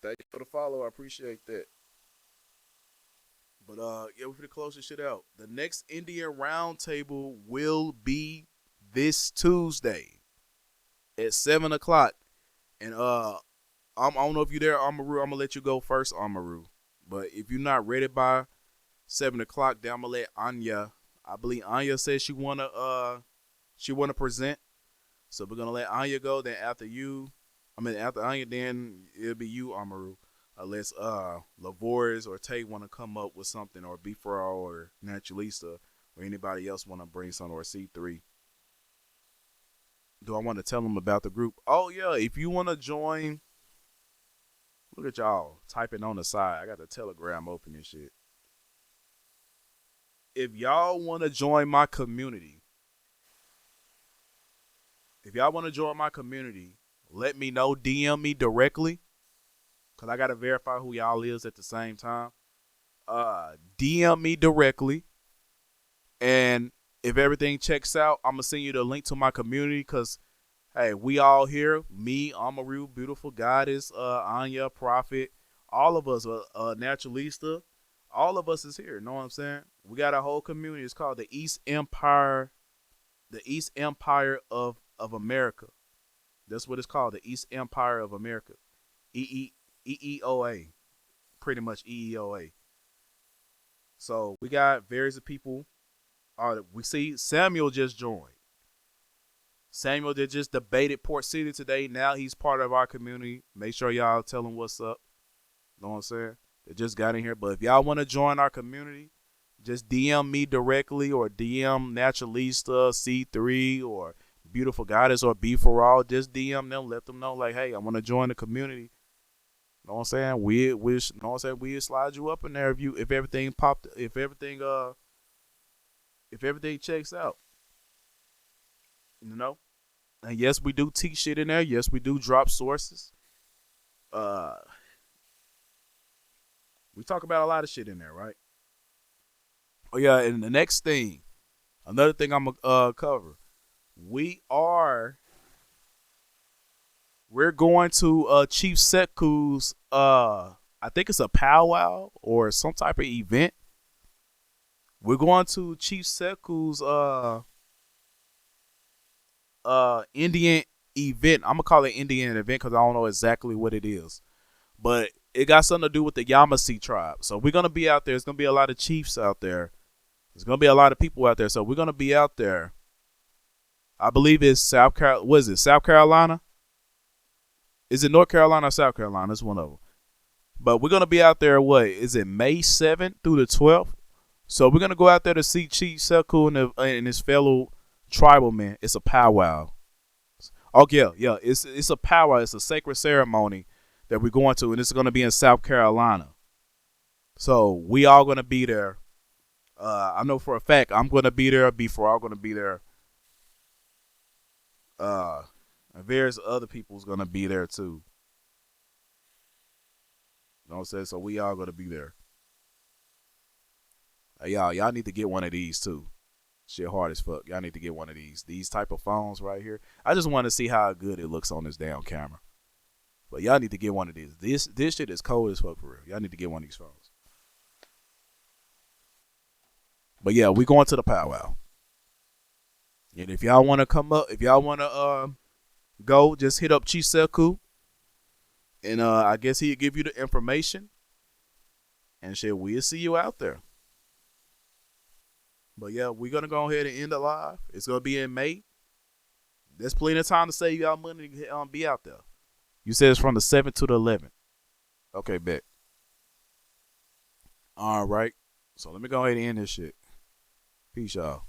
Thank you for the follow. I appreciate that. But yeah, we finna close this shit out. The next Indian roundtable will be this Tuesday at 7 o'clock. And I don't know if you there, Amaru. I'm gonna let you go first, Amaru. But if you're not ready by 7 o'clock, then I'm gonna let Anya. I believe Anya says she wanna present. So we're gonna let Anya go. Then after Anya, then it'll be you, Amaru. Unless Lavores or Tay wanna come up with something, or B for all, or Naturalista, or anybody else wanna bring something, or C3. Do I want to tell them about the group? Oh yeah, if you wanna join, look at y'all typing on the side. I got the Telegram open and shit. If y'all wanna join my community, let me know. DM me directly, cause I gotta verify who y'all is at the same time. DM me directly, and if everything checks out, I'm gonna send you the link to my community. Cause hey, we all here. Me, Amaru, Beautiful Goddess, Anya, Prophet, all of us, Naturalista, all of us is here. Know what I'm saying? We got a whole community. It's called the East Empire, of America. That's what it's called, the East Empire of America. EEOA, pretty much EEOA. So we got various people. We see Samuel just joined. Samuel that just debated Port City today. Now he's part of our community. Make sure y'all tell him what's up. Know what I'm saying? They just got in here. But if y'all want to join our community, just DM me directly, or DM Naturalista, C3, or Beautiful Goddess, or B for all. Just DM them. Let them know, like, hey, I want to join the community. Know what I'm saying? We'll slide you up in there if everything popped, if everything checks out. You know? And yes, we do teach shit in there. Yes, we do drop sources. Uh, we talk about a lot of shit in there, right? Oh yeah, and the next thing, another thing I'm gonna cover. We're going to Chief Seku's I think it's a powwow or some type of event. We're going to Chief Seku's Indian event. I'm gonna call it Indian event because I don't know exactly what it is, but it got something to do with the Yamasee tribe. So we're gonna be out there. There's gonna be a lot of chiefs out there. There's gonna be a lot of people out there. So we're gonna be out there. I believe it's South Carolina. What is it? South Carolina? Is it North Carolina or South Carolina? It's one of them. But we're gonna be out there. What is it? May 7th through the 12th. So we're gonna go out there to see Chief Seku and his fellow tribal men. It's a powwow. Oh yeah. It's a powwow. It's a sacred ceremony that we're going to, and it's gonna be in South Carolina. So we all gonna be there. I know for a fact I'm gonna be there. Before I'm gonna be there. And various other people's gonna be there too. You know what I'm saying? So we all gonna be there. Hey, y'all need to get one of these too. Shit hard as fuck. Y'all need to get one of these. These type of phones right here. I just want to see how good it looks on this damn camera. But y'all need to get one of these. This shit is cold as fuck for real. Y'all need to get one of these phones. But yeah, we going to the powwow. And if y'all want to come up, if y'all want to go, just hit up Chiseku. And I guess he'll give you the information. And shit, we'll see you out there. But yeah, we're going to go ahead and end the live. It's going to be in May. There's plenty of time to save y'all money to be out there. You said it's from the 7th to the 11th. Okay, bet. All right. So let me go ahead and end this shit. Peace, y'all.